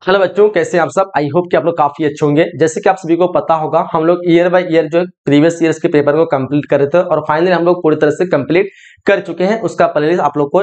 Hello बच्चों, कैसे हैं आप सब। आई होप कि आप लोग काफी अच्छे होंगे। जैसे कि आप सभी को पता होगा, हम लोग ईयर बाय ईयर जो प्रीवियस ईयर्स के पेपर को कंप्लीट कर रहे थे और फाइनली हम लोग पूरी तरह से कंप्लीट कर चुके हैं। उसका प्लेलिस्ट आप लोग को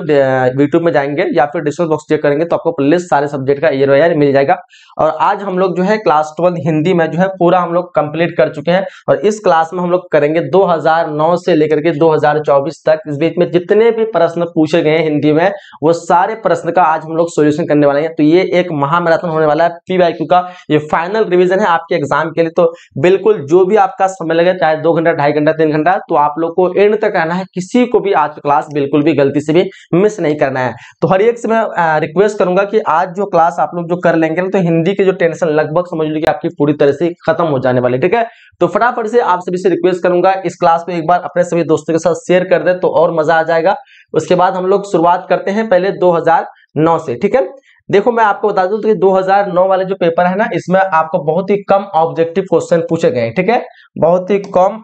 यूट्यूब में जाएंगे या फिर डिस्क्रिप्शन बॉक्स चेक करेंगे तो आपको प्लेलिस्ट सारे सब्जेक्ट का ईयर बाय ईयर मिल जाएगा। और आज हम लोग जो है क्लास 12 हिंदी में जो है पूरा हम लोग कंप्लीट कर चुके हैं और इस क्लास में हम लोग करेंगे 2009 से लेकर के 2024 तक। इस बीच में जितने भी प्रश्न पूछे गए हैं हिंदी में, वो सारे प्रश्न का आज हम लोग सोल्यूशन करने वाले हैं। तो ये एक महामैराथन होने वाला है पीवाईक्यू का। ये फाइनल रिवीजन है आपके एग्जाम के लिए। तो बिल्कुल जो भी आपका समय लगे, चाहे 2 घंटा, 2.5 घंटा, 3 घंटा, तो आप लोग को एंड तक रहना है। किसी को भी आज की क्लास बिल्कुल भी गलती से भी मिस नहीं करना है। तो हर एक से मैं रिक्वेस्ट करूंगा कि आज जो क्लास आप लोग जो कर लेंगे ना, तो हिंदी की जो टेंशन लगभग समझ लीजिए कि आपकी पूरी तरह से खत्म हो जाने वाली। ठीक है, तो फटाफट से आप सभी से रिक्वेस्ट करूंगा इस क्लास को एक बार अपने सभी दोस्तों के साथ शेयर कर दे तो और मजा आ जाएगा। उसके बाद हम लोग शुरुआत करते हैं पहले 2009 से। ठीक है, देखो मैं आपको बता दूं कि 2009 वाले जो पेपर है ना, इसमें आपको बहुत ही कम ऑब्जेक्टिव क्वेश्चन पूछे गए। ठीक है, बहुत ही कम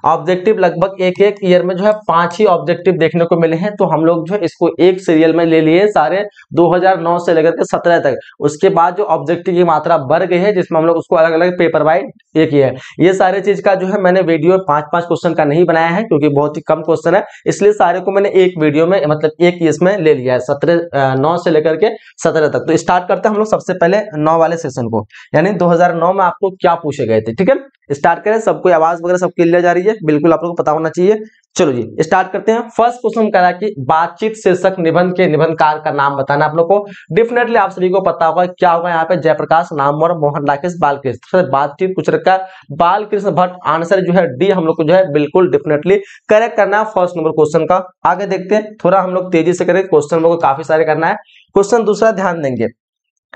ऑब्जेक्टिव, लगभग एक एक ईयर में जो है 5 ही ऑब्जेक्टिव देखने को मिले हैं। तो हम लोग जो है इसको एक सीरियल में ले लिए सारे 2009 से लेकर के 17 तक। उसके बाद जो ऑब्जेक्टिव की मात्रा बढ़ गई है, जिसमें हम लोग उसको अलग अलग पेपर वाइज एक ही है। ये सारे चीज का जो है मैंने वीडियो 5-5 क्वेश्चन का नहीं बनाया है क्योंकि बहुत ही कम क्वेश्चन है, इसलिए सारे को मैंने एक वीडियो में मतलब एक इसमें ले लिया है 9 से लेकर के 17 तक। तो स्टार्ट करते हैं हम लोग सबसे पहले 9 वाले सेशन को, यानी 2009 में आपको क्या पूछे गए थे। ठीक है, स्टार्ट करें। सबको आवाज वगैरह सब क्लियर जा रही है, बिल्कुल आप लोगों को पता होना चाहिए। चलो जी स्टार्ट करते हैं। फर्स्ट क्वेश्चन कह रहा है कि बातचीत शीर्षक निबंध के निबंधकार का नाम बताना। आप लोग को डेफिनेटली आप सभी को पता होगा क्या होगा यहाँ पे। जयप्रकाश नामवर, मोहन राकेश, बालकृष्ण। बातचीत पूछ रखा है बालकृष्ण भट्ट। आंसर जो है डी हम लोग को जो है बिल्कुल डेफिनेटली करेक्ट करना है फर्स्ट नंबर क्वेश्चन का। आगे देखते हैं, थोड़ा हम लोग तेजी से करें, क्वेश्चन लोग काफी सारे करना है। क्वेश्चन दूसरा ध्यान देंगे,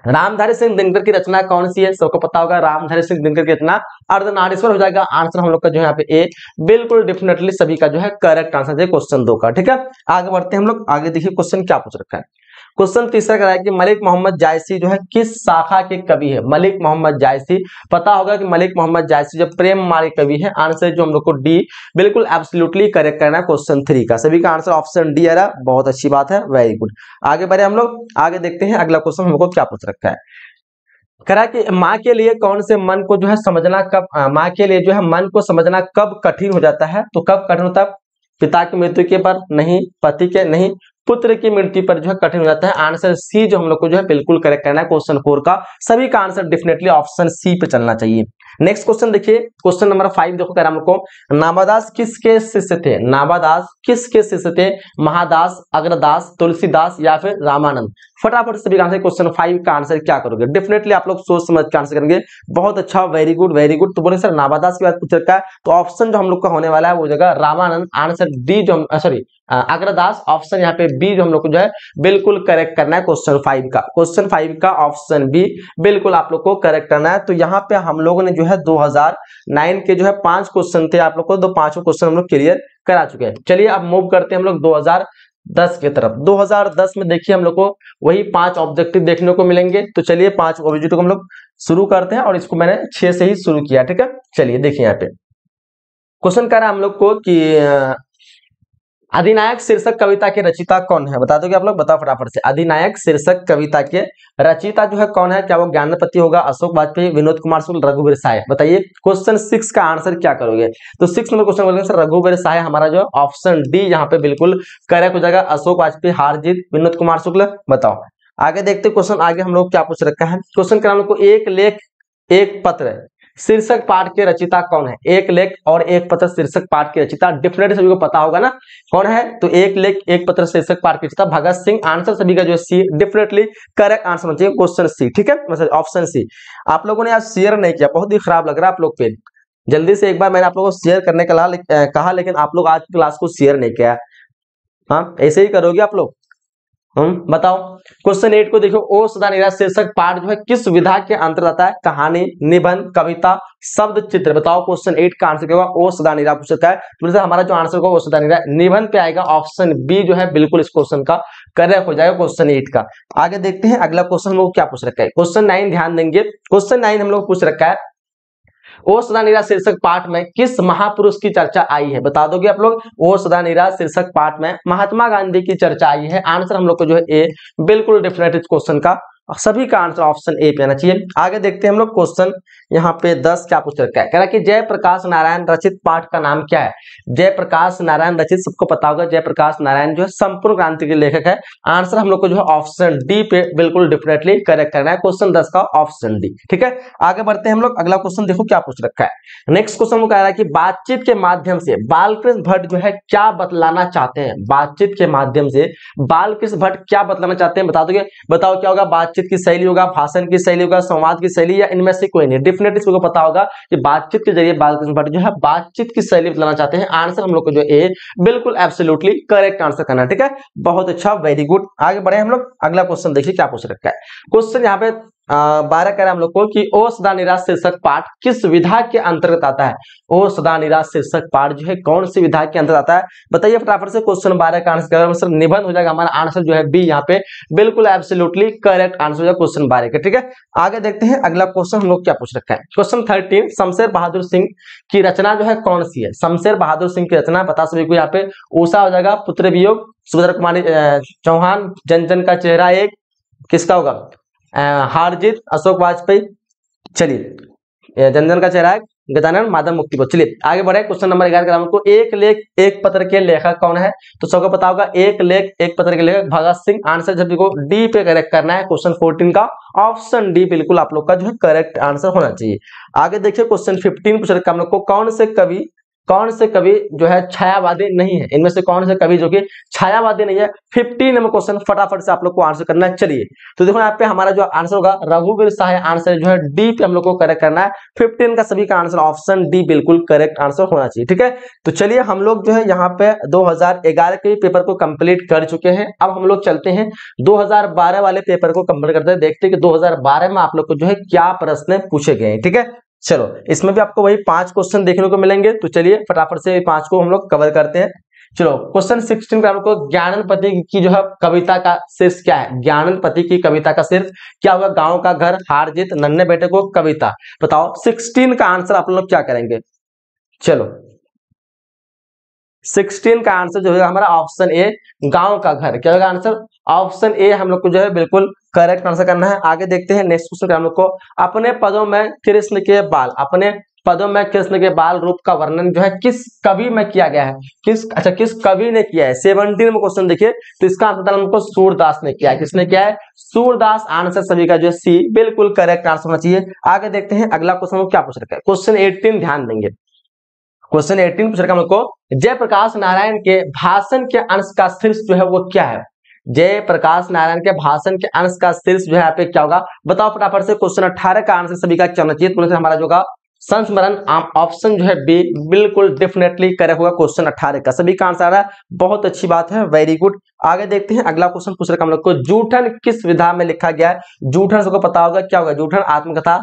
रामधारी सिंह दिनकर की रचना कौन सी है। सबको पता होगा रामधारी सिंह दिनकर की रचना अर्धनारीश्वर हो जाएगा। आंसर हम लोग का जो है यहाँ पे ए, बिल्कुल डेफिनेटली सभी का जो है करेक्ट आंसर है क्वेश्चन 2 का। ठीक है, आगे बढ़ते हैं हम लोग। आगे देखिए क्वेश्चन क्या पूछ रखा है। क्वेश्चन तीसरा कह रहा है कि मलिक मोहम्मद जायसी जो है किस शाखा के कवि है। मलिक मोहम्मद जायसी, पता होगा कि मलिक मोहम्मद जायसी जो प्रेम मार्ग कवि है। आंसर जो हम लोग को डी, बिल्कुल एब्सोल्युटली करेक्ट करना है क्वेश्चन 3 का। सभी का आंसर ऑप्शन डी आ रहा है, बहुत अच्छी बात है, वेरी गुड। आगे बढ़े हम लोग, आगे देखते हैं अगला क्वेश्चन हमको क्या पूछ रखा है। कह रहा है कि माँ के लिए कौन से मन को जो है समझना कब, माँ के लिए जो है मन को समझना कब कठिन हो जाता है। तो कब कठिन होता है, पिता की मृत्यु के पर नहीं, पति के नहीं, पुत्र की मृत्यु पर जो है कठिन हो जाता है। आंसर सी जो हम लोग को जो है बिल्कुल करेक्ट करना है क्वेश्चन 4 का। सभी का आंसर डेफिनेटली ऑप्शन सी पे चलना चाहिए। नेक्स्ट क्वेश्चन देखिए, क्वेश्चन नंबर 5 देखो, कह रहा हमको नाभादास किसके शिष्य थे। नाभादास किसके शिष्य थे। महादास, अग्रदास, तुलसीदास या फिर रामानंद। फटाफट सभी का आंसर क्वेश्चन 5 का आंसर क्या करोगे। डेफिनेटली आप लोग सोच समझ के आंसर करेंगे। बहुत अच्छा, वेरी गुड वेरी गुड। तो बोले सर नाभादास की बात पूछ रखा है, तो ऑप्शन जो हम लोग का होने वाला है वो जगह रामानंद। आंसर डी जो सॉरी अग्रदास। ऑप्शन यहाँ पे बी जो हम लोग को जो है बिल्कुल करेक्ट करना है क्वेश्चन 5 का। क्वेश्चन 5 का ऑप्शन बी बिल्कुल आप लोग को करेक्ट करना है। तो यहाँ पे हम लोगों ने जो है 2009 के जो है 5 क्वेश्चन थे, आप लोग को 5 क्वेश्चन हम लोग क्लियर करा चुके हैं। चलिए अब मूव करते हैं हम लोग 2010 की तरफ। 2010 में देखिए हम लोग को वही 5 ऑब्जेक्टिव देखने को मिलेंगे। तो चलिए 5 ऑब्जेक्टिव को हम लोग शुरू करते हैं और इसको मैंने 6 से ही शुरू किया। ठीक है, चलिए देखिए यहाँ पे क्वेश्चन कर रहा है हम लोग को कि अधिनायक शीर्षक कविता के रचिता कौन है। बता दोगे आप लोग, बताओ फटाफट से। अधिनायक शीर्षक कविता के रचिता जो है कौन है। क्या वो ज्ञानपति होगा, अशोक वाजपेयी, विनोद कुमार शुक्ल, रघुवीर साय। बताइए क्वेश्चन 6 का आंसर क्या करोगे। तो 6 नंबर क्वेश्चन बोलेंगे सर रघुवीर साय। हमारा जो ऑप्शन डी यहाँ पे बिल्कुल करेक्ट हो जाएगा। अशोक वाजपेयी, हारजीत, विनोद कुमार शुक्ल। बताओ आगे देखते क्वेश्चन। आगे हम लोग क्या पूछ रखा है। क्वेश्चन का हम लोग को एक लेख एक पत्र शीर्षक पाठ के रचिता कौन है। एक लेख और एक पत्र शीर्षक पाठ के रचिता डेफिनेटली सभी को पता होगा ना कौन है। तो एक लेख एक पत्र शीर्षक पाठ के रचिता भगत सिंह। आंसर सभी का जो है सी, डेफिनेटली करेक्ट आंसर होना चाहिए क्वेश्चन सी। ठीक है, मतलब ऑप्शन सी। आप लोगों ने आज शेयर नहीं किया, बहुत ही खराब लग रहा है आप लोग पे। जल्दी से एक बार मैंने आप लोगों को शेयर करने का कहा, लेकिन आप लोग आज क्लास को शेयर नहीं किया। हाँ, ऐसे ही करोगे आप लोग। बताओ क्वेश्चन 8 को देखो। ओ सदा निरा शीर्षक पाठ जो है किस विधा के अंतर्गत आता है। कहानी, निबंध, कविता, शब्द, चित्र। बताओ क्वेश्चन 8 का आंसर क्या होगा। ओ सदा निरा पूछ सकता है, तो हमारा जो आंसर होगा ओ सदा निरा निबंध पे आएगा। ऑप्शन बी जो है बिल्कुल इस क्वेश्चन का करेक्ट हो जाएगा क्वेश्चन 8 का। आगे देखते हैं अगला क्वेश्चन हम लोग क्या पूछ रखा है। क्वेश्चन 9 ध्यान देंगे। क्वेश्चन 9 हम लोग पूछ रखा है ओ सदा निरा शीर्षक पाठ में किस महापुरुष की चर्चा आई है। बता दोगे आप लोग। ओ सदा निरा शीर्षक पाठ में महात्मा गांधी की चर्चा आई है। आंसर हम लोग को जो है ए, बिल्कुल डेफिनेट इस क्वेश्चन का सभी का आंसर ऑप्शन ए पे आना चाहिए। आगे देखते हैं हम लोग क्वेश्चन यहाँ पे 10 क्या पूछ रखा है। कह रहा है कि जयप्रकाश नारायण रचित पाठ का नाम क्या है। जयप्रकाश नारायण रचित, सबको पता होगा जयप्रकाश नारायण जो है संपूर्ण क्रांति के लेखक है। आंसर हम लोग को जो है ऑप्शन डी पे बिल्कुल डेफिनेटली करेक्ट करना है, क्वेश्चन 10 का ऑप्शन डी। ठीक है, आगे बढ़ते हैं हम लोग। अगला क्वेश्चन देखो क्या पूछ रखा है। नेक्स्ट क्वेश्चन वो कह रहा है कि बातचीत के माध्यम से बालकृष्ण भट्ट जो है क्या बतलाना चाहते हैं। बातचीत के माध्यम से बालकृष्ण भट्ट क्या बतलाना चाहते हैं, बता दोगे? बताओ क्या होगा? बातचीत की शैली होगा, भाषण की शैली होगा, संवाद की शैली, या इनमें से कोई नहीं? डेफिनेटली इसको पता होगा कि बातचीत के जरिए बालकृष्ण भट्ट जो है बातचीत की शैली बतलाना चाहते हैं। आंसर हम लोग को जो ए बिल्कुल एब्सोल्युटली करेक्ट आंसर करना है। ठीक है, बहुत अच्छा, वेरी गुड। आगे बढ़े हम लोग। अगला क्वेश्चन देखिए क्या पूछ रखा है। क्वेश्चन यहाँ पे 12 कह रहा है हम लोग को कि ओ सदा निराश शीर्षक पाठ किस विधा के अंतर्गत आता है। ओ सदा निराश शीर्षक पाठ जो है कौन सी विधा के अंतर्गत आता है, बताइए फटाफट से। क्वेश्चन 12 का आंसर निबंध हो जाएगा, हमारा आंसर जो है बी यहाँ पे बिल्कुल एब्सोल्युटली करेक्ट आंसर हो जाएगा क्वेश्चन 12 का। ठीक है, आगे देखते हैं अगला क्वेश्चन हम लोग क्या पूछ रखा है। क्वेश्चन 13 शमशेर बहादुर सिंह की रचना जो है कौन सी है। शमशेर बहादुर सिंह की रचना बता सभी को, यहाँ पे उषा हो जाएगा, पुत्र वियोग, सुभद्रा कुमारी चौहान, जन जन का चेहरा एक, किसका होगा? हारजीत, अशोक वाजपेयी। चलिए, जन जन का चेहरा गजानन माधव मुक्ति। चलिए आगे बढ़े। क्वेश्चन नंबर 11 का को एक लेख एक पत्र के लेखक कौन है, तो सबको पता होगा एक लेख एक पत्र के लेखक भगत सिंह। आंसर जब को डी पे करेक्ट करना है, क्वेश्चन 14 का ऑप्शन डी बिल्कुल आप लोग का जो है करेक्ट आंसर होना चाहिए। आगे देखिए क्वेश्चन 15 पूछ रखा हम लोग को कौन से कवि जो है छायावादी नहीं है। इनमें से कौन से कवि जो कि छायावादी नहीं है। 15 नंबर क्वेश्चन फटाफट से आप लोग को आंसर करना है। चलिए तो देखो यहाँ पे हमारा जो आंसर होगा रघुवीर शाह, आंसर जो है डी पे हम लोग को करेक्ट करना है। 15 का सभी का आंसर ऑप्शन डी बिल्कुल करेक्ट आंसर होना चाहिए। ठीक है, तो चलिए हम लोग जो है यहाँ पे 2011 के पेपर को कंप्लीट कर चुके हैं। अब हम लोग चलते हैं 2012 वाले पेपर को कंप्लीट करते हैं, देखते हैं कि 2012 में आप लोग को जो है क्या प्रश्न पूछे गए हैं। ठीक है, चलो इसमें भी आपको वही 5 क्वेश्चन देखने को मिलेंगे, तो चलिए फटाफट से 5 को हम लोग कवर करते हैं। चलो क्वेश्चन 16 का हमको ज्ञानपति की जो है कविता का शीर्ष क्या है। ज्ञानपति की कविता का शीर्ष क्या होगा? गांव का घर, हारजीत, नन्हे बेटे को कविता। बताओ 16 का आंसर आप लोग क्या करेंगे। चलो 16 का आंसर जो है हमारा ऑप्शन ए गांव का घर। क्या होगा आंसर? ऑप्शन ए हम लोग को जो है बिल्कुल करेक्ट आंसर करना है। आगे देखते हैं नेक्स्ट क्वेश्चन हम लोग को अपने पदों में कृष्ण के बाल, अपने पदों में कृष्ण के बाल रूप का वर्णन जो है किस कवि में किया गया है। किस कवि ने किया है। 17 में क्वेश्चन देखिए, तो इसका आंसर हमको सूरदास ने किया है। किसने किया है? सूरदास। आंसर सभी का जो है सी बिल्कुल करेक्ट आंसर होना चाहिए। आगे देखते हैं अगला क्वेश्चन क्या पूछ रखा है। क्वेश्चन 18 ध्यान देंगे। क्वेश्चन 18 पूछ रखा हमको जयप्रकाश नारायण के भाषण के अंश का शीर्ष जो है वो क्या है। जयप्रकाश नारायण के भाषण के अंश का शीर्ष जो है यहाँ पे क्या होगा, बताओ फटाफट से। क्वेश्चन 18 का आंसर सभी का क्या होना चाहिए, तो हमारा जो होगा संस्मरण ऑप्शन जो है बी बिल्कुल डेफिनेटली करेक्ट होगा क्वेश्चन 18 का। सभी का आंसर आ रहा है, बहुत अच्छी बात है, वेरी गुड। आगे देखते हैं अगला क्वेश्चन पूछ रखा हम लोग को जूठन किस विधा में लिखा गया है। जूठन सबको पता होगा क्या होगा। जूठन आत्मकथा,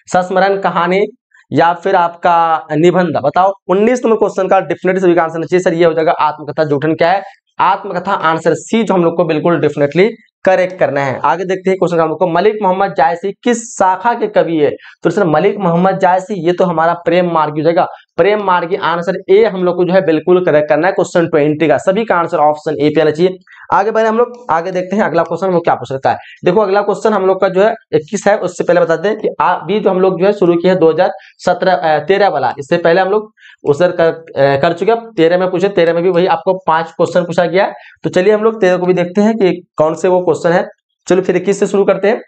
संस्मरण, कहानी या फिर आपका निबंध। बताओ 19 नंबर क्वेश्चन का डेफिनेटली सभी का आंसर चाहिए सर, ये हो जाएगा आत्मकथा। जूठन क्या है? आत्मकथा। आंसर सी जो हम लोग को बिल्कुल डेफिनेटली करेक्ट करना है। आगे देखते हैं क्वेश्चन हम लोग को मलिक मोहम्मद जायसी किस शाखा के कवि है। तो सर मलिक मोहम्मद जायसी ये तो हमारा प्रेम मार्गी हो जाएगा। प्रेम मार्गी। आंसर ए हम लोग को जो है बिल्कुल करेक्ट करना है क्वेश्चन 20 का। सभी का आंसर ऑप्शन ए पे आना चाहिए। आगे बढ़े हम लोग, आगे देखते हैं अगला क्वेश्चन हम लोग क्या पूछ रखा है। देखो अगला क्वेश्चन हम लोग का जो है 21 है, उससे पहले बताते हैं कि अभी जो हम लोग जो है शुरू किया है 2013 वाला, इससे पहले हम लोग उसे कर चुके हैं। 13 में पूछे, 13 में भी वही आपको 5 क्वेश्चन पूछा गया। तो चलिए हम लोग 13 को भी देखते हैं कि कौन से वो क्वेश्चन है। चलो फिर 21 से शुरू करते हैं।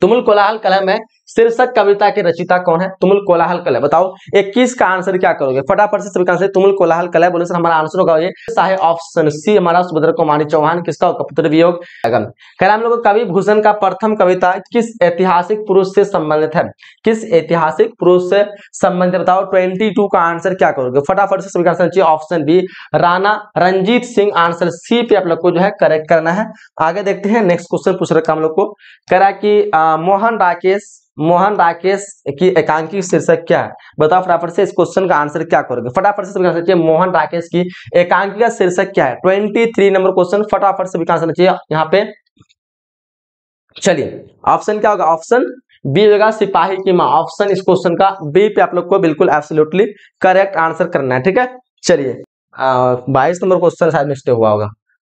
तुमुल कोलाहल कलह में शीर्षक कविता के रचयिता कौन है। तुमुल कोलाहल कलह। बताओ 21 का आंसर क्या करोगे फटाफट से सभी का आंसर। तुमुल कोलाहल कलह बोले सर हमारा आंसर होगा ये साहे ऑप्शन सी हमारा सुभद्रा कुमारी चौहान। किसका होगा? पुत्र वियोग। हम लोग कवि भूषण का प्रथम कविता किस ऐतिहासिक पुरुष से संबंधित है। किस ऐतिहासिक पुरुष से संबंधित बताओ। 22 का आंसर क्या करोगे फटाफट से सभी का आंसर चाहिए option B Rana Ranjit Singh. Answer C पे आप लोग को जो है करेक्ट करना है। आगे देखते हैं नेक्स्ट क्वेश्चन पूछ रखा हम लोग को, करा कि मोहन राकेश की एकांकी शीर्षक क्या है। बताओ फटाफट से इस क्वेश्चन का आंसर क्या करोगे फटाफट से सभी आंसर चाहिए। मोहन राकेश की एकांकी का शीर्षक क्या है। 23 नंबर क्वेश्चन फटाफट से सभी आंसर चाहिए यहाँ पे। चलिए ऑप्शन क्या होगा? ऑप्शन बी होगा सिपाही की मां। ऑप्शन इस क्वेश्चन का बी पे आप लोग को बिल्कुल एब्सोल्युटली करेक्ट आंसर करना है। ठीक है, चलिए 22 नंबर क्वेश्चन शायद मिस्टेक हुआ होगा।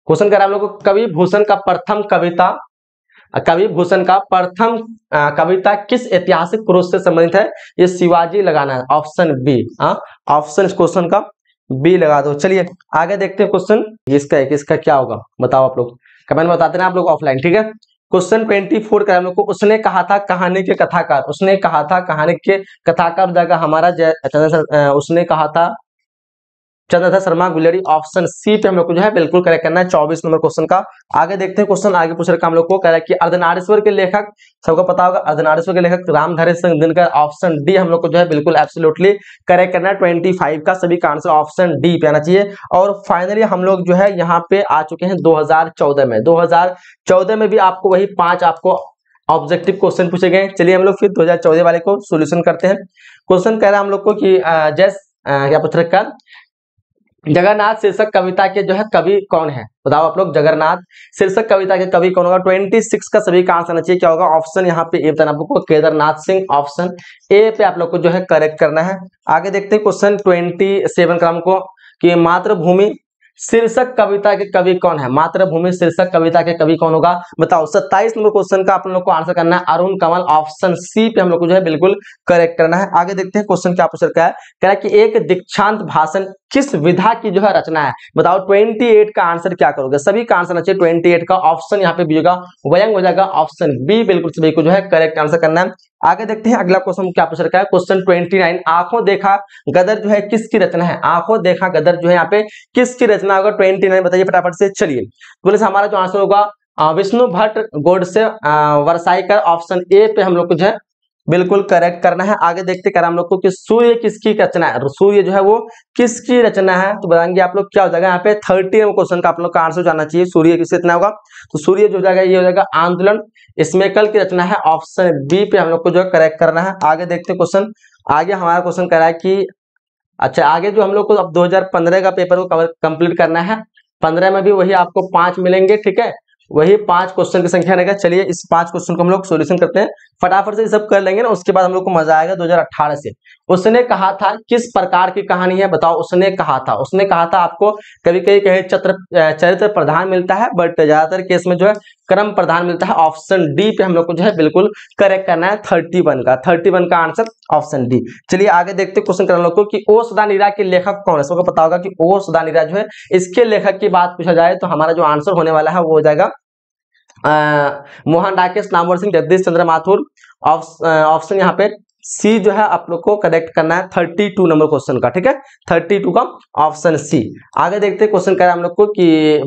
क्वेश्चन कर रहा है हम लोग को कवि भूषण का प्रथम कविता कवि भूषण का प्रथम कविता किस ऐतिहासिक पुरुष से संबंधित है? ये शिवाजी लगाना है, ऑप्शन बी। ऑप्शन इस क्वेश्चन का बी लगा दो। चलिए आगे देखते हैं क्वेश्चन किसका क्या होगा, बताओ आप लोग कमेंट में बताते ना आप लोग ऑफलाइन, ठीक है। क्वेश्चन 24 का हम लोग को, उसने कहा था कहानी के कथाकार, उसने कहा था कहानी के कथाकार जाएगा हमारा उसने कहा था चंद्रशेखर शर्मा गुलेरी, ऑप्शन सी पे हम लोग को जो है बिल्कुल करेक्ट करना है 24 नंबर क्वेश्चन का। आगे देखते हैं क्वेश्चन आगे पूछ रखा हम लोग को, कह रहा है कि अर्धनारीश्वर के लेखक, सबको पता होगा अर्धनारीश्वर के लेखक रामधारी सिंह दिनकर, ऑप्शन डी हम लोग को जो है बिल्कुल एब्सोल्युटली करेक्ट करना है। 25 का सभी का आंसर ऑप्शन डी पे आना चाहिए। और फाइनली हम लोग जो है यहाँ पे आ चुके हैं 2014 में। 2014 में भी आपको वही 5 आपको ऑब्जेक्टिव क्वेश्चन पूछे गए। चलिए हम लोग फिर 2014 वाले को सोल्यूशन करते हैं। क्वेश्चन कह रहा है हम लोग को कि क्या पूछ रखा, जगन्नाथ शीर्षक कविता के जो है कवि कौन है, बताओ आप लोग। जगन्नाथ शीर्षक कविता के कवि कौन होगा? 26 का सभी का आंसर आना चाहिए। क्या होगा? ऑप्शन यहाँ पे ए बताना आपको, केदारनाथ सिंह, ऑप्शन ए पे आप लोग को जो है करेक्ट करना है। आगे देखते हैं क्वेश्चन 27 का हमको, कि मातृभूमि शीर्षक कविता के कवि कौन है? मातृभूमि शीर्षक कविता के कवि कौन होगा, बताओ। 27 नंबर क्वेश्चन का आप लोग को आंसर करना है अरुण कमल, ऑप्शन सी पे हम लोग को जो है बिल्कुल करेक्ट करना है। आगे देखते हैं क्वेश्चन क्या पूछ रखा है, कह रहा है कि एक दीक्षांत भाषण किस विधा की जो है रचना है, बताओ। 28 का आंसर क्या करोगे? सभी का आंसर चाहिए 28 का, ऑप्शन यहाँ पे बी होगा, व्यंग हो जाएगा, ऑप्शन बी बिल्कुल सभी को जो है करेक्ट आंसर करना है। आगे देखते हैं अगला क्वेश्चन क्या पूछ रखा है, क्वेश्चन 29, आंखों देखा गदर जो है किसकी रचना है? आंखों देखा गदर जो है यहाँ पे किसकी रचना होगा? 29 बताइए फटाफट से। चलिए बोले हमारा जो आंसर होगा विष्णु भट्ट गोडसे वरसाईकर, ऑप्शन ए पे हम लोग को जो है बिल्कुल करेक्ट करना है। आगे देखते कर हम लोग को कि सूर्य किसकी रचना है, सूर्य जो है वो किसकी रचना है, तो बताएंगे आप लोग क्या हो जाएगा यहाँ पे 30 क्वेश्चन का आप लोग का आंसर जानना चाहिए। सूर्य किसकी रचना होगा, तो सूर्य जो हो जाएगा ये हो जाएगा आंदोलन स्मेकल की रचना है, ऑप्शन बी पे हम लोग को जो है करेक्ट करना है। आगे देखते क्वेश्चन, आगे हमारा क्वेश्चन कह रहा है कि अच्छा आगे जो हम लोग को अब 2015 का पेपर को कवर कंप्लीट करना है, 15 में भी वही आपको 5 मिलेंगे, ठीक है, वही 5 क्वेश्चन की संख्या रहेगा। चलिए इस 5 क्वेश्चन को हम लोग सॉल्यूशन करते हैं, फटाफट से सब कर लेंगे ना, उसके बाद हम लोग को मजा आएगा। 2018 से उसने कहा था किस प्रकार की कहानी है, बताओ। उसने कहा था आपको कभी कभी कहे चरित्र प्रधान मिलता है, बट ज्यादातर केस में जो है क्रम प्रधान मिलता है, ऑप्शन डी पे हम लोग को जो है बिल्कुल करेक्ट करना है। 31 का आंसर ऑप्शन डी। चलिए आगे देखते क्वेश्चन करने लोग को कि ओ सदानीरा के लेखक कौन है, सबको पता होगा कि ओ सदानीरा जो है इसके लेखक की बात पूछा जाए तो हमारा जो आंसर होने वाला है वो हो जाएगा मोहन राकेश, नामवर सिंह, जगदीश चंद्र माथुर, ऑप्शन यहाँ पे सी जो है आप लोग को करेक्ट करना है 32 नंबर क्वेश्चन का, ठीक है, 32 का ऑप्शन सी। आगे देखते क्वेश्चन कर हम लोग को कि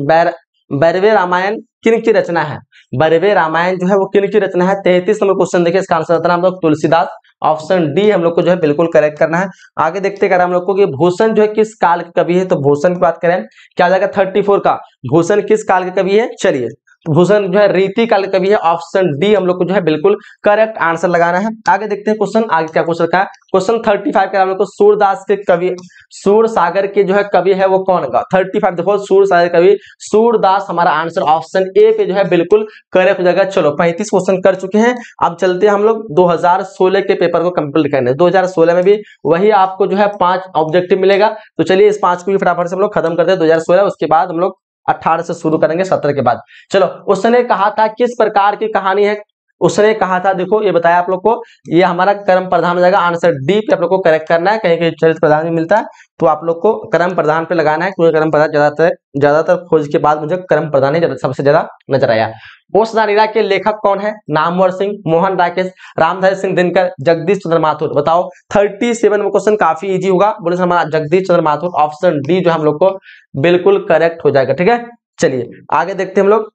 बैरवे रामायण किन की रचना है, बैरवे रामायण जो है वो किन की रचना है। 33 नंबर क्वेश्चन देखिए, इसका आंसर बताना हम लोग तुलसीदास, ऑप्शन डी हम लोग को जो है बिल्कुल करेक्ट करना है। आगे देखते कर हम लोग को कि भूषण जो है किस काल के कवि है, तो भूषण की बात करें क्या आ जाएगा 34 का, भूषण किस काल के कवि है। चलिए भूषण जो है रीति काल का कवि है, ऑप्शन डी हम लोग को जो है बिल्कुल करेक्ट आंसर लगाना है। आगे देखते हैं क्वेश्चन आगे क्या पूछ रखा है, क्वेश्चन 35 का हम लोग को सूरदास के कवि, सूर सागर के जो है कवि है वो कौन होगा। 35 देखो सूर सागर कवि सूरदास, हमारा आंसर ऑप्शन ए पे जो है बिल्कुल करेक्ट हो जाएगा। चलो 35 क्वेश्चन कर चुके हैं, अब चलते हैं हम लोग 2016 के पेपर को कंप्लीट करने। 2016 में भी वही आपको जो है 5 ऑब्जेक्टिव मिलेगा, तो चलिए इस 5 को भी फटाफट से हम लोग खत्म करते हैं 2016, उसके बाद हम लोग 18 से शुरू करेंगे 17 के बाद। चलो उसने कहा था किस प्रकार की कहानी है, उसने कहा था देखो ये बताया आप लोग को, ये हमारा कर्म प्रधान हो जाएगा, आंसर डी पे आप लोग को करेक्ट करना है। कहीं कहीं चरित्र प्रधान भी मिलता है तो आप लोग को कर्म प्रधान पे लगाना है, क्योंकि कर्म प्रधान ज्यादातर खोज के बाद मुझे कर्म प्रधान ही सबसे ज्यादा नजर आया। ओ सदानीरा के लेखक कौन है, नामवर सिंह, मोहन राकेश, रामधारी सिंह दिनकर, जगदीश चंद्र माथुर, बताओ। 37 में क्वेश्चन काफी इजी होगा, बोले हमारा जगदीश चंद्र माथुर, ऑप्शन डी जो हम लोग को बिल्कुल करेक्ट हो जाएगा, ठीक है। चलिए आगे देखते हैं हम लोग,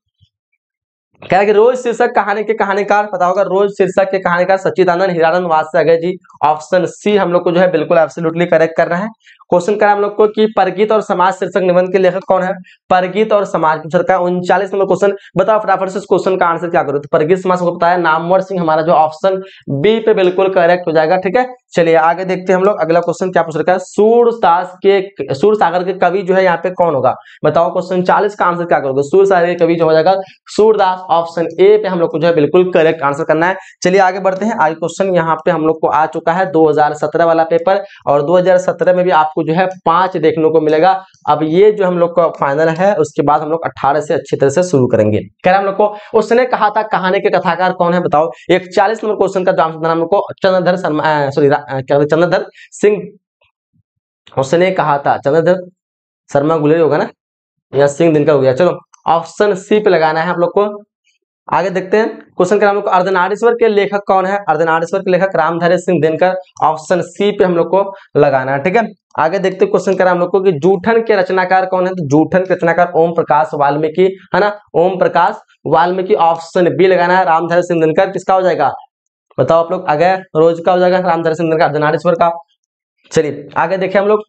क्या है कि रोज शीर्षक कहानी के कहानीकार पता होगा, रोज शीर्षक के कहानीकार सच्चिदानंद हिरानंद वात्स्य अगय जी, ऑप्शन सी हम लोग को जो है बिल्कुल एब्सोल्युटली करेक्ट करना है। क्वेश्चन करा हम लोग को कि परगीत और समाज शीर्षक निबंध के लेखक कौन है, परगीत और समाज, 39 नंबर क्वेश्चन, बताओ फटाफट से इस क्वेश्चन का आंसर क्या करो। तो परगीत समाज को बताया नामवर सिंह, हमारा जो ऑप्शन बी पे बिल्कुल करेक्ट हो जाएगा, ठीक है। चलिए आगे देखते हैं हम लोग, अगला क्वेश्चन क्या पूछ रखा है, सूरसागर के कवि जो है यहाँ पे कौन होगा, बताओ क्वेश्चन 40 का आंसर क्या करोगे, सूरसागर के कवि जो हो जाएगा सूरदास, ऑप्शन ए पे हम लोग को जो है बिल्कुल करेक्ट आंसर करना है। चलिए आगे बढ़ते हैं, आगे क्वेश्चन यहाँ पे हम लोग को आ चुका है 2017 वाला पेपर, और 2017 में भी आपको जो है 5 देखने को मिलेगा। अब ये जो हम लोग का फाइनल है, उसके बाद हम लोग 18 से अच्छी तरह से शुरू करेंगे। कह रहे हम लोग को उसने कहा था कहानी के कथाकार कौन है, बताओ। एक 40 नंबर क्वेश्चन का आंसर हम लोग को चंद्रधर शर्मा, सॉरी चंद्रधर सिंह, उसने कहा था चंद्रधर शर्मा गुलेरी होगा ना, या सिंह दिनकर हो गया। चलो ऑप्शन सी पे लगाना है हम लोग को। आगे देखते हैं क्वेश्चन का, हम लोग को अर्धनारीश्वर के लेखक कौन है, अर्धनारीश्वर के लेखक रामधारी सिंह दिनकर, ऑप्शन सी पे हम लोग को लगाना है, ठीक है। आगे देखते हैं क्वेश्चन का हम लोग को कि जूठन के रचनाकार कौन है, तो जूठन के रचनाकार ओम प्रकाश वाल्मीकि है ना, ओम प्रकाश वाल्मीकि, ऑप्शन बी लगाना है। रामधारी सिंह दिनकर किसका हो जाएगा, बताओ आप लोग, अगर रोज का हो जाएगा रामधारी सिंह दिनकर अर्धनारीश्वर का। चलिए आगे देखें हम लोग,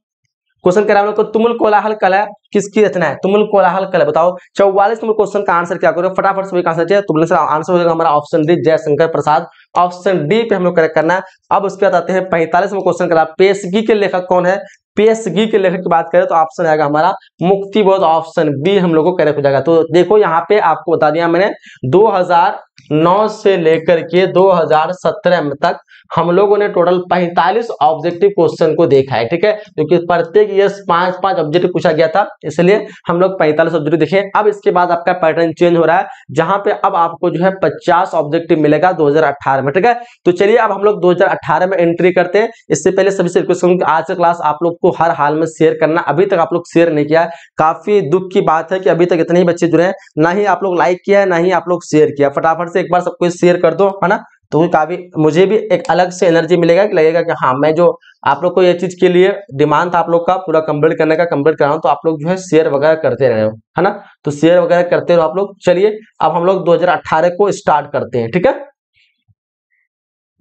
क्वेश्चन कह रहा है हम लोग को तुमुल कोलाहल कला किसकी रचना है, तुमुल कोलाहल कला, बताओ। 44 नंबर क्वेश्चन का आंसर क्या करोगे, फटाफट सभी का आंसर चाहिए। तुमने से आंसर हो जाएगा हमारा option D Jaishankar Prasad, option D पे हम लोग करेक्ट करना है। अब उसके बाद आते हैं 45 नंबर क्वेश्चन करा, पेशगी के लेखक कौन है, पेशगी के लेखक की बात करें तो ऑप्शन आएगा हमारा मुक्तिबोध, ऑप्शन बी हम लोग को करेक्ट हो जाएगा। तो देखो यहाँ पे आपको बता दिया मैंने 2009 से लेकर के 2017 तक हम लोगों ने टोटल 45 ऑब्जेक्टिव क्वेश्चन को देखा है, ठीक है, क्योंकि प्रत्येक ईयर 5-5 ऑब्जेक्टिव पूछा गया था, इसलिए हम लोग 45 ऑब्जेक्टिव देखे। अब इसके बाद आपका पैटर्न चेंज हो रहा है, जहां पे अब आपको जो है 50 ऑब्जेक्टिव मिलेगा 2018 में, ठीक है। तो चलिए अब हम लोग 2018 में एंट्री करते हैं। इससे पहले सभी से रिक्वेस्ट करूंगा आज का क्लास आप लोग को हर हाल में शेयर करना, अभी तक आप लोग शेयर नहीं किया, काफी दुख की बात है कि अभी तक इतने ही बच्चे जुड़े हैं, ना ही आप लोग लाइक किया है ना ही आप लोग शेयर किया। फटाफट से एक बार सबको शेयर कर दो, है ना, तो काफी मुझे भी एक अलग से एनर्जी मिलेगा कि लगेगा कि हाँ मैं जो आप लोग को ये चीज के लिए डिमांड था आप लोग का पूरा कंप्लीट करने का, कंप्लीट कर रहा हूं, तो आप लोग जो है शेयर वगैरह करते रहे हो, है ना, तो शेयर वगैरह करते रहो आप लोग। चलिए अब हम लोग 2018 को स्टार्ट करते हैं, ठीक है।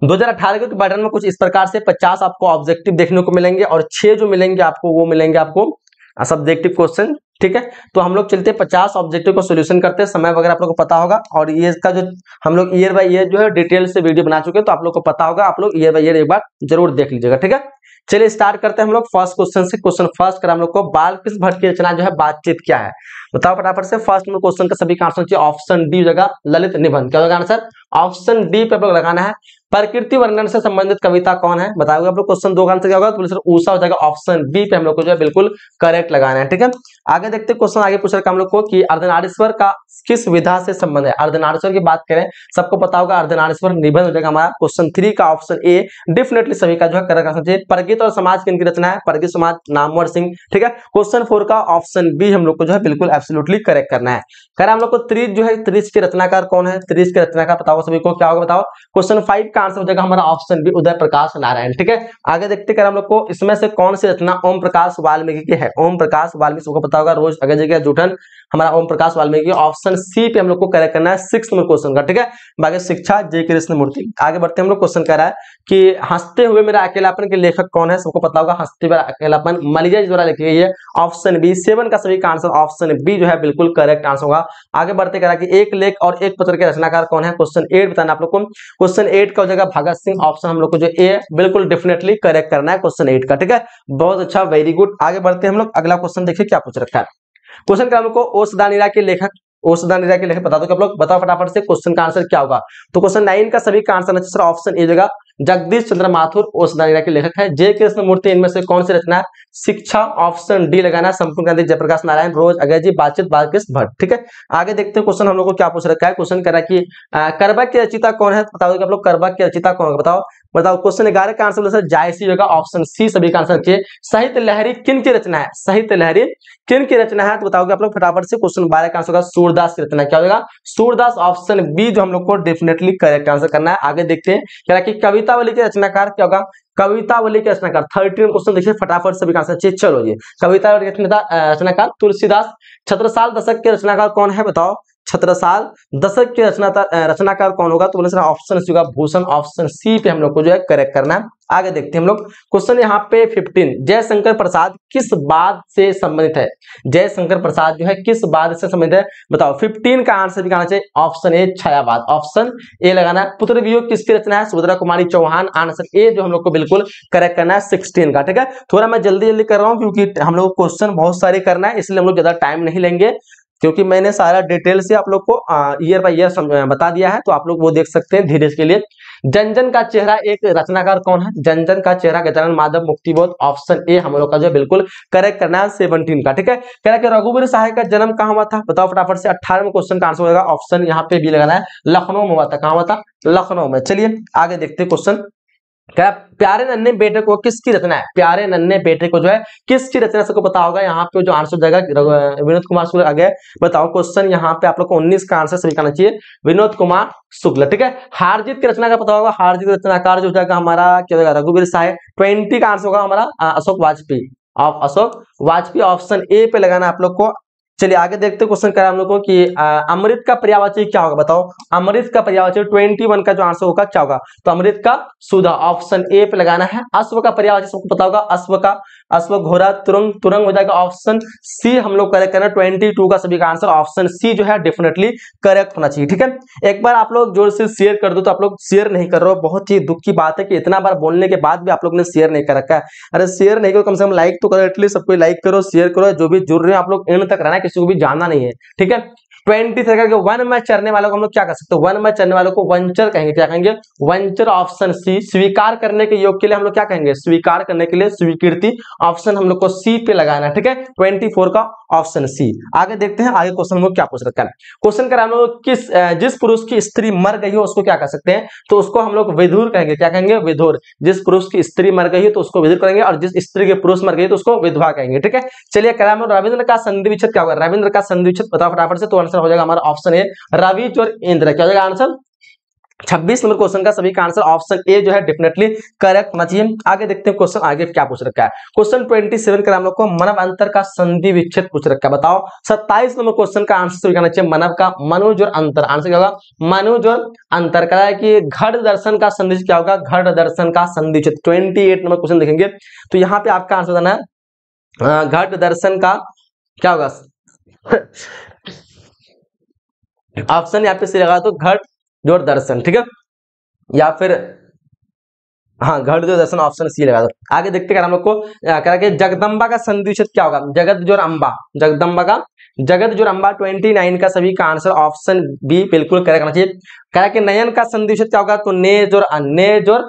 2018 के पैटर्न में कुछ इस प्रकार से 50 आपको ऑब्जेक्टिव देखने को मिलेंगे, और 6 जो मिलेंगे आपको वो मिलेंगे आपको सब्जेक्टिव क्वेश्चन, ठीक है। तो हम लोग चलते 50 ऑब्जेक्टिव को सॉल्यूशन करते हैं, समय वगैरह आप लोग को पता होगा, और ये इसका जो हम लोग ईयर बाय ईयर जो है डिटेल से वीडियो बना चुके हैं, तो आप लोग को पता होगा, आप लोग ईयर बाय ईयर एक बार जरूर देख लीजिएगा, ठीक है। चलिए स्टार्ट करते हैं हम लोग फर्स्ट क्वेश्चन से। क्वेश्चन फर्स्ट कर हम लोग को बालकृष्ण भट्ट की रचना जो है बातचीत क्या है, बताओ फटाफट से। फर्स्ट नंबर क्वेश्चन का सभी का आंसर चाहिए, ऑप्शन डी जगह ललित निबंध, क्या होगा आंसर, ऑप्शन डी पे आप लोग लगाना है। प्रकृति वर्णन से संबंधित कविता कौन है, बताओगे आप लोग। क्वेश्चन 2 का आंसर क्या होगा, तो ऊषा हो जाएगा, ऑप्शन बी पे हम लोग को जो है बिल्कुल करेक्ट लगाना है, ठीक है। आगे देखते हैं क्वेश्चन आगे पूछ रखा हम लोग को कि अर्धनारीश्वर का किस विधा से संबंध है। अर्धनारीश्वर की बात करें सबको पता होगा अर्धनारीश्वर निबंध हो जाएगा हमारा। क्वेश्चन 3 का ऑप्शन ए डेफिनेटली सभी का जो है करेक्ट आंसर चाहिए। प्रगीत और समाज की इनकी रचना है, प्रगीत समाज नामवर सिंह, ठीक है। क्वेश्चन 4 का ऑप्शन बी हम लोग को जो है बिल्कुल एब्सोल्युटली करेक्ट करना है। कह रहा हम लोग को त्रिश जो है, त्रिश के रचनाकार कौन है, त्रिश के रचनाकार बताओ सभी को क्या होगा, बताओ। क्वेश्चन 5 का आंसर हो जाएगा हमारा ऑप्शन बी उदय प्रकाश नारायण, ठीक है। आगे देखते हैं हम लोग को इसमें से कौन सी रचना ओम प्रकाश वाल्मीकि की है। ओम प्रकाश वाल्मीकि को पता होगा, रोज अगर जगह जूठन हमारा ओम प्रकाश वाल्मीकि, ऑप्शन सी पे हम लोग को करेक्ट करना है 6 नंबर क्वेश्चन का, ठीक है। बाकी शिक्षा जे कृष्ण मूर्ति। आगे बढ़ते हम लोग, क्वेश्चन कह रहा है कि हंसते हुए मेरा अकेलापन के लेखक कौन है, सबको पता होगा हंसते हुए अकेलापन मलिया जी द्वारा लिखी गई है, ऑप्शन बी। 7 का सभी का आंसर ऑप्शन बी जो है बिल्कुल करेक्ट आंसर होगा। आगे बढ़ते कह रहा है कि एक लेख और एक पत्र के रचनाकार कौन है, क्वेश्चन 8 बताना आप लोग को। क्वेश्चन 8 का हो जाएगा भगत सिंह, ऑप्शन हम लोग को जो ए बिल्कुल डेफिनेटली करेक्ट करना है क्वेश्चन 8 का, ठीक है। बहुत अच्छा, वेरी गुड। आगे बढ़ते हैं हम लोग, अगला क्वेश्चन देखिए क्या पूछ रखा है। क्वेश्चन का हम लोग को ओसदानीरा के लेखक, ओसदानीरा के लेखक बता दो कि आप लोग बताओ फटाफट से क्वेश्चन का आंसर क्या होगा। तो क्वेश्चन 9 का सभी का आंसर है ऑप्शन ए जगह जगदीश चंद्र माथुर ओसदानीरा के लेखक है। जे कृष्ण मूर्ति इनमें से कौन सी रचना है, शिक्षा, ऑप्शन डी लगाना है। संपूर्ण गांधी, जयप्रकाश नारायण, रोज अगय जी, बातचीत बालकृष्ण भट्ट, ठीक है। आगे देखते हैं क्वेश्चन हम लोग को क्या पूछ रखा है। क्वेश्चन कह रहा है कि करबा की रचयिता कौन है, बताओ आप लोग करबा की रचयिता कौन है, बताओ बताओ। क्वेश्चन 11 का आंसर सर जायसी होगा, ऑप्शन सी सभी का आंसर चाहिए। साहित्य लहरी किन की रचना है, साहित्य लहरी किन की रचना है, तो बताओगे आप लोग फटाफट से। क्वेश्चन 12 का आंसर होगा सूरदास की रचना, क्या होगा सूरदास, ऑप्शन बी जो हम लोग को डेफिनेटली करेक्ट आंसर करना है। आगे देखते हैं क्या कि कवितावली के रचनाकार क्या होगा, कवितावली के रचनाकार 13 क्वेश्चन देखिए फटाफट सभी का आंसर चाहिए। चलो ये कवितावली के रचनाकार तुलसीदास। छत्रसाल दशक के रचनाकार कौन है, बताओ। छत्रसाल दशक के रचनाकार कौन होगा? तो बोले सर ऑप्शन सी होगा भूषण, ऑप्शन सी पे हम लोग को जो है करेक्ट करना है। आगे देखते हैं हम लोग क्वेश्चन यहाँ पे 15, जयशंकर प्रसाद किस बाद से संबंधित है? जयशंकर प्रसाद जो है किस बाद से संबंधित है बताओ। 15 का आंसर भी कहना चाहिए option A Chhayavad, option A लगाना है। पुत्र वियोग किसकी रचना है? सुभद्रा कुमारी चौहान, आंसर ए जो हम लोग को बिल्कुल करेक्ट करना है 16 का। ठीक है, थोड़ा मैं जल्दी कर रहा हूँ क्योंकि हम लोग को क्वेश्चन बहुत सारे करना है, इसलिए हम लोग ज्यादा टाइम नहीं लेंगे क्योंकि मैंने सारा डिटेल से आप लोग को ईयर बाय ईयर बता दिया है, तो आप लोग वो देख सकते हैं धीरे के लिए। जनजन का चेहरा एक रचनाकार कौन है? जनजन का चेहरा गजानन माधव मुक्तिबोध, ऑप्शन ए हम लोग का जो बिल्कुल करेक्ट करना है 17 का। ठीक है, कह रहा है कि रघुवीर सहाय का जन्म कहाँ हुआ था? बताओ फटाफट से। 18वें क्वेश्चन का आंसर होगा ऑप्शन यहाँ पे बी लगाना है, लखनऊ में हुआ था। कहाँ हुआ था? लखनऊ में। चलिए आगे देखते हैं क्वेश्चन। क्या प्यारे नन्हे बेटे को किसकी रचना है? प्यारे नन्हे बेटे को जो है किसकी रचना सबको पता होगा। यहाँ पे जो आंसर जाएगा विनोद कुमार शुक्ल आगे बताओ। क्वेश्चन यहाँ पे आप लोग को 19 का आंसर सही करना चाहिए विनोद कुमार शुक्ल। ठीक है, हारजीत की रचना का पता होगा। हारजीत रचनाकार जो जाएगा हमारा क्या होगा? रघुवीर सहाय। 20 का आंसर होगा हमारा अशोक वाजपेयी, अशोक वाजपेयी, ऑप्शन ए पे लगाना आप लोग को। चलिए आगे देखते क्वेश्चन करा हम लोग को कि अमृत का पर्यायवाची क्या होगा बताओ। अमृत का पर्यायवाची 21 का जो आंसर होगा क्या होगा? तो अमृत का सुधा, ऑप्शन ए पे लगाना है। अश्व का पर्यायवाची सबको पता होगा, अश्व का अश्व, घोड़ा, तुरंग, तुरंग हो जाएगा ऑप्शन सी हम लोग करेक्ट करना। 22 का सभी का आंसर ऑप्शन सी जो है डेफिनेटली करेक्ट होना चाहिए। ठीक है, एक बार आप लोग जोर से शेयर कर दो, तो आप लोग शेयर नहीं कर रहे हो, बहुत ही दुख की बात है कि इतना बार बोलने के बाद भी आप लोग ने शेयर नहीं कर रखा है। अरे शेयर नहीं करो, कम से कम लाइक तो करो, एटलीस्ट सबको लाइक करो, शेयर करो, जो भी जुड़ रहे हो आप लोग एंड तक रहना, किसी को भी जाना नहीं है। ठीक है, 20 सेकंड के वन में चढ़ने वालों को हम लोग क्या कर सकते हैं? वन में चढ़ने वालों को वंचर कहेंगे। क्या कहेंगे? वंचर, ऑप्शन सी। स्वीकार करने के योग के लिए हम लोग क्या कहेंगे? स्वीकार करने के लिए स्वीकृति, ऑप्शन हम लोग को सी पे लगाना है। ठीक है, 24 का ऑप्शन सी। आगे देखते हैं आगे क्वेश्चन में क्या पूछ रखा है। क्वेश्चन करा हम लोग किस जिस पुरुष की स्त्री मर गई हो उसको क्या कर सकते हैं? तो उसको हम लोग विधुर कहेंगे। क्या कहेंगे? विधुर। जिस पुरुष की स्त्री मर गई है तो उसको विधुर करेंगे, और जिस स्त्री के पुरुष मर गई तो उसको विधवा कहेंगे। ठीक है, चलिए करा हम लोग रविंद्र का संधि विच्छेद क्या होगा? रविंद्र का संधि विच्छेद बताओ फटाफट से। तो आंसर हो जाएगा हमारा ऑप्शन ए रवि और इंद्र। क्या हो जाएगा आंसर? 26 नंबर क्वेश्चन का सभी का आंसर ऑप्शन ए जो है डेफिनेटली करेक्ट होना चाहिए। आगे देखते हैं क्वेश्चन आगे क्या पूछ रखा है। क्वेश्चन 27 का हम लोग को मानव अंतर का संधि विच्छेद पूछ रखा है। बताओ 27 नंबर क्वेश्चन का आंसर करना चाहिए मानव का मनुज और अंतर। आंसर क्या होगा? मनुज और अंतर। कह रहा है कि घट दर्शन का संधि क्या होगा? घट दर्शन का संधि विच्छेद। 28 नंबर क्वेश्चन देखेंगे तो यहाँ पे आपका आंसर देना है घट दर्शन का क्या होगा? ऑप्शन यहाँ पे सही लगा तो घट जोड़ दर्शन। ठीक है, या फिर हाँ घट जोड़ दर्शन, ऑप्शन सी लगा दो। आगे देखते हैं हम लोग को कह कि जगदम्बा का संधि विच्छेद क्या होगा? जगत जोड़ अम्बा, जगदम्बा का जगत जोड़ अम्बा। 29 का सभी का आंसर ऑप्शन बी बिल्कुल करेक्ट करना चाहिए। कह कि नयन का संधि विच्छेद क्या होगा? तो ने जोड़ अन, ने जोड़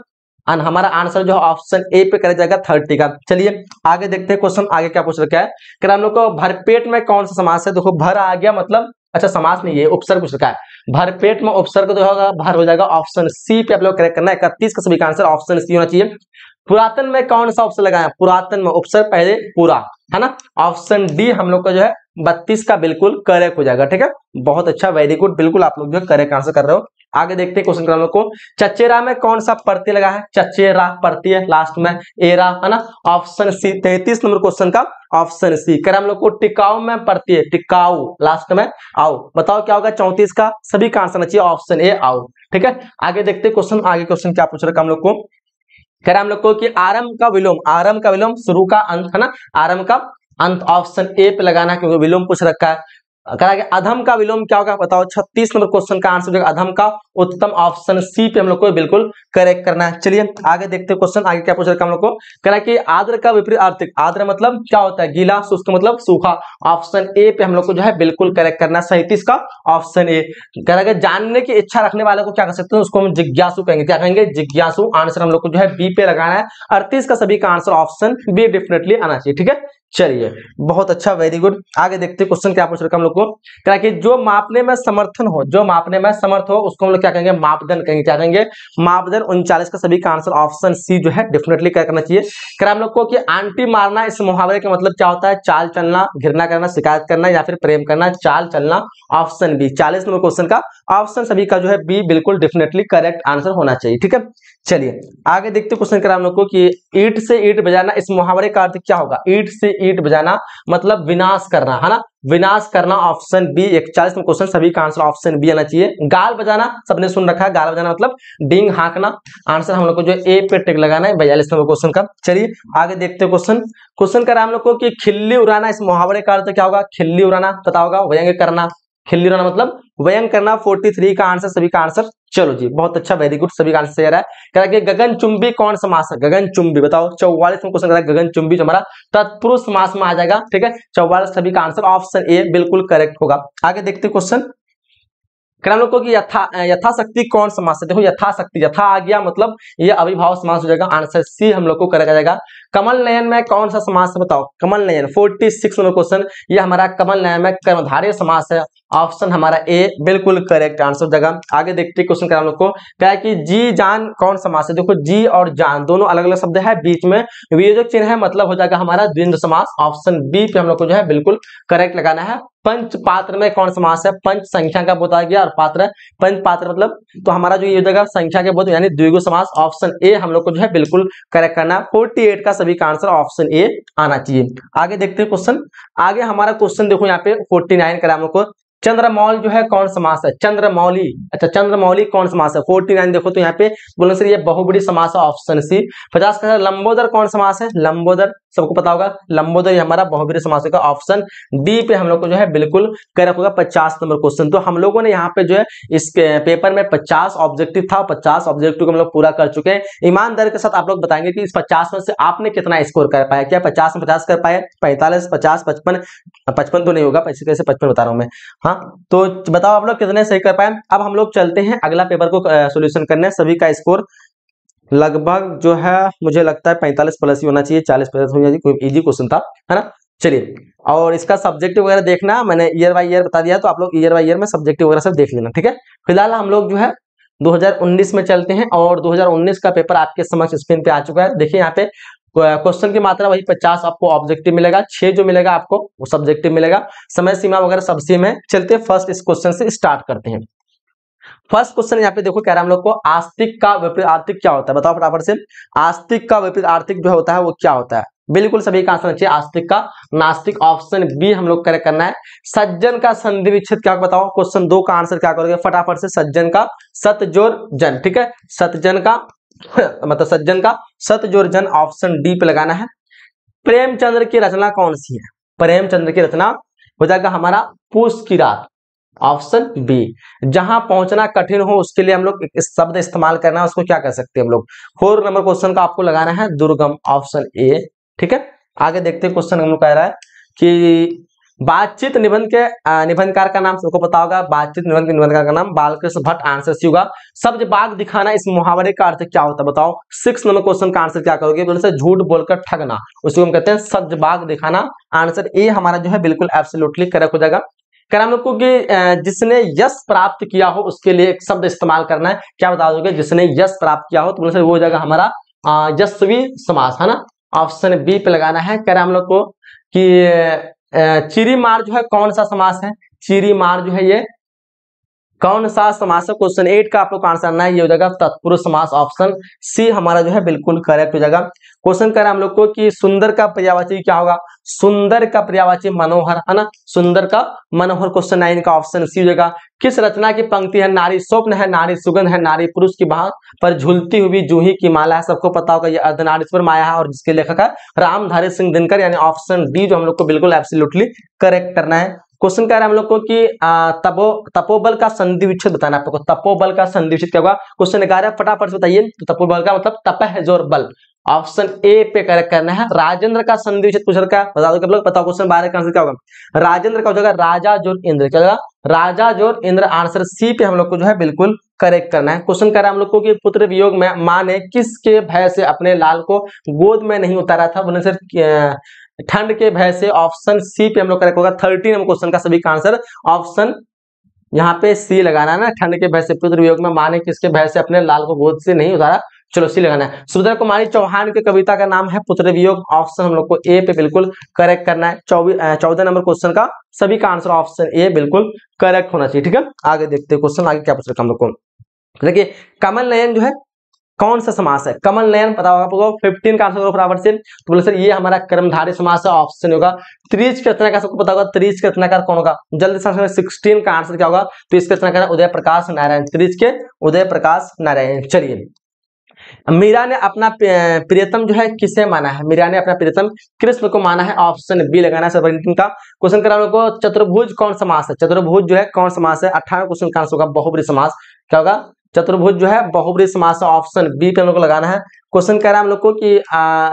अन। हमारा आंसर जो ऑप्शन ए पे कर जाएगा 30 का। चलिए आगे देखते हैं क्वेश्चन आगे क्या पूछ रखा है। कि हम लोग को भरपेट में कौन सा समास है? देखो भर आ गया मतलब अच्छा समास नहीं है, उपसर्ग पूछ रखा है। भरपेट में उपसर्ग जो होगा भर हो जाएगा, ऑप्शन सी पे आप लोग करेक्ट करना है। 31 का सभी का आंसर ऑप्शन सी होना चाहिए। पुरातन में कौन सा ऑप्शन लगाया? पुरातन में उपसर्ग पहले पूरा है ना, ऑप्शन डी हम लोग का जो है 32 का बिल्कुल करेक्ट हो जाएगा। ठीक है, बहुत अच्छा, वेरी गुड, बिल्कुल आप लोग जो करेक्ट आंसर कर रहे हो। आगे देखते हैं क्वेश्चन हम लोग को। चचेरा में कौन सा प्रत्यय लगा है? चचेरा प्रत्यय लास्ट में एरा है ना, ऑप्शन सी। 33 नंबर क्वेश्चन का ऑप्शन सी। कर हम लोग को टिकाऊ में प्रत्यय, टिकाऊ लास्ट में आओ। बताओ क्या होगा? 34 का सभी का आंसर चाहिए ऑप्शन ए आओ। ठीक है, आगे देखते हैं क्वेश्चन आगे क्वेश्चन क्या पूछ रखा हम लोग को। कह रहा हम लोग को कि आरंभ का विलोम, आरंभ का विलोम शुरू का अंत है ना, आरंभ का अंत, ऑप्शन ए पे लगाना है क्योंकि विलोम पूछ रखा है। कह रहा है अधम का विलोम क्या होगा? बताओ 36 नंबर क्वेश्चन का आंसर अधम का उत्तम, ऑप्शन सी पे हम लोग को बिल्कुल करेक्ट करना है। चलिए आगे देखते हैं क्वेश्चन आगे क्या पूछ रखा हम लोग को। कह रहा है कि आर्द्र का विपरीत आर्थिक, आर्द्र मतलब क्या होता है? गीला, शुष्क मतलब सूखा, ऑप्शन ए पे हम लोग को जो है बिल्कुल करेक्ट करना है। 37 का ऑप्शन ए। कह रहा है जानने की इच्छा रखने वाले को क्या कर सकते हैं? उसको हम जिज्ञासु कहेंगे। क्या कहेंगे? जिज्ञासु। आंसर हम लोग को जो है बी पे लगाना है। 38 का सभी का आंसर ऑप्शन बी डेफिनेटली आना चाहिए। ठीक है, चलिए बहुत अच्छा, वेरी गुड। आगे देखते हैं क्वेश्चन क्या पूछ रखा हम लोग को। क्या कि जो मापने में समर्थन हो, जो मापने में समर्थ हो उसको हम लोग क्या कहेंगे? मापदंड कहेंगे। क्या कहेंगे? मापदंड। 39 का सभी का आंसर ऑप्शन सी जो है डेफिनेटली क्या करना चाहिए। क्या हम लोग को कि आंटी मारना, इस मुहावरे का मतलब क्या होता है? चाल चलना, घृणा करना, शिकायत करना या फिर प्रेम करना, चाल चलना, ऑप्शन बी। 40 नंबर क्वेश्चन का ऑप्शन सभी का जो है बी बिल्कुल डेफिनेटली करेक्ट आंसर होना चाहिए। ठीक है, चलिए आगे देखते क्वेश्चन करा हम लोग को कि ईंट से ईंट बजाना, इस मुहावरे का अर्थ क्या होगा। ईंट से ईंट बजाना मतलब विनाश करना, है ना, विनाश करना। ऑप्शन बी 41 में क्वेश्चन, सभी का आंसर ऑप्शन बी आना चाहिए। गाल बजाना सबने सुन रखा है, गाल बजाना मतलब डींग हाँकना। आंसर हम लोग को जो ए पे टिक लगाना है 42 नंबर क्वेश्चन का। चलिए आगे देखते क्वेश्चन। क्वेश्चन करा हम लोग को कि खिल्ली उड़ाना, इस मुहावरे का अर्थ क्या होगा। खिल्ली उड़ाना पता होगा, व्यंग करना। खिल्ली उड़ाना मतलब व्यंग करना। 43 का आंसर, सभी का आंसर। चलो जी बहुत अच्छा, वेरी गुड, सभी का आंसर सही आ रहा है। कह रहा है कि गगनचुंबी कौन समास है। गगनचुंबी बताओ, 44 में क्वेश्चन करा है गगनचुंबी, जो हमारा तत्पुरुष समास में आ जाएगा। ठीक है 44, सभी का आंसर ऑप्शन ए बिल्कुल करेक्ट होगा। आगे देखते क्वेश्चन। हम लोग को कि यथाशक्ति कौन समास है। देखो यथाशक्ति, यथा आ गया मतलब ये अविभाव समास हो जाएगा। आंसर सी हम लोग को करेगा जाएगा। कमल नयन में कौन सा समास है बताओ। कमल नयन 46 नंबर क्वेश्चन, ये हमारा कमल नयन में कर्मधारय समास है। ऑप्शन हमारा ए बिल्कुल करेक्ट आंसर हो जाएगा। आगे देखते क्वेश्चन का हम लोग को क्या है कि जी जान कौन समास है। देखो जी और जान दोनों अलग अलग शब्द है, बीच में वियोजक चिन्ह है, मतलब हो जाएगा हमारा द्वंद्व समास। ऑप्शन बी पे हम लोग को जो है बिल्कुल करेक्ट लगाना है। पंच पात्र में कौन समास है। पंच संख्या का बोधा गया और पात्र पंच पात्र मतलब, तो हमारा जो ये हो जाएगा संख्या के बोध यानी द्विगु समास। ऑप्शन ए हम लोग को जो है बिल्कुल करेक्ट करना। 48 का सभी का आंसर ऑप्शन ए आना चाहिए। आगे देखते हैं क्वेश्चन। आगे हमारा क्वेश्चन देखो यहाँ पे 49 करा हम लोग को। चंद्रमौल जो है कौन समास है। चंद्रमौली, अच्छा चंद्रमौली कौन समास है। 49 देखो तो यहाँ पे बोलने से ये बहुबड़ी समास है। Option C. 50 का लंबोदर कौन समास है। लंबोदर सबको पता होगा, लंबोदर ये हमारा बहुबड़ी समास होगा। ऑप्शन डी पे हम लोग को जो है बिल्कुल करेक्ट होगा। 50 नंबर क्वेश्चन। तो हम लोगों ने यहाँ पे जो है इस पेपर में 50 ऑब्जेक्टिव था, 50 ऑब्जेक्टिव को हम लोग पूरा कर चुके हैं। ईमानदारी के साथ आप लोग बताएंगे कि इस 50 में से आपने कितना स्कोर कर पाया। क्या 50 में 50 कर पाए। 45, 50, 55, 55 तो नहीं होगा, कैसे 55 बता रहा हूं मैं। हाँ तो बताओ आप लोग कितने सही कर पाए। अब हम लोग चलते हैं अगला पेपर को सॉल्यूशन करने। सभी का स्कोर लगभग जो है मुझे लगता है 45 प्लस ही होना चाहिए, 40 प्लस होना चाहिए। कोई इजी क्वेश्चन था, है ना। चलिए और इसका सब्जेक्टिव वगैरह देखना, मैंने ईयर बाय ईयर बता दिया, तो आप लोग ईयर बाय ईयर में सब्जेक्टिव वगैरह सब देख लेना। ठीक है फिलहाल हम लोग जो है 2019 में चलते हैं और 2019 का पेपर आपके समक्ष स्क्रीन पे आ चुका है। देखिए यहाँ पे क्वेश्चन की मात्रा वही 50 आपको ऑब्जेक्टिव मिलेगा, 6 जो मिलेगा आपको वो सब्जेक्टिव मिलेगा। समय सीमा वगैरह सब सेम है। चलते फर्स्ट इस क्वेश्चन से स्टार्ट करते हैं। फर्स्ट क्वेश्चन यहाँ पे देखो कह रहा है हम लोग को आस्तिक का विपरीत आर्थिक क्या होता है। बताओ फटाफट से। आस्तिक का विपरीत आर्थिक जो होता है वो क्या होता है। बिल्कुल सभी का आंसर चाहिए आस्तिक का नास्तिक। ऑप्शन बी हम लोग करेक्ट करना है। सज्जन का संधि विच्छेद क्या बताओ। क्वेश्चन 2 का आंसर क्या करोगे फटाफट से। सज्जन का सत जोर जन। ठीक है सज्जन का मतलब सज्जन का सत जोर जन। ऑप्शन डी पे लगाना है। प्रेमचंद्र की रचना कौन सी है। प्रेमचंद्र की रचना हो जाएगा हमारा पूस की रात। Option B. जहां पहुंचना कठिन हो उसके लिए हम लोग एक शब्द इस्तेमाल करना है, उसको क्या कर सकते हैं हम लोग। 4 नंबर क्वेश्चन का आपको लगाना है दुर्गम। Option A. ठीक है आगे देखते हैं क्वेश्चन हम लोग कह रहा है कि बातचीत निबंध के निबंधकार का नाम सबको पता होगा। बातचीत निबंध के निबंधकार का नाम बालकृष्ण भट्ट। आंसर सी होगा। सब्ज बाग दिखाना, इस मुहावरे का अर्थ क्या होता है बताओ। 6 नंबर क्वेश्चन का आंसर क्या करोगे। बोले से झूठ बोलकर ठगना, उसको हम कहते हैं सब्ज बाग दिखाना। आंसर ए हमारा जो है बिल्कुल एब्सोल्युटली करेक्ट हो जाएगा। कह हम लोग को कि जिसने यश प्राप्त किया हो उसके लिए एक शब्द इस्तेमाल करना है। क्या बता दोगे। जिसने यश प्राप्त किया हो, तो बोले से वो हो जाएगा हमारा यशस्वी समास, है ना। ऑप्शन बी पे लगाना है। कह रहे हम लोग को कि चिरी मार जो है कौन सा समास है। चिरी मार जो है ये कौन सा समास है। क्वेश्चन 8 का आप लोग आंसर करना है, ये हो जाएगा तत्पुरुष समास। ऑप्शन सी हमारा जो है बिल्कुल करेक्ट हो जाएगा। क्वेश्चन कर हम लोग को कि सुंदर का पर्यायवाची क्या होगा। सुंदर का पर्यायवाची मनोहर, है ना। सुंदर का मनोहर। क्वेश्चन 9 का ऑप्शन सी हो जाएगा। किस रचना की पंक्ति है। नारी स्वप्न है, नारी सुगंध है, नारी पुरुष की बाह पर झूलती हुई जूही की माला है। सबको पता होगा ये अर्धनारीश्वर माया है और जिसके लेखक है रामधारी सिंह दिनकर, यानी ऑप्शन डी जो हम लोग को बिल्कुल एब्सोल्युटली करेक्ट करना है। क्वेश्चन कह रहा है हम लोग को कि तपोबल का संधि विच्छेद बताना है आपको। तपोबल का संधि विच्छेद क्या होगा। क्वेश्चन 11 फटाफट से बताइए। तो तपोबल का मतलब तपह जोर बल। ऑप्शन ए पे करेक्ट करना है। राजेंद्र का संधि विच्छेद पूछ रखा है, बता दो लोग बताओ। क्वेश्चन 12 का आंसर क्या होगा। राजेंद्र का हो जाएगा राजा जोर इंद्र। क्या होगा राजा जोर इंद्र। आंसर सी पे हम लोग को जो है बिल्कुल करेक्ट करना है। क्वेश्चन कर रहा है हम लोग को कि पुत्र वियोग में मां ने किसके भय से अपने लाल को गोद में नहीं उतारा था। बोले सर ठंड के भय से। ऑप्शन सी पे हम लोग करेक्ट होगा। 13 नंबर क्वेश्चन का सभी का आंसर ऑप्शन यहाँ पे सी लगाना है ना। ठंड के भय से पुत्र वियोग में मां ने किसके भय से अपने लाल को गोद से नहीं उतारा। चलो सी लगाना है। सुभद्रा कुमारी चौहान की कविता का नाम है पुत्र वियोग। ऑप्शन हम लोग को ए पे बिल्कुल करेक्ट करना है। 14 नंबर क्वेश्चन का सभी का आंसर ऑप्शन ए बिल्कुल करेक्ट होना चाहिए। ठीक है आगे देखते हैं क्वेश्चन आगे क्या पूछ रखा हम लोग को। देखिए कमल नयन जो है कौन सा समास है? कमल नयन पता होगा आपको, 15 का आंसर करो फटाफट से। तो बोले सर ये हमारा कर्मधारय समास है, ऑप्शन होगा। त्रिज के रचनाकार सबको पता होगा, त्रिज के रचनाकार कौन होगा? जल्दी से 16 का आंसर क्या होगा? तो इसके रचनाकार उदय प्रकाश नारायण, त्रिज के उदय प्रकाश नारायण। चलिए, मीरा ने अपना प्रियतम जो है किसे माना है? मीरा ने अपना प्रियतम कृष्ण को माना है, ऑप्शन बी लगाना है सर। का क्वेश्चन करा लोगों को, चतुर्भुज कौन समास है? चतुर्भुज जो है कौन समास है? 18 क्वेश्चन का आंसर होगा बहुब्री समास। क्या होगा? चतुर्भुज जो है बहुब्री समास, ऑप्शन बी पे हम लोग को लगाना है। क्वेश्चन कह रहा है हम लोग को कि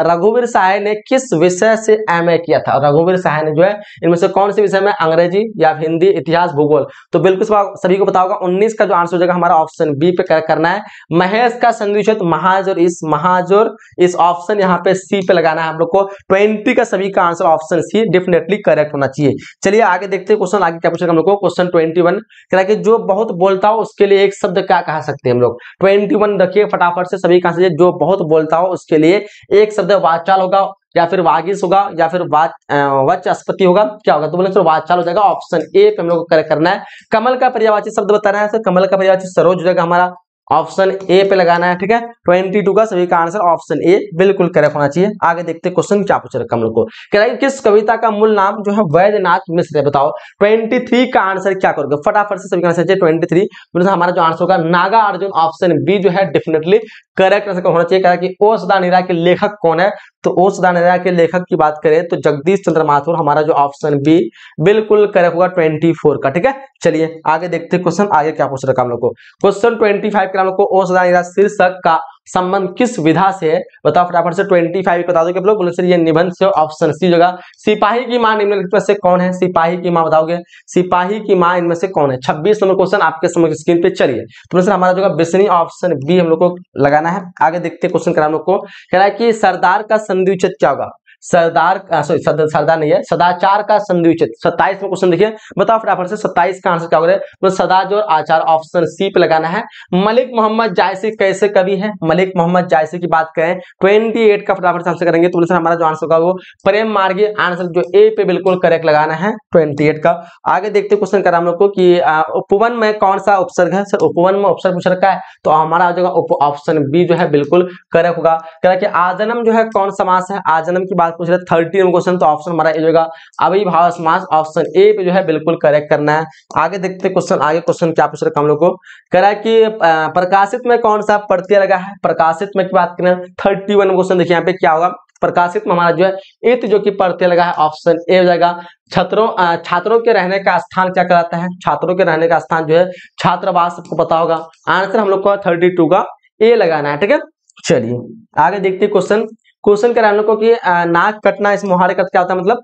रघुवीर सहाय ने किस विषय से एमए किया था? रघुवीर सहाय ने जो है इनमें से कौन से विषय में? अंग्रेजी या हिंदी, इतिहास, भूगोल? तो बिल्कुल सभी को पता होगा 19 का जो आंसर हो जाएगा हमारा ऑप्शन बी पे करना है। महेश का संधिक्षेद महाज और इस, महाज और इस, ऑप्शन यहाँ पे सी पे लगाना है हम लोग को। 20 का सभी का answer option C definitely correct होना चाहिए। चलिए आगे देखते हैं क्वेश्चन, आगे क्या पूछेगा हम लोग को। क्वेश्चन 21 कह रहा है कि जो बहुत बोलता हो उसके लिए एक शब्द क्या कह सकते हैं हम लोग? 21 रखिए फटाफट से सभी का आंसर, जो बहुत बोलता हो उसके लिए एक शब्द वाचाल होगा, या फिर वागीश होगा, या फिर वाचस्पति होगा। क्या होगा? तो बोले तो वाचाल हो जाएगा, ऑप्शन ए पे हम लोग को करेक्ट करना है। कमल का पर्यायवाची शब्द बताना है, तो कमल का पर्यायवाची सरोज हो जाएगा हमारा, ऑप्शन ए पे लगाना है। ठीक है, 22 का सभी का आंसर ऑप्शन ए बिल्कुल करेक्ट होना चाहिए। आगे देखते हैं क्वेश्चन क्या पूछ रखा हम लोग को। कह रहा है किस कविता का मूल नाम जो है वैद्यनाथ मिश्र है? बताओ 23 का आंसर क्या करोगे फटाफट से सभी का आंसर। 23 हमारा जो आंसर होगा नागा अर्जुन, ऑप्शन बी जो है डेफिनेटली करेक्ट आंसर होना चाहिए। कह रहा है कि ओ सदानीरा के लेखक कौन है? तो ओ सदानीरा के लेखक की बात करें तो जगदीश चंद्र माथुर, हमारा जो ऑप्शन बी बिल्कुल करेक्ट होगा 24 का। ठीक है, चलिए आगे देखते हैं क्वेश्चन, आगे क्या पूछ रखा हम लोग को। क्वेश्चन 25 के हम लोग को ओ सदानीरा शीर्षक का संबंध किस विधा से है? बताओ फटाफट से। 25 बता दो लोग। बोले सर ये निबंध से, ऑप्शन सी जगह। सिपाही की मां निम्नलिखित में से कौन है? सिपाही की मां बताओगे, सिपाही की मां इनमें से कौन है? 26 नंबर क्वेश्चन आपके समझ स्क्रीन पे। चलिए तो सर हमारा जो बिस्नी, ऑप्शन बी हम लोग को लगाना है। आगे देखते हैं क्वेश्चन करा हम लोग को। कह रहा है कि सरदार का संधि विच्छेद क्या होगा? सरदार सरदार नहीं है, सदाचार का संधि विच्छेद। 27 में क्वेश्चन देखिए, बताओ फटाफट से 27 का आंसर क्या होगा? तो सदाज और आचार, ऑप्शन सी पे लगाना है। मलिक मोहम्मद जायसी कैसे कवि है? मलिक मोहम्मद जायसी की बात करें 28 का फटाफट से आंसर करेंगे तो सर हमारा जो आंसर होगा वो प्रेम मार्गी, आंसर जो ए पे बिल्कुल करेक्ट लगाना है 28 का। आगे देखते क्वेश्चन करा हम लोग को कि उपवन में कौन सा उपसर्ग है? सर उपवन में उपसर्ग पूछ रखा है तो हमारा जो ऑप्शन बी जो है बिल्कुल करेक्ट होगा। कह रहा है कि आजन्म जो है कौन समास है? आजन्म की बात पूछ रहे 30 क्वेश्चन, तो ऑप्शन हमारा ए होगा अविभाव समास, ऑप्शन ए पे जो है बिल्कुल करेक्ट करना है। आगे देखते क्वेश्चन, आगे क्वेश्चन क्या पूछ रखा हम लोग को। कह रहा है कि प्रकाशित में कौन सा प्रत्यय लगा है? प्रकाशित में की बात करें 31 क्वेश्चन देखिए यहाँ पे क्या होगा। प्रकाशित में हमारा जो है इत जो कि प्रत्यय लगा है, ऑप्शन ए हो जाएगा। छात्रों के रहने का स्थान क्या कहलाता है? छात्रों के रहने का स्थान जो है छात्रावास, सबको पता होगा। आंसर हम लोग को 32 का ए लगाना है। ठीक है, चलिए आगे देखते क्वेश्चन। क्वेश्चन करा हम लोग को कि नाक कटना इस मुहावरे का क्या होता है? मतलब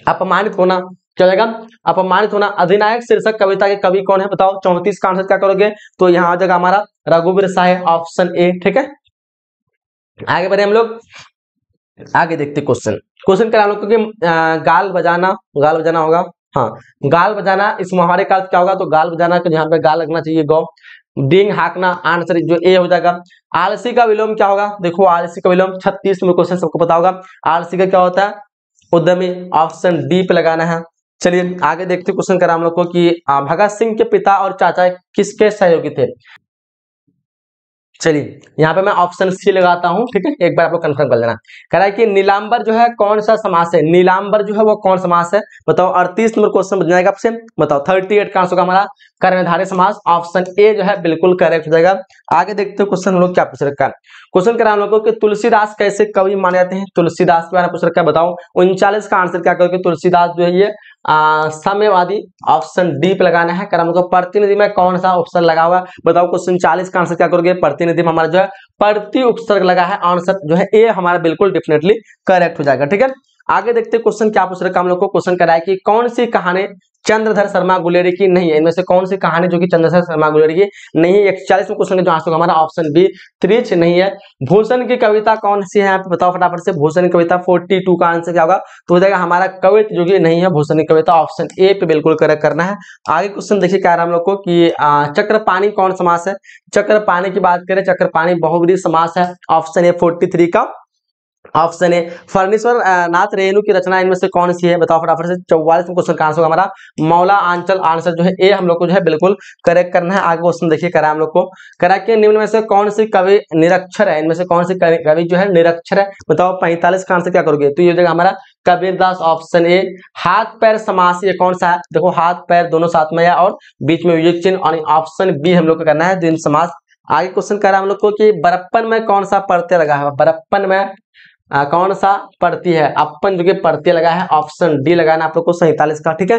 अपमानित होना। क्या जाएगा? अपमानित होना। अधिनायक शीर्षक कविता के कवि कौन है? बताओ 34 का आंसर क्या करोगे? तो यहाँ आ जाएगा हमारा रघुवीर सहाय, ऑप्शन ए। ठीक है, आगे बढ़े हम लोग, आगे देखते क्वेश्चन। क्वेश्चन करा हम लोग कि गाल बजाना होगा। हाँ, गाल बजाना इस मुहावरे का क्या होगा? तो गाल बजाना के यहाँ पे गाल लगना चाहिए, गौ। डिंग हाकना, आंसर जो ए हो जाएगा। आलसी का विलोम क्या होगा? देखो आलसी का विलोम 36 में क्वेश्चन सबको पता होगा। आलसी का क्या होता है? उद्यमी, ऑप्शन डी पे लगाना है। चलिए आगे देखते क्वेश्चन करा हम लोग को कि भगत सिंह के पिता और चाचा किसके सहयोगी थे? चलिए यहाँ पे मैं ऑप्शन सी लगाता हूं। ठीक है, एक बार आप लोग कंफर्म कर लेना। कह रहा है कि नीलांबर जो है कौन सा समास है? नीलांबर जो है वो कौन समास है? बताओ 38 नंबर क्वेश्चन बन जाएगा आपसे। बताओ 38 का आंसर होगा हमारा कर्मधारय समास, ऑप्शन ए जो है बिल्कुल करेक्ट हो जाएगा। आगे देखते हो क्वेश्चन हम लोग क्या पूछ रखा है। क्वेश्चन करा हम लोग को कि तुलसीदास कैसे कवि माने जाते हैं? तुलसीदास के बारे में पूछ रखा है, बताओ 39 का आंसर क्या करोगे? तुलसीदास जो है ये साम्यवादी, ऑप्शन डी पे लगाना है। कर प्रतिनिधि में कौन सा उपसर्ग लगा हुआ? बताओ क्वेश्चन 40 का आंसर क्या करोगे? प्रतिनिधि में हमारा जो है प्रति उपसर्ग लगा है, आंसर जो है ए हमारा बिल्कुल डेफिनेटली करेक्ट हो जाएगा। ठीक है, आगे देखते क्वेश्चन क्या पूछ रखा हम लोग को। क्वेश्चन कराया कि कौन सी कहानी चंद्रधर शर्मा गुलेरी की नहीं है? इनमें से कौन सी कहानी जो कि चंद्रधर शर्मा गुलेरी की नहीं है? 41 में क्वेश्चन का जो आंसर हमारा ऑप्शन बी त्रिच नहीं है। भूषण की कविता कौन सी है? यहाँ पे बताओ फटाफट से। भूषण की कविता 42 का आंसर क्या होगा? तो हो जाएगा हमारा कवित जो कि नहीं है भूषण की कविता, ऑप्शन ए पे बिल्कुल करेक्ट करना है। आगे क्वेश्चन देखिए क्या रहा हम लोग को कि चक्रपाणी कौन समास है? चक्रपाणी की बात करें, चक्रपाणी बहुब्रीहि समास है, ऑप्शन ए 43 का ऑप्शन ए फर्नीश्वर नाथ रेणु की रचना इनमें से कौन सी है, बताओ फटाफट से। 44 क्वेश्चन का आंसर होगा हमारा मौला आंचल। आंसर जो है ए हम लोग को जो है बिल्कुल करेक्ट करना है। आगे क्वेश्चन देखिए करा हम लोग को, करा के निम्न में से कौन सी कवि निरक्षर है, इनमें से कौन सी कवि जो है निरक्षर है, बताओ। 45 का आंसर क्या करोगे, तो ये हो जाएगा हमारा कबीरदास। ऑप्शन ए हाथ पैर समास ये कौन सा है, देखो हाथ पैर दोनों साथ में है और बीच में विवेक चिन्ह, और ऑप्शन बी हम लोग को करना है द्वंद्व समास। आगे क्वेश्चन करा हम लोग को कि बरप्पन में कौन सा प्रत्यय लगा है, बरप्पन में कौन सा प्रत्यय है, अपन जो कि प्रत्यय लगा है, ऑप्शन डी लगाना आप लोग को 47 का, ठीक है।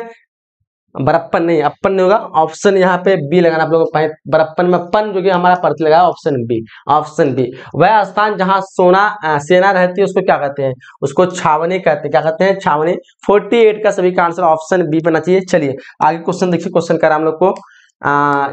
बरप्पन नहीं, अपन नहीं होगा, ऑप्शन यहाँ पे बी लगाना आप लोग को। बरप्पन में पन जो कि हमारा प्रत्यय लगा है, ऑप्शन बी। ऑप्शन बी वह स्थान जहां सेना रहती है उसको क्या कहते हैं, उसको छावनी कहते हैं। क्या कहते हैं, छावनी। 48 का सभी का आंसर ऑप्शन बी बनना चाहिए। चलिए आगे क्वेश्चन देखिए, क्वेश्चन करा हम लोग को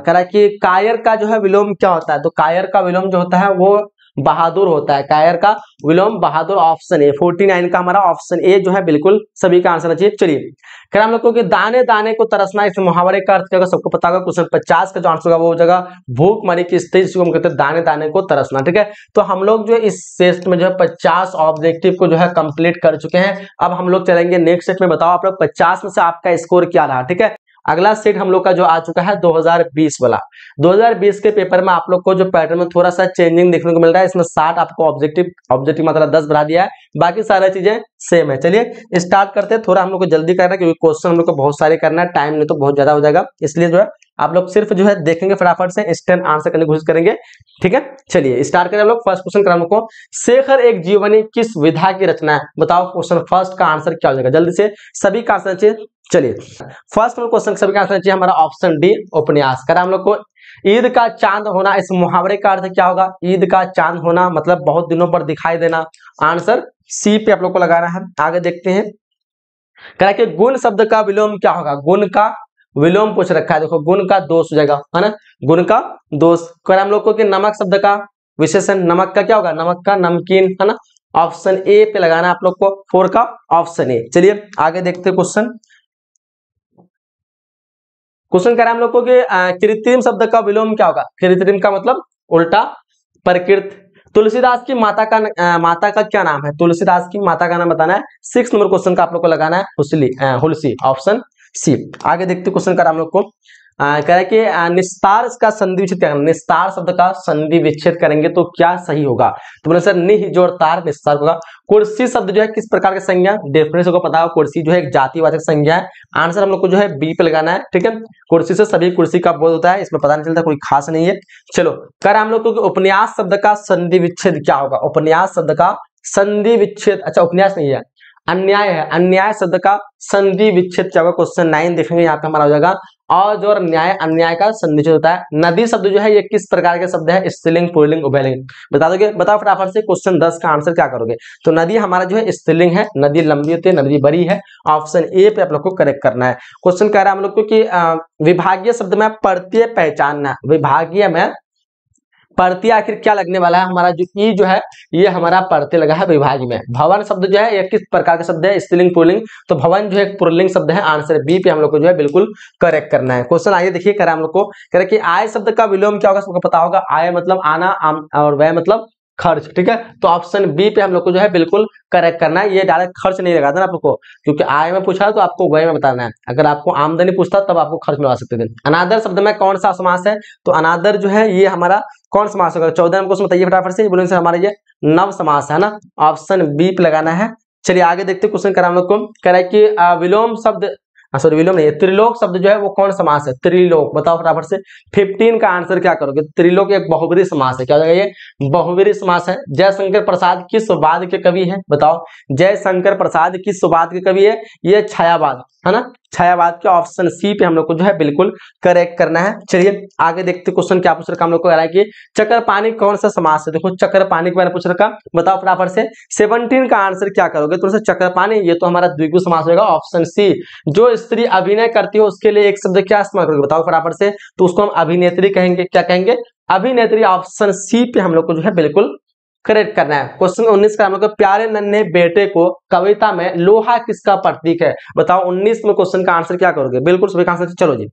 करा कि कायर का जो है विलोम क्या होता है, तो कायर का विलोम जो होता है वो बहादुर होता है। कायर का विलोम बहादुर, ऑप्शन ए। 49 का हमारा ऑप्शन ए जो है बिल्कुल सभी का आंसर चाहिए। चलिए कर हम लोग को कि दाने दाने को तरसना, इस मुहावरे का अर्थ क्या होगा, सबको पता होगा। क्वेश्चन 50 का जो आंसर होगा वो जगह भूखमरी की स्थिति जिसको हम कहते हैं दाने दाने को तरसना, ठीक है। तो हम लोग जो इस सेट में जो है 50 ऑब्जेक्टिव को जो है कंप्लीट कर चुके हैं। अब हम लोग चलेंगे नेक्स्ट सेट में। बताओ आप लोग 50 में से आपका स्कोर क्या रहा, ठीक है। अगला सेट हम लोग का जो आ चुका है 2020 वाला। 2020 के पेपर में आप लोग को जो पैटर्न में थोड़ा सा चेंजिंग देखने को मिल रहा है, इसमें 60 आपको ऑब्जेक्टिव मतलब 10 बढ़ा दिया है, बाकी सारी चीजें सेम है। चलिए स्टार्ट करते हैं। थोड़ा हम लोग को जल्दी करना है क्योंकि क्वेश्चन हम लोग को बहुत सारे करना है, टाइम नहीं तो बहुत ज्यादा हो जाएगा, इसलिए जो है आप लोग सिर्फ जो है देखेंगे फटाफट से इंस्टेंट आंसर करने की कोशिश करेंगे, ठीक है। चलिए स्टार्ट करें हम लोग। फर्स्ट क्वेश्चन करा हम लोग को, शेखर एक जीवनी किस विधा की रचना है, बताओ। क्वेश्चन फर्स्ट का आंसर क्या हो जाएगा, जल्दी से सभी का आंसर चाहिए। चलिए फर्स्ट क्वेश्चन सभी का आंसर चाहिए हमारा ऑप्शन डी उपन्यास। करा हम लोग को ईद का चांद होना, इस मुहावरे का अर्थ क्या होगा, ईद का चांद होना मतलब बहुत दिनों पर दिखाई देना। आंसर सी पे आप लोग को लगाना है। आगे देखते हैं, कह कि गुण शब्द का विलोम क्या होगा, गुण का विलोम पूछ रखा है, देखो गुण का दोष हो जाएगा, है ना, गुण का दोष। करा हम लोग को कि नमक शब्द का विशेषण, नमक का क्या होगा, नमक का नमकीन, है ना। ऑप्शन ए पे लगाना आप लोग को, 4 का ऑप्शन ए। चलिए आगे देखते हैं क्वेश्चन करा हम लोग को कि कृत्रिम शब्द का विलोम क्या होगा, कृत्रिम का मतलब उल्टा, प्रकृत। तुलसीदास की माता का क्या नाम है, तुलसीदास की माता का नाम बताना है। 6 नंबर क्वेश्चन का आप लोग को लगाना है हुलसी, ऑप्शन सी। आगे देखते क्वेश्चन करा हम लोग को, कह रहे कि निस्तार का संधि विच्छेद क्या, निस्तार शब्द का संधि विच्छेद करेंगे तो क्या सही होगा, तो बोले सर निह जोड़ तार निस्तार होगा। कुर्सी शब्द जो है किस प्रकार की संज्ञा, डेफिनेट को पता होगा, कुर्सी जो है एक जातिवाचक संज्ञा है। आंसर हम लोग को जो है बी पे लगाना है, ठीक है। कुर्सी से सभी कुर्सी का बोध होता है, इसमें पता नहीं चलता, कोई खास नहीं है। चलो कर हम लोग को उपन्यास शब्द का संधि विच्छेद क्या होगा, उपन्यास शब्द का संधि विच्छेद, अच्छा उपन्यास नहीं है, अन्याय है, अन्याय शब्द का संधि विच्छेद क्या होगा। क्वेश्चन 9 देखेंगे, यहाँ पे हमारा हो जाएगा और जो न्याय, अन्याय का संधि विच्छेद होता है। नदी शब्द जो है ये किस प्रकार के शब्द है, स्त्रीलिंग पुल्लिंग उभयलिंग, बता दोगे, बताओ फटाफट से। क्वेश्चन 10 का आंसर क्या करोगे, तो नदी हमारा जो है स्त्रीलिंग है, नदी लंबी होती है, नदी बड़ी है। ऑप्शन ए पे आप लोग को करेक्ट करना है। क्वेश्चन कह रहा है हम लोग को कि विभागीय शब्द में प्रत्यय पहचानना, विभागीय में प्रत्यय आखिर क्या लगने वाला है, हमारा जो ई जो है ये हमारा प्रत्यय लगा है विभाग में। भवन शब्द जो है ये किस प्रकार का शब्द है, स्त्रीलिंग पुल्लिंग, तो भवन जो है एक पुल्लिंग शब्द है। आंसर बी पे हम लोग को जो है बिल्कुल करेक्ट करना है। क्वेश्चन आइए देखिए, करा हम लोग को कह रहे कि आय शब्द का विलोम क्या होगा, सबको पता होगा, आय मतलब आना और व्यय मतलब खर्च, ठीक है। तो ऑप्शन बी पे हम लोग को जो है बिल्कुल करेक्ट करना है। ये डायरेक्ट खर्च नहीं लगा था ना आप लोग को, क्योंकि आय में पूछा तो आपको व्यय में बताना है, अगर आपको आमदनी पूछता तब आपको खर्च में लगा सकते थे। अनादर शब्द में कौन सा समास है, तो अनादर जो है ये हमारा कौन समास होगा, 14 नंबर क्वेश्चन बताइए फटाफट से, बोलेंगे सर हमारा ये नव समास है ना, ऑप्शन बी पे लगाना है। चलिए आगे देखते क्वेश्चन करा हम लोग को, कह रहा है कि विलोम शब्द, सॉरी विलोम नहीं, त्रिलोक शब्द जो है वो कौन समास है, त्रिलोक, बताओ फटाफट से। 15 का आंसर क्या करोगे, त्रिलोक एक बहुब्रीहि समास है, क्या हो जाएगा ये बहुब्रीहि समास है। जयशंकर प्रसाद किस वाद के कवि है, बताओ, जयशंकर प्रसाद किस वाद के कवि है, ये छायावाद, है ना, छायावाद के। ऑप्शन सी पे हम लोग को जो है बिल्कुल करेक्ट करना है। चलिए आगे देखते क्वेश्चन क्या पूछ रखा हम लोग को, कह रहा है कि चक्रपाणी कौन सा समास है, देखो चक्रपाणी के बारे में पूछ रखा, बताओ फटाफट से। 17 का आंसर क्या करोगे, तो चक्रपाणी ये तो हमारा द्विगु समास होगा, ऑप्शन सी। जो स्त्री अभिनय करती है उसके लिए एक शब्द क्या इस्तेमाल करोगे, बताओ फटाफट से, तो उसको हम अभिनेत्री कहेंगे, क्या कहेंगे, अभिनेत्री। ऑप्शन सी पे हम लोग को जो है बिल्कुल करेक्ट करना है। क्वेश्चन 19 का हम लोग प्यारे नन्हे बेटे को कविता में लोहा किसका प्रतीक है, बताओ। 19 में क्वेश्चन का आंसर क्या करोगे, बिल्कुल सभी का आंसर, चलो जी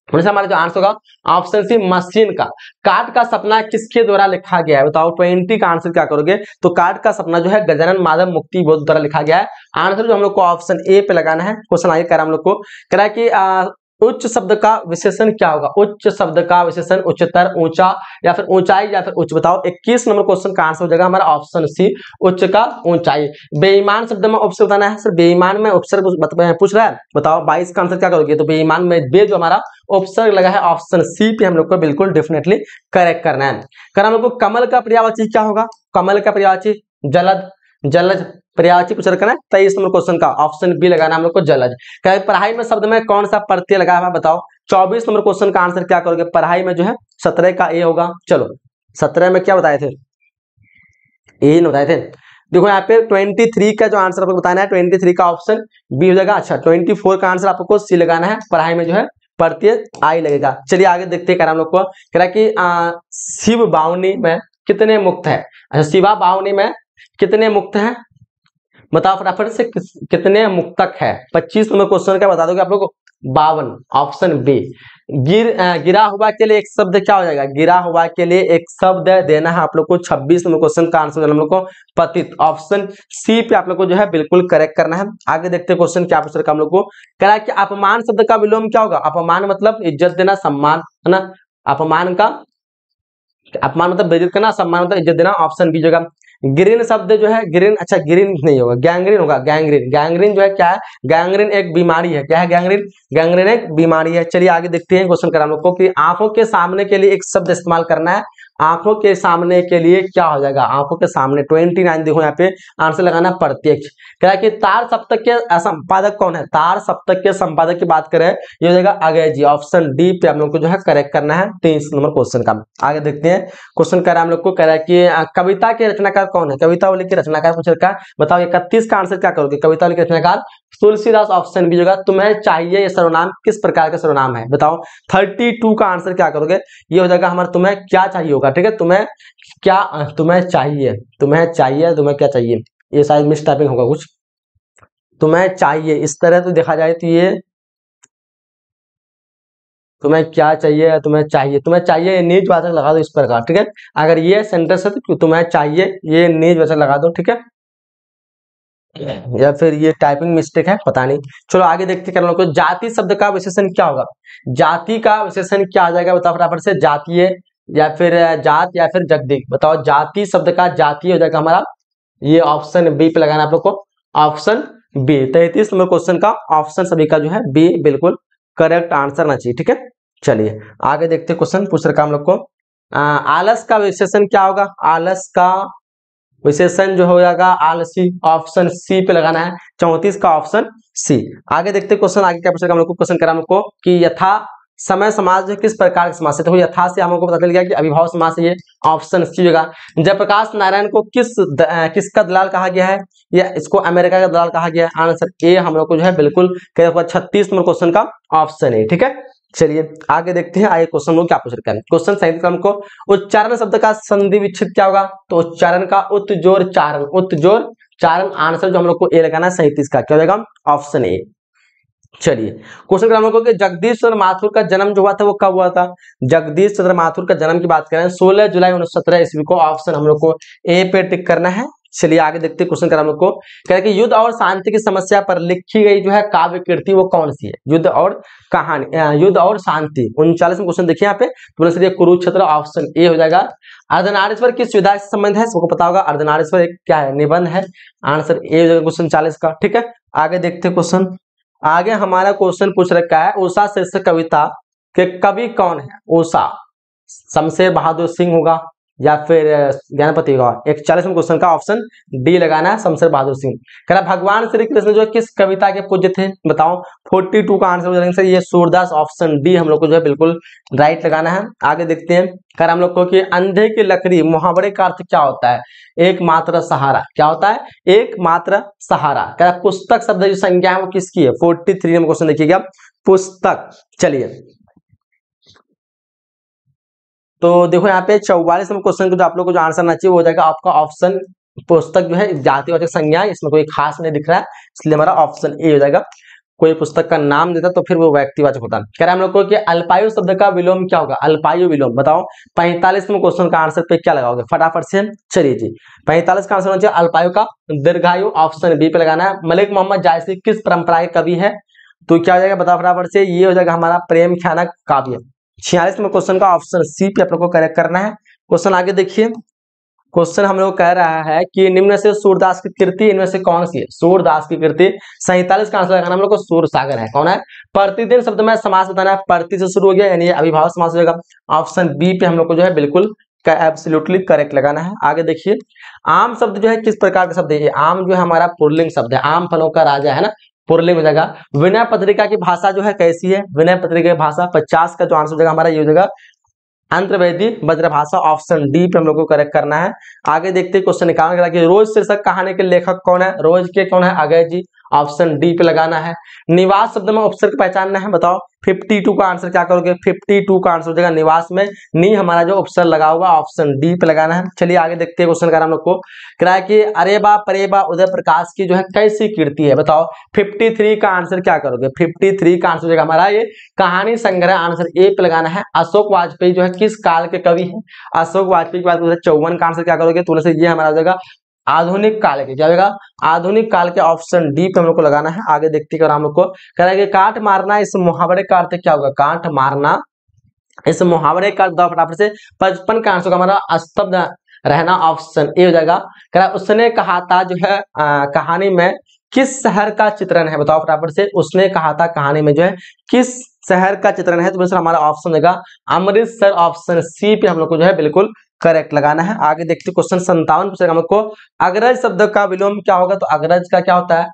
हमेशा हमारा जो आंसर होगा ऑप्शन सी मशीन का। कार्ड का सपना किसके द्वारा लिखा गया है बताओ, 20 का आंसर क्या करोगे, तो कार्ड का सपना जो है गजानन माधव मुक्ति बोध द्वारा लिखा गया है। आंसर जो हम लोग को ऑप्शन ए पे लगाना है। क्वेश्चन आगे कर हम लोग को कह रहा है कि उच्च शब्द का विशेषण क्या होगा, उच्च शब्द का विशेषण उच्चतर, ऊंचा या फिर ऊंचाई या फिर उच्च। बताओ 21 नंबर क्वेश्चन का आंसर हो जाएगा हमारा ऑप्शन सी उच्च का ऊंचाई। बेईमान शब्द में उपसर्ग बताना है सर, बेईमान में उपसर्ग पूछ रहा है, बताओ 22 का आंसर क्या करोगे, तो बेईमान में बे जो हमारा उपसर्ग लगा है ऑप्शन सी पे हम लोग को बिल्कुल डेफिनेटली करेक्ट करना है। कर हम लोग को कमल का पर्यायवाची क्या होगा, कमल का पर्यायवाची जलद, जलज पर्यायवाची पूछ रखा है 23 नंबर क्वेश्चन का ऑप्शन बी लगाना हम लोग को जलज। पढ़ाई में शब्द में कौन सा प्रत्यय लगा है बताओ, 24 नंबर क्वेश्चन का आंसर क्या करोगे, पढ़ाई में जो है 17 का ए होगा। चलो 17 में क्या बताए थे, ए बताए थे। देखो यहाँ पे 23 का जो आंसर आपको बताना है 23 का ऑप्शन बी हो जाएगा। अच्छा 24 का आंसर आपको सी लगाना है, पढ़ाई में जो है प्रत्यय आई लगेगा। चलिए आगे देखते हैं हम लोग को कह रहा है कि शिव बावनी में कितने मुक्त है। अच्छा शिवा बावनी में कितने मुक्त हैं बताओ फटाफट से, कितने मुक्तक है। 25 नंबर क्वेश्चन का बता दोगे आप लोग, 52 ऑप्शन बी। गिरा हुआ के लिए एक शब्द क्या हो जाएगा, गिरा हुआ के लिए एक शब्द देना है आप लोग को। 26 नंबर क्वेश्चन का आंसर हम लोग को पतित, ऑप्शन सी पे आप लोग को जो है बिल्कुल करेक्ट करना है। आगे देखते हैं क्वेश्चन क्या पूछ रखा हम लोग को, कह रहा है कि अपमान शब्द का विलोम क्या होगा। अपमान मतलब इज्जत देना, सम्मान है ना, अपमान मतलब बेइज्जत करना, सम्मान मतलब इज्जत देना, ऑप्शन बी जगह। ग्रीन शब्द जो है ग्रीन, अच्छा ग्रीन नहीं होगा, गैंग्रीन होगा, गैंग्रीन। गैंग्रीन जो है क्या है, गैंग्रीन एक बीमारी है। क्या है गैंग्रीन, गैंग्रीन एक बीमारी है। चलिए आगे देखते हैं क्वेश्चन कर हम लोग को कि आंखों के सामने के लिए एक शब्द इस्तेमाल करना है। आंखों के सामने के लिए क्या हो जाएगा, आंखों के सामने 29 देखो यहाँ पे आंसर लगाना प्रत्यक्ष। कह रहा है कि तार सप्तक के संपादक कौन है, तार सप्तक के संपादक की बात करें ये हो जाएगा अगय जी, ऑप्शन डी पे हम लोग को जो है करेक्ट करना है 23 नंबर क्वेश्चन का। आगे देखते हैं क्वेश्चन कर हम लोग को, कह रहा है कि कविता के रचनाकार कौन है, कविता वाले के रचनाकार पूछ रखा है। बताओ 31 का आंसर क्या करोगे, कविता वाले के रचनाकार तुलसीदास, ऑप्शन बी जगह। तुम्हें चाहिए ये सर्वनाम किस प्रकार का सर्वनाम है बताओ। 32 का आंसर क्या करोगे, ये हो जाएगा हमारा तुम्हें क्या चाहिए होगा। ठीक है, तुम्हें क्या, तुम्हें चाहिए, तुम्हें चाहिए, तुम्हें क्या चाहिए, ये शायद मिस टाइपिंग होगा कुछ, तुम्हें चाहिए इस तरह तो देखा जाए तो ये तुम्हें क्या चाहिए, तुम्हें चाहिए, तुम्हें चाहिए ये निज वाचक लगा दो इस प्रकार। ठीक है, अगर ये सेंटेंस है तो तुम्हें चाहिए ये निज वाचक लगा दो। ठीक है, या फिर ये टाइपिंग मिस्टेक है पता नहीं। चलो आगे देखते हैं लोग, जाति शब्द का विशेषण क्या होगा, जाति का विशेषण क्या आ जाएगा बताओ फटाफट से। जातीय या फिर जात या फिर जगदीश। बताओ जाति शब्द का जातीय हो जाएगा हमारा, ये ऑप्शन बी पे लगाना आप लोग को, ऑप्शन बी। 33 नंबर क्वेश्चन का ऑप्शन सभी का जो है बी बिल्कुल करेक्ट आंसर ना चाहिए। ठीक है, चलिए आगे देखते हैं क्वेश्चन पूछ रखा हम लोग को, आलस का विशेषण क्या होगा, आलस का विशेषण जो हो जाएगा आलसी, ऑप्शन सी पे लगाना है 34 का ऑप्शन सी। आगे देखते हैं क्वेश्चन आगे क्या पूछ रखा हम लोग को, क्वेश्चन करा हम लोग को कि यथा समय समाज किस प्रकार के समाज से, तो यथा से हमको पता चल गया कि अभिभाव समाज से, ये ऑप्शन सी होगा। जयप्रकाश नारायण को किसका दलाल कहा गया है, या इसको अमेरिका का दलाल कहा गया है, आंसर ए हम लोग को जो है बिल्कुल 36 नंबर क्वेश्चन का ऑप्शन है। ठीक है, चलिए आगे देखते हैं आगे क्वेश्चन को क्या पूछ रखा है। क्वेश्चन 37 का हमको, उच्चारण शब्द का संधि विच्छेद क्या होगा, तो उच्चारण का उत्जोर चारण, उत्जोर चारण। आंसर जो हम लोग को ए लगाना है 37 का क्या हो जाएगा, ऑप्शन ए। चलिए क्वेश्चन हम लोग को, जगदीश चंद्र माथुर का जन्म जो हुआ था वो कब हुआ था, जगदीश चंद्र माथुर का जन्म की बात करें 16 जुलाई 1917 ईस्वी को, ऑप्शन हम लोग को ए पे टिक करना है। चलिए आगे देखते हैं क्वेश्चन हम लोग को, कह रहे कि युद्ध और शांति की समस्या पर लिखी गई जो है काव्य कृति वो कौन सी है, युद्ध और कहानी, युद्ध और शांति। 39 में क्वेश्चन देखिए यहाँ पे, तो कुरुक्षेत्र, ऑप्शन ए हो जाएगा। अर्धनारीश्वर किस विधा से संबंध है, सबको पता होगा अर्धनारीश्वर एक क्या है, निबंध है, आंसर ए हो जाएगा क्वेश्चन 40 का। ठीक है, आगे देखते हैं क्वेश्चन, आगे हमारा क्वेश्चन पूछ रखा है, उषा शीर्षक कविता के कवि कौन है, उषा शमशेर बहादुर सिंह होगा या फिर ज्ञानपति होगा। 41 क्वेश्चन का ऑप्शन डी लगाना है, शमशेर बहादुर सिंह। कह रहा भगवान श्री कृष्ण जो किस कविता के पूज्य थे, बताओ 42 का आंसर हो जाएगा ये सूरदास, ऑप्शन डी हम लोग को जो है बिल्कुल राइट लगाना है। आगे देखते हैं, कह रहा हम लोग को कि अंधे की लकड़ी मुहावरे का अर्थ क्या होता है, एकमात्र सहारा, क्या होता है, एकमात्र सहारा। कह रहा पुस्तक शब्द जो संज्ञा है वो किसकी है, 43 नंबर क्वेश्चन देखिएगा, पुस्तक। चलिए तो देखो यहाँ पे 44 नंबर क्वेश्चन को जो आप लोग को जो आंसर आना चाहिए वो हो जाएगा आपका ऑप्शन, पुस्तक जो है जातिवाचक संज्ञा, इसमें कोई खास नहीं दिख रहा है इसलिए हमारा ऑप्शन ए हो जाएगा। कोई पुस्तक का नाम देता तो फिर वो व्यक्तिवाचक होता। कह रहा है हम लोग को कि अल्पायु शब्द का विलोम क्या होगा, अल्पायु विलोम। बताओ 45वें क्वेश्चन का आंसर पे क्या लगाओगे फटाफट से। चलिए जी 45 का आंसर होना चाहिए अल्पायु का दीर्घायु, ऑप्शन बी पे लगाना है। मलिक मोहम्मद जायसी किस परंपरा के कवि है, तो क्या हो जाएगा बताओ फटाफट से, ये हो जाएगा हमारा प्रेम ख्यानक काव्य। 46वें क्वेश्चन का ऑप्शन सी पे आप लोग को करेक्ट करना है। क्वेश्चन आगे देखिए, क्वेश्चन हम लोग कह रहा है कि निम्न से सूरदास की कृति इनमें से कौन सी है, सूरदास की कृति। 47 का आंसर लगाना हम लोग को सूर सागर है। कौन है, प्रतिदिन शब्द में समास बताना है, प्रति से शुरू हो गया यानी अभिभावक समास हो जाएगा। ऑप्शन बी पे हम लोग को जो है बिल्कुल एब्सोल्युटली करेक्ट लगाना है। आगे देखिए, आम शब्द जो है किस प्रकार का शब्द है, आम जो है हमारा पुल्लिंग शब्द है, आम फलों का राजा है ना, पुल्लिंग हो जाएगा। विनय पत्रिका की भाषा जो है कैसी है, विनय पत्रिका की भाषा 50 का जो आंसर हो जाएगा हमारा ये हो जाएगा अंतर्वेदी ब्रजभाषा, ऑप्शन डी पे हम लोग को करेक्ट करना है। आगे देखते हैं क्वेश्चन निकालना कि रोज शीर्षक कहानी के लेखक कौन है, रोज के कौन है, अजय जी, ऑप्शन डी पे लगाना है। निवास शब्द में उपसर्ग पहचानना है, बताओ 52 का आंसर क्या करोगे, 52 का आंसर हो जाएगा निवास में नी हमारा जो उपसर्ग लगा होगा, ऑप्शन डी पे लगाना है। चलिए आगे देखते हैं क्वेश्चन का हम लोग को कह है कि अरे बा परे बा उदय प्रकाश की जो है कैसी कीर्ति है, बताओ 53 का आंसर क्या करोगे, 53 का आंसर हो जाएगा हमारा ये कहानी संग्रह, आंसर ए पे लगाना है। अशोक वाजपेयी जो है किस काल के कवि है, अशोक वाजपेयी की बात करें 54 का आंसर क्या करोगे, तो ये हमारा हो जाएगा आधुनिक काल के, क्या होगा आधुनिक काल के, ऑप्शन डी पे हम लोग को लगाना है। आगे देखते हैं हम लोग को कह रहा है कि काट मारना इस मुहावरे का अर्थ क्या होगा, काट मारना इस मुहावरे का अर्थ फटाफट से 55 का आंसर हमारा स्तब्ध रहना, ऑप्शन ए हो जाएगा। कह रहा उसने कहा था जो है कहानी में किस शहर का चित्रण है, बताओ फटाफट से, उसने कहा था कहानी में जो है किस शहर का चित्रण है, तो सर हमारा ऑप्शन देगा अमृतसर, ऑप्शन सी पे हम लोग को जो है बिल्कुल करेक्ट लगाना है। आगे देखते क्वेश्चन 57 पूछेगा हमको अग्रज शब्द का विलोम क्या होगा, तो अग्रज का क्या होता है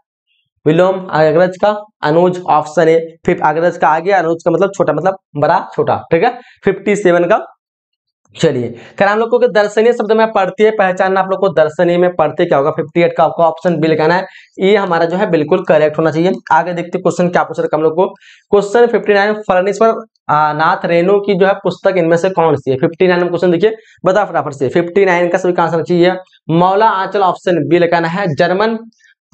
विलोम, अग्रज का अनुज, ऑप्शन ए। फिर अग्रज का आगे अनुज का मतलब छोटा, मतलब बड़ा छोटा, ठीक है 57 का। चलिए कर हम लोग को दर्शनीय शब्द में पढ़ती है पहचानना, आप लोग को दर्शनीय में पढ़ते क्या होगा, 58 का आपको ऑप्शन बी लगाना है, ये हमारा जो है बिल्कुल करेक्ट होना चाहिए। आगे देखते क्वेश्चन क्या पूछ रखा हम लोग को, क्वेश्चन 59 फर्नीश्वर नाथ रेणु की जो है पुस्तक इनमें से कौन सी है, 59 में क्वेश्चन देखिए बता फटाफट से, 59 का सभी का आंसर चाहिए मौला आंचल, ऑप्शन बी लगाना है। जर्मन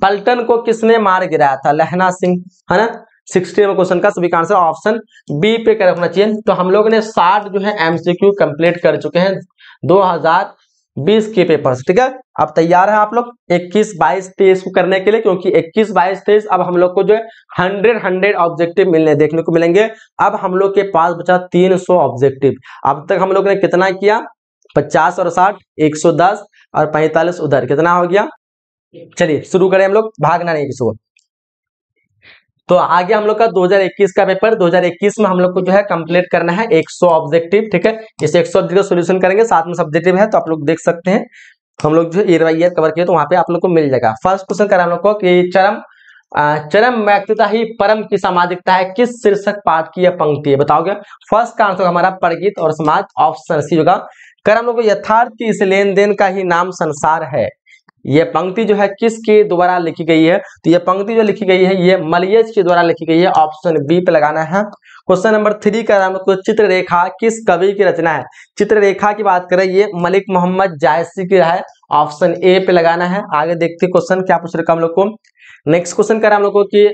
पलटन को किसने मार गिराया था, लहना सिंह, है ना। 60 क्वेश्चन का सभी का आंसर ऑप्शन बी पे करेक्ट होना चाहिए। तो हम लोग ने 60 जो है एमसीक्यू कंप्लीट कर चुके हैं 2020 के पेपर, ठीक है। अब तैयार है आप लोग 21, 22, 23 को करने के लिए, क्योंकि 21, 22, 23 अब हम लोग को जो है 100 ऑब्जेक्टिव मिलने देखने को मिलेंगे। अब हम लोग के पास बचा 300 ऑब्जेक्टिव। अब तक हम लोग ने कितना किया, 50 और 60 110 और 45 उधर, कितना हो गया। चलिए शुरू करें हम लोग, भागना नहीं किसी को। तो आगे हम लोग का 2021 का पेपर, 2021 में हम लोग को जो है कंप्लीट करना है 100 ऑब्जेक्टिव, ठीक है। इस 100 ऑब्जेक्टिव का सॉल्यूशन करेंगे, साथ में सब्जेक्टिव है तो आप लोग देख सकते हैं, हम लोग जो ईयर बाय ईयर कवर किए तो वहां पे आप लोग को मिल जाएगा। फर्स्ट क्वेश्चन करा हम लोग को कि चरम व्यक्तिता ही परम की सामाजिकता है, किस शीर्षक पाठ की यह पंक्ति है, बताओगे। फर्स्ट का आंसर हमारा परगीत और समाज, ऑप्शन सी होगा। कर हम लोग को यथार्थ की इस लेन देन का ही नाम संसार है, ये पंक्ति जो है किसके द्वारा लिखी गई है, तो ये पंक्ति जो लिखी गई है ये मलियज के द्वारा लिखी गई है, ऑप्शन बी पे लगाना है। क्वेश्चन नंबर 3 का नाम को चित्ररेखा किस कवि की रचना है, चित्ररेखा की बात करें ये मलिक मोहम्मद जायसी की है, ऑप्शन ए पे लगाना है। आगे देखते क्वेश्चन क्या पूछ रखा हम लोग को। नेक्स्ट क्वेश्चन करा हम लोग को कि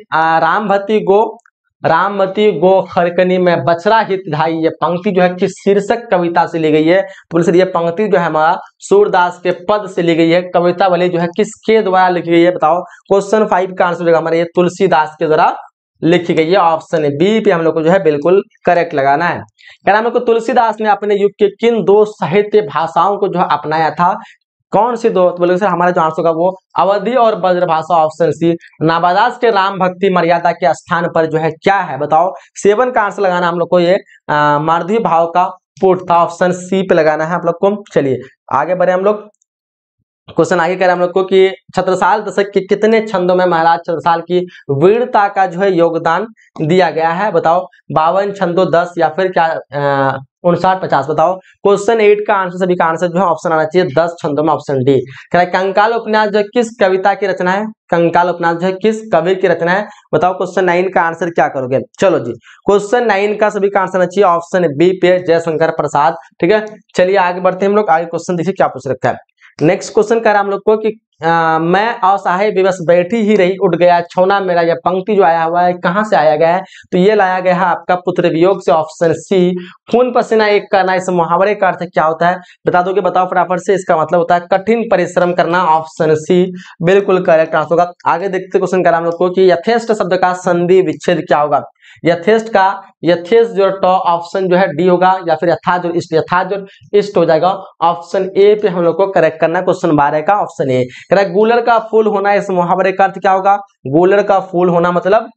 रामवती गो खरकनी में बछड़ा हित ढाई, ये पंक्ति जो है किस शीर्षक कविता से ली गई है, तो बोले सर ये पंक्ति जो है हमारा सूरदास के पद से ली गई है, कविता वाली जो है किसके द्वारा लिखी गई है, बताओ। क्वेश्चन 5 का आंसर जो हमारे ये तुलसीदास के द्वारा लिखी गई है, ऑप्शन बी पे हम लोग को जो है बिल्कुल करेक्ट लगाना है। क्या हम लोग को तुलसीदास ने अपने युग के किन 2 साहित्य भाषाओं को जो है अपनाया था, कौन सी 2, तो बोले सर हमारा जो आंसर होगा वो अवधि और ब्रजभाषा, ऑप्शन सी। नाबादास के राम भक्ति मर्यादा के स्थान पर जो है क्या है, बताओ। 7 का आंसर लगाना हम लोग को ये मार्धवी भाव का पुट था, ऑप्शन सी पे लगाना है आप लोग को। चलिए आगे बढ़े हम लोग, क्वेश्चन आगे कह रहे हैं हम लोग को कि छत्रसाल दशक के कितने छंदों में महाराज छत्रसाल की वीरता का जो है योगदान दिया गया है, बताओ। 52 छंदों, 10 या फिर क्या 59, 50, बताओ। क्वेश्चन 8 का आंसर सभी का आंसर जो है ऑप्शन आना चाहिए 10 छंदों में, ऑप्शन डी। कह रहा है कंकाल उपन्यास जो किस कविता की रचना है, कंकाल उपन्यास जो है किस कवि की रचना है, बताओ। क्वेश्चन 9 का आंसर क्या करोगे, चलो जी क्वेश्चन 9 का सभी का आंसर आना चाहिए ऑप्शन बी पे जयशंकर प्रसाद, ठीक है। चलिए आगे बढ़ते हैं हम लोग, आगे क्वेश्चन देखिए क्या पूछ रखा है। नेक्स्ट क्वेश्चन कह रहा हम लोग को कि मैं असहाय विवश बैठी ही रही, उठ गया छौना मेरा, यह पंक्ति जो आया हुआ है कहाँ से आया गया है, तो ये लाया गया है आपका पुत्र वियोग से, ऑप्शन सी। खून पसीना एक करना, इस मुहावरे का अर्थ क्या होता है, बता दोगे, बताओ फटाफट से। इसका मतलब होता है कठिन परिश्रम करना, ऑप्शन सी बिल्कुल करेक्ट आंसर होगा। आगे देखते क्वेश्चन का हम लोग को कि यथेष्ट शब्द का संधि विच्छेद क्या होगा। यथेष्ट का, यथेष्ट जो ट ऑप्शन जो है डी होगा, या फिर यथा जो इष्ट, यथा जो इष्ट हो जाएगा, ऑप्शन ए पे हम लोग को करेक्ट करना है। क्वेश्चन 12 का ऑप्शन ए करेक्ट। गूलर का फूल होना, इस मुहावरे का अर्थ क्या होगा, गूलर का फूल होना मतलब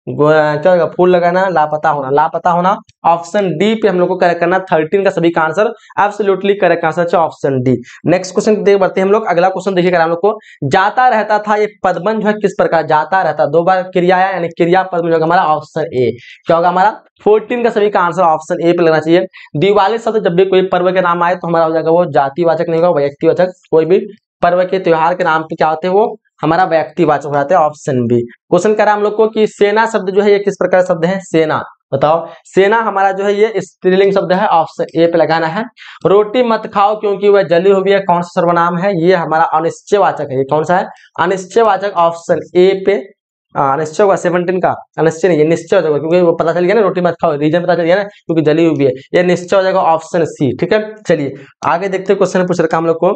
क्या होगा, फूल लगाना, लापता होना, लापता होना, ऑप्शन डी पे हम लोग को करेक्ट करना। 13 का सभी का आंसर एब्सोल्युटली करेक्ट आंसर है ऑप्शन डी। नेक्स्ट क्वेश्चन देख बढ़ते हैं हम लोग। अगला क्वेश्चन देखिएगा हम लोग को, जाता रहता था, ये पदबंध जो है किस प्रकार, जाता रहता, दो बार क्रिया है यानी क्रिया पद में जो हमारा ऑप्शन ए क्या होगा हमारा। 14 का सभी का आंसर ऑप्शन ए पे लगना चाहिए। दिवाली शब्द जब भी कोई पर्व के नाम आए तो हमारा हो जाएगा वो जातिवाचक नहीं होगा, व्यक्तिवाचक। कोई भी पर्व के त्योहार के नाम पे क्या होते हैं वो हमारा व्यक्तिवाचक हो जाता है, ऑप्शन बी। क्वेश्चन करा हम लोग को कि सेना शब्द जो है ये किस प्रकार शब्द है, सेना, बताओ। सेना हमारा जो है ये स्त्रीलिंग शब्द है, ऑप्शन ए पे लगाना है। रोटी मत खाओ क्योंकि वह जली हुई है, कौन सा सर्वनाम है, ये हमारा अनिश्चयवाचक है, ये कौन सा है, अनिश्चयवाचक, ऑप्शन ए पे अनिश्चय होगा। 17 का अनिश्चय नहीं, ये निश्चय हो जाएगा क्योंकि वो पता चल गया ना, रोटी मत खाओ, रीजन पता चल गया ना क्योंकि जली हुई है, ये निश्चय हो जाएगा, ऑप्शन सी। ठीक है, चलिए आगे देखते हैं। क्वेश्चन पूछ रखा हम लोग को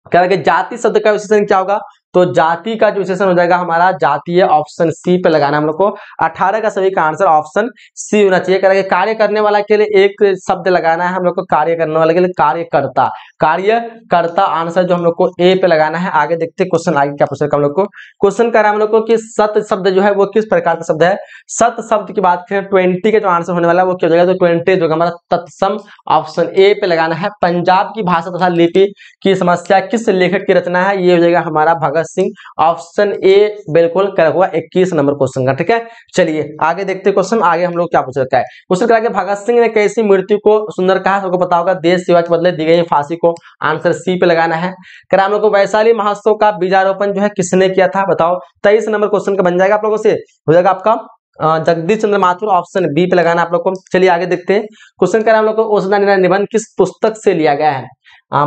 क्या है, जाति शब्द का विशेषण क्या होगा, तो जाति का जो विशेषण हो जाएगा हमारा जातीय, ऑप्शन सी पे लगाना हम लोग को। 18 का सभी का आंसर ऑप्शन सी होना चाहिए। करेंगे कार्य करने वाला के लिए एक शब्द लगाना है हम लोग को, कार्य करने वाले के लिए कार्यकर्ता, कार्यकर्ता आंसर जो हम लोग को ए पे लगाना है। आगे देखते क्वेश्चन आगे क्या पूछ रखा हम लोग को। क्वेश्चन कर रहा है हम लोग को कि सत शब्द जो है वो किस प्रकार का शब्द है। सत शब्द की बात करें 20 के जो आंसर होने वाला है वो क्या हो जाएगा, तो 20 जो हमारा तत्सम, ऑप्शन ए पे लगाना है। पंजाब की भाषा तथा लिपि की समस्या किस लेखक की रचना है, ये हो जाएगा हमारा भगत सिंह, ऑप्शन ए बिल्कुल करेक्ट हुआ 21 नंबर क्वेश्चन का। ठीक है, चलिए आगे देखते क्वेश्चन। आगे हम लोग क्या पूछ रखा है, क्वेश्चन करा कि भगत सिंह ने कैसी मृत्यु को सुंदर कहा, सबको पता होगा, देश सेवा के बदले दी गई फांसी को, आंसर सी पे लगाना है। करा हम लोग को वैशाली महोत्सव का बीजारोपण जो है किसने किया था, बताओ। 23 नंबर क्वेश्चन का बन जाएगा आप लोगों से, हो जाएगा आपका जगदीश चंद्र माथुर, ऑप्शन बी पे लगाना आप लोग को। चलिए आगे देखते हैं। क्वेश्चन करा हम लोग को ओसना निबंध किस पुस्तक से लिया गया है,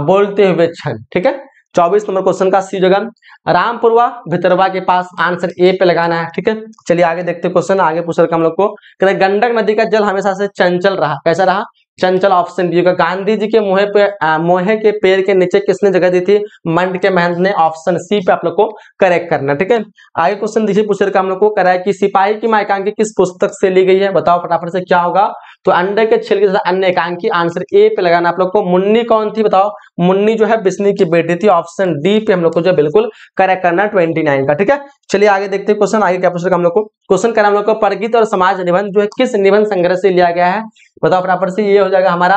बोलते हुए क्षण। ठीक है, 24 नंबर क्वेश्चन का सी जगह रामपुरवा भितरवा के पास, आंसर ए पे लगाना है। ठीक है, चलिए आगे देखते हैं क्वेश्चन। आगे पूछ रखा हम लोग को, गंडक नदी का जल हमेशा से चंचल रहा, कैसा रहा, चंचल, ऑप्शन बी होगा। गांधी जी के मोहे के पेड़ के नीचे किसने जगह दी थी, मंड के महंत ने, ऑप्शन सी पे आप लोग को करेक्ट करना। ठीक है, आगे क्वेश्चन देखिए पूछ रखा हम लोग को, करा है कि सिपाही की मां एकांकी किस पुस्तक से ली गई है, बताओ फटाफट से क्या होगा, तो अंडे के छिलके तथा अन्य एकांकी, आंसर ए पे लगाना आप लोग को। मुन्नी कौन थी, बताओ। मुन्नी जो है बिस्नी की बेटी थी, ऑप्शन डी पे हम लोग को जो बिल्कुल करेक्ट करना 29 का। ठीक है, चलिए आगे देखते हैं क्वेश्चन। आगे क्या पूछ रखा हम लोग को, क्वेश्चन करा हम लोग को, परगीत और समाज निबंध जो है किस निबंध संग्रह से लिया गया है, बताओ फटाफट से। ये हो जाएगा हमारा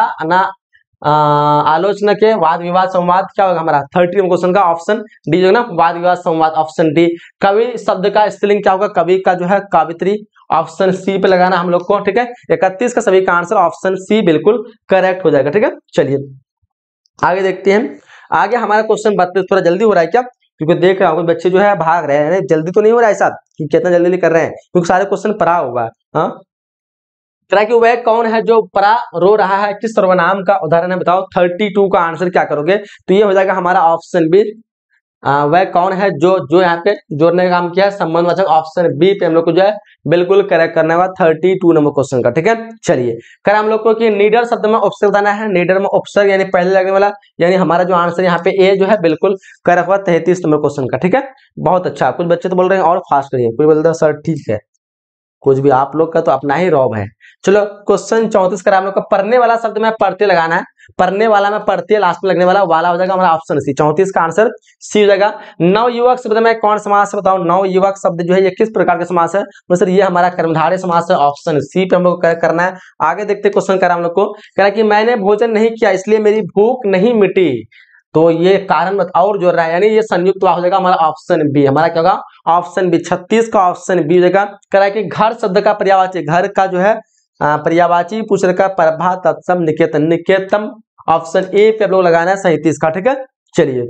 आलोचना के वाद विवाद संवाद, क्या होगा हमारा 30 क्वेश्चन का, ऑप्शन डी जो है ना, वाद विवाद संवाद, ऑप्शन डी। कवि शब्द का स्त्रीलिंग क्या होगा, कवि का जो है कवित्री, ऑप्शन सी पे लगाना हम लोग को। ठीक है, 31 का सभी का आंसर ऑप्शन सी बिल्कुल करेक्ट हो जाएगा। ठीक है, चलिए आगे देखते हैं। आगे हमारा क्वेश्चन 32, थोड़ा जल्दी हो रहा है क्या, क्योंकि देख रहा हूँ बच्चे जो है भाग रहे हैं, जल्दी तो नहीं हो रहा है ऐसा कि कितना जल्दी कर रहे हैं, क्योंकि सारे क्वेश्चन पढ़ा हुआ है। हाँ, तरह की वह कौन है जो परा रो रहा है, किस सर्वनाम का उदाहरण है, बताओ। 32 का आंसर क्या करोगे, तो ये हो जाएगा हमारा ऑप्शन बी, वह कौन है जो यहाँ पे जोड़ने का काम किया है, संबंधवाचक, ऑप्शन बी पे हम लोग को जो है बिल्कुल करेक्ट करना होगा 32 नंबर क्वेश्चन का। ठीक है, चलिए कर हम लोग को कि नीडर शब्द में उपसर्ग बताना है, नीडर में उपसर्ग यानी पहले लगने वाला, यानी हमारा जो आंसर यहाँ पे ए जो है बिल्कुल करेक्ट हुआ 33 नंबर क्वेश्चन का। ठीक है, बहुत अच्छा। कुछ बच्चे तो बोल रहे हैं और फास्ट करिए, कोई बोल रहा है सर ठीक है, कुछ भी आप लोग का तो अपना ही रॉब है। चलो क्वेश्चन 34 का हम लोग का, पढ़ने वाला शब्द में पढ़ते लगाना है, पढ़ने वाला में पढ़ते लास्ट में लगने वाला वाला हो जाएगा हमारा ऑप्शन सी। 34 का आंसर सी हो जाएगा। नवयुवक शब्द में कौन समास है, बताओ। नवयुवक शब्द जो है ये किस प्रकार का समास है, तो सर ये हमारा कर्मधारय समास है, ऑप्शन सी पे हम लोग को करना है। आगे देखते क्वेश्चन करा हम लोग को, कह कि मैंने भोजन नहीं किया इसलिए मेरी भूख नहीं मिटी, तो ये कारण और जोड़ रहा है, यानी ये संयुक्त हो जाएगा हमारा ऑप्शन बी, हमारा क्या होगा ऑप्शन बी। 36 का ऑप्शन बी हो जाएगा। कह रहा है कि घर शब्द का पर्यायवाची, घर का जो है पर्यायवाची पूछ रखा, प्रभा, तत्सम, निकेतन, निकेतम, ऑप्शन ए पे आप लोग लगाना है 37 का। ठीक है, चलिए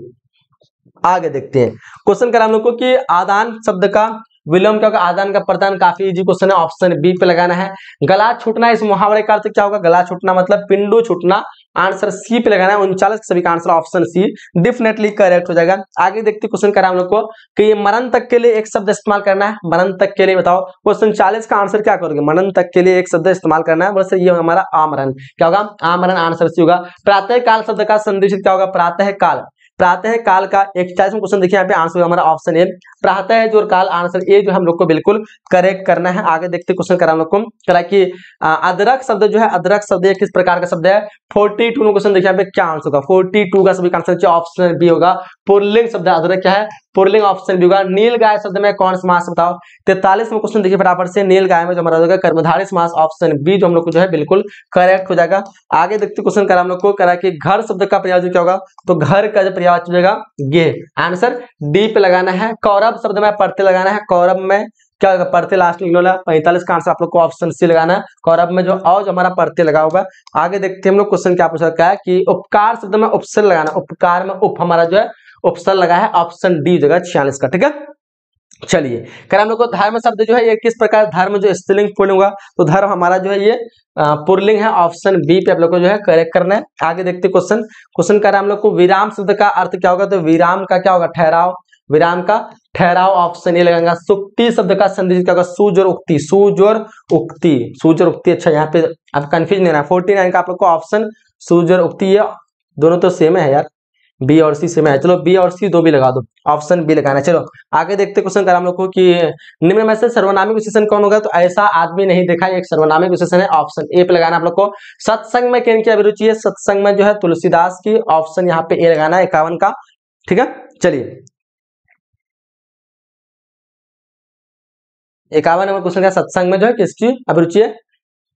आगे देखते हैं। क्वेश्चन करा हम लोग को कि आदान शब्द का विलोम क्या होगा, आदान का प्रदान, काफी इजी क्वेश्चन है, ऑप्शन बी पे लगाना है। गला छूटना, इस मुहावरे का अर्थ क्या होगा, गला छूटना मतलब पिंडू छूटना, आंसर सी पे लगाना है। 39 सभी का answer option C definitely correct हो जाएगा। आगे देखते क्वेश्चन करा हम लोग को कि ये मरण तक के लिए एक शब्द इस्तेमाल करना है, मरण तक के लिए बताओ। क्वेश्चन 40 का आंसर क्या करोगे, मरण तक के लिए एक शब्द इस्तेमाल करना है, वैसे ये हमारा आमरण क्या होगा, आमरण आंसर सी होगा। प्रातः काल शब्द का संदेश क्या होगा, प्रातः काल, प्रातः काल का 41वां क्वेश्चन देखिए यहाँ पे आंसर हमारा ऑप्शन ए, प्रातः जो काल, आंसर ए जो हम लोग को बिल्कुल करेक्ट करना है। आगे देखते क्वेश्चन करा हम लोग को करा कि अदरक शब्द जो है, अदरक शब्द किस प्रकार का शब्द है, 42 में क्वेश्चन देखिए यहाँ पे क्या आंसर होगा, 42 का सभी का आंसर ऑप्शन बी होगा, पुल्लिंग शब्द अदरक क्या है, पुल्लिंग, ऑप्शन बी होगा। नील गाय शब्द में कौन समास बताओ, 43 में क्वेश्चन देखिए फटाफट से, नील गाय में जो हमारा होगा कर्मधारय समास, ऑप्शन बी जो हम लोग को जो है बिल्कुल करेक्ट हो जाएगा। आगे देखते क्वेश्चन करा हम लोग को करा कि घर शब्द का पर्यायवाची क्या होगा, तो घर का जो पर्यायवाची हो जाएगा ये, आंसर डी पे लगाना है। कौरव शब्द में पढ़ते लगाना है, कौरव में क्या होगा, पढ़ते लास्ट में निकला, 45 का आंसर आप लोग को ऑप्शन सी लगाना है। कौरव में जो औ जो हमारा पढ़ते लगा होगा। आगे देखते हैं हम लोग क्वेश्चन क्या पूछ रखा है कि उपकार शब्द में उपसर्ग लगाना, उपकार में उप हमारा जो है उपसर्ग लगा है, ऑप्शन डी जगह 46 का, ठीक है। चलिए कर हम लोग को धर्म शब्द जो है ये किस प्रकार, धर्म जो स्त्रीलिंग पुल्लिंग होगा, तो धर्म हमारा जो है ये पुल्लिंग है, ऑप्शन बी पे आप लोग को जो है करेक्ट करना है। आगे देखते क्वेश्चन, क्वेश्चन कर हम लोग को विराम शब्द का अर्थ क्या होगा, तो विराम का क्या होगा, ठहराव, विराम का ठहराव, ऑप्शन ए लगेगा। सुक्ति शब्द का संधि क्या होगा, सूज और उक्ति, सूज और उक्ति, सूज और उक्ति। अच्छा यहाँ पे आप कंफ्यूज नहीं रहना, 49 का आप लोग को ऑप्शन सूज और उक्ति है, दोनों तो सेम है यार, बी और सी सेम है, चलो बी और सी दो भी लगा दो, ऑप्शन बी लगाना है। चलो आगे देखते क्वेश्चन करा हम लोग को कि निम्न में से सर्वनामिक विशेषण कौन होगा, तो ऐसा आदमी नहीं देखा, एक सर्वनामिक विशेषण है, ऑप्शन ए पे लगाना आप लोग को। सत्संग में किन की अभिरुचि है, सत्संग में जो है तुलसीदास की, ऑप्शन यहाँ पे ए लगाना है 51 का, ठीक है। चलिए 51 नंबर क्वेश्चन का सत्संग में जो है किसकी अभिरुचि है,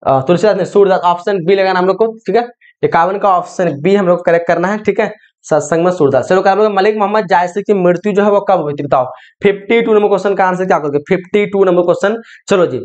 तुलसीदास ने, सूरदास, ऑप्शन बी लगाना हम लोग को, ठीक है। 51 का ऑप्शन बी हम लोग करेक्ट करना है, ठीक है, सत्संग में सूरदास। चलो हम लोग मलिक मोहम्मद जायसी की मृत्यु जो है वो कब हुई थी बताओ, 52 नंबर क्वेश्चन का आंसर क्या करोगे, 52 नंबर क्वेश्चन। चलो जी,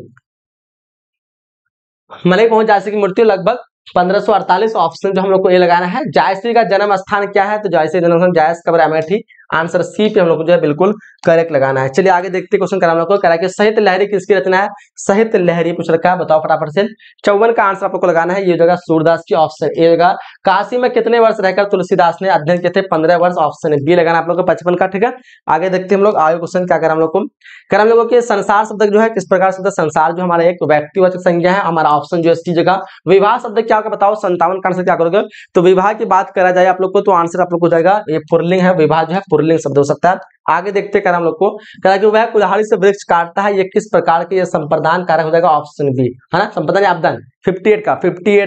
मलिक मोहम्मद जायसी की मृत्यु लगभग 1548, ऑप्शन जो हम लोग को ये लगाना है। जायसी का जन्म स्थान क्या है, तो जायसी जन्म स्थान जायस कब्र अमेठी, आंसर सी पे हम लोग को जो है बिल्कुल करेक्ट लगाना है। चलिए आगे देखते क्वेश्चन करा हम लोग को करा कि साहित्य लहरी किसकी रचना है, साहित्य लहरी पूछ रखा है, बताओ फटाफट से। 54 का आंसर आप लोग को लगाना है, ये जगह सूरदास की, ऑप्शन ए जगह। काशी में कितने वर्ष रहकर तुलसीदास ने अध्ययन किए थे, 15 वर्ष, ऑप्शन बी लगाना आप लोग को 55 का, ठीक है। आगे देखते हैं हम लोग आगे क्वेश्चन क्या करा हम लोग को करा हम लोगों के संसार शब्द जो है किस प्रकार से, संसार जो हमारा एक व्यक्तिवाचक संज्ञा है, हमारा ऑप्शन जो है सी जगह। विवाह शब्द क्या होगा बताओ, 57 का आंसर क्या करोगे, तो विवाह की बात करा जाए आप लोग को तो आंसर आप लोग को जाएगा ये पुल्लिंग है, विवाह जो है पुल्लिंग शब्द हो सकता है। आगे देखते कर हम लोग को कहा कि वह कुल्हाड़ी से वृक्ष काटता है, ये किस प्रकार के ये संप्रदान कारक हो जाएगा, ऑप्शन बी है ना, संप्रदान आपदान। 58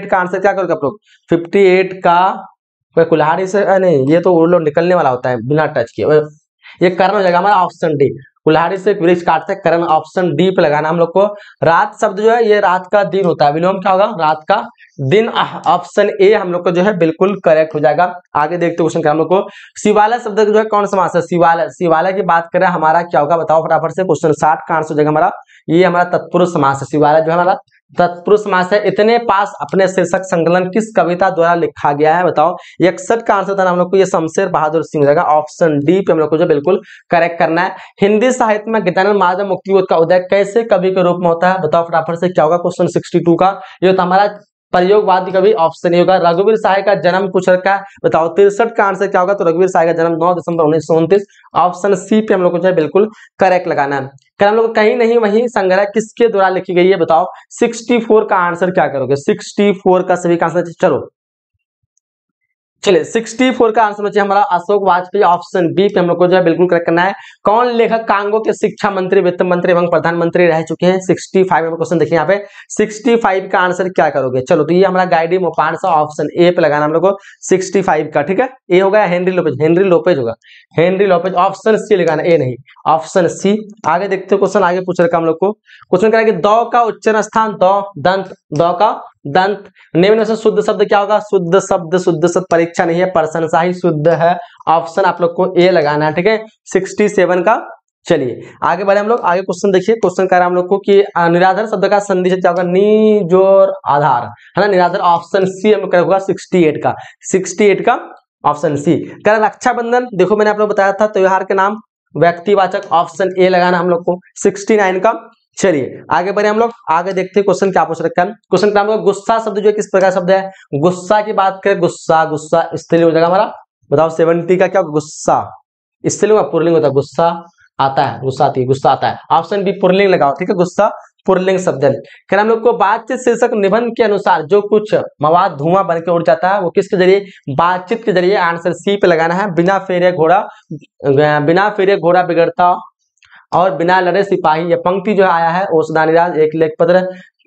का आंसर क्या करोगे आप लोग, 58 का वह कुल्हाड़ी से नहीं, ये तो वो लोग निकलने वाला होता है बिना टच किए, ये करण हो जाएगा हमारा ऑप्शन डी, कुल्हाड़ी से वृक्ष काटते करण, ऑप्शन डी पे लगाना हम लोग को। रात शब्द जो है ये रात का दिन होता है, विलोम क्या होगा, रात का दिन, ऑप्शन ए हम लोग को जो है बिल्कुल करेक्ट हो जाएगा। आगे देखते क्वेश्चन क्या हम लोग को, शिवालय शब्द जो है कौन समास है, शिवालय, शिवालय की बात करें हमारा क्या होगा बताओ फटाफट से, क्वेश्चन 60 का आंसर हो जाएगा हमारा, ये हमारा तत्पुरुष समास है, शिवालय जो है हमारा तत्पुरुष समास है। इतने पास अपने शीर्षक संकलन किस कविता द्वारा लिखा गया है बताओ, 61 का आंसर था हम लोग को, ये शमशेर बहादुर सिंह जाएगा, ऑप्शन डी पे हम लोग को जो बिल्कुल करेक्ट करना है। हिंदी साहित्य में गजानन महाराज मुक्तिबोध का उदय कैसे कवि के रूप में होता है बताओ फटाफट से, क्या होगा क्वेश्चन 62 का, ये होता हमारा प्रयोगवादी कवि, ऑप्शन ए होगा। रघुवीर साय का जन्म पूछ रखा है बताओ, 63 का आंसर क्या होगा, तो रघुवीर साय का जन्म 9 दिसंबर 1929, ऑप्शन सी पे हम लोग को जो है बिल्कुल करेक्ट लगाना है। हम लोग कहीं नहीं वहीं संग्रह किसके द्वारा लिखी गई है बताओ, 64 का आंसर क्या करोगे, 64 का सभी का आंसर, चलो चलिए 64 का आंसर बचे हमारा अशोक वाजपेयी, ऑप्शन बी पे हम लोग को जो है बिल्कुल करेक्ट करना है। कौन लेखक कांगो के शिक्षा मंत्री, वित्त मंत्री एवं प्रधानमंत्री रह चुके हैं, 65 में क्वेश्चन देखिए यहाँ पे, 65 का आंसर क्या करोगे, चलो तो ये हमारा गाइडी मोपानसा, ऑप्शन ए पे लगाना हम लोग को 65 का, ठीक है। ए होगा हेनरी लोपेज, हेनरी लोपेज होगा, हेनरी लोपेज, ऑप्शन सी लगाना, ए नहीं, ऑप्शन सी। आगे देखते हो क्वेश्चन आगे पूछ रखा हम लोग को, क्वेश्चन करेंगे दौ का उच्चारण स्थान, दौ दंत, दौ का दंत, निम्न में से शुद्ध शब्द क्या होगा, शुद्ध शब्द परीक्षा नहीं है, प्रशंसा ही शुद्ध है, ऑप्शन आप लोग को ए लगाना है, ठीक है, 67 का। चलिए आगे बढ़े हम लोग, आगे क्वेश्चन देखिए, क्वेश्चन कह रहा है हम लोग को कि निराधार शब्द का संधि क्या होगा, नी जोर आधार है ना, निराधार, ऑप्शन सी हम लोग होगा 68 का, 68 का ऑप्शन सी। कह रहा रक्षाबंधन, देखो मैंने आप लोग बताया था त्योहार के नाम, व्यक्तिवाचक ऑप्शन ए लगाना हम लोग को 69 का। चलिए आगे बढ़े हम लोग, आगे देखते हैं क्वेश्चन क्या पूछ रखा है। क्वेश्चन क्या है, गुस्सा शब्द जो है किस प्रकार शब्द है? गुस्सा की बात करें, गुस्सा गुस्सा स्त्रीलिंग हो जाएगा हमारा। बताओ 70 का क्या? गुस्सा स्त्रीलिंग पुल्लिंग होता है, गुस्सा आता है, गुस्सा आती है, गुस्सा आता है। ऑप्शन बी पुल्लिंग लगाओ, ठीक है, गुस्सा पुल्लिंग शब्द है। फिर हम लोग को बातचीत शीर्षक निबंध के अनुसार जो कुछ मवाद धुआं बन के उड़ जाता है वो किसके जरिए? बातचीत के जरिए। आंसर सी पे लगाना है। बिना फेरे घोड़ा बिगड़ता और बिना लड़े सिपाही, ये पंक्ति जो आया है ओसदानीराज एक लेख पत्र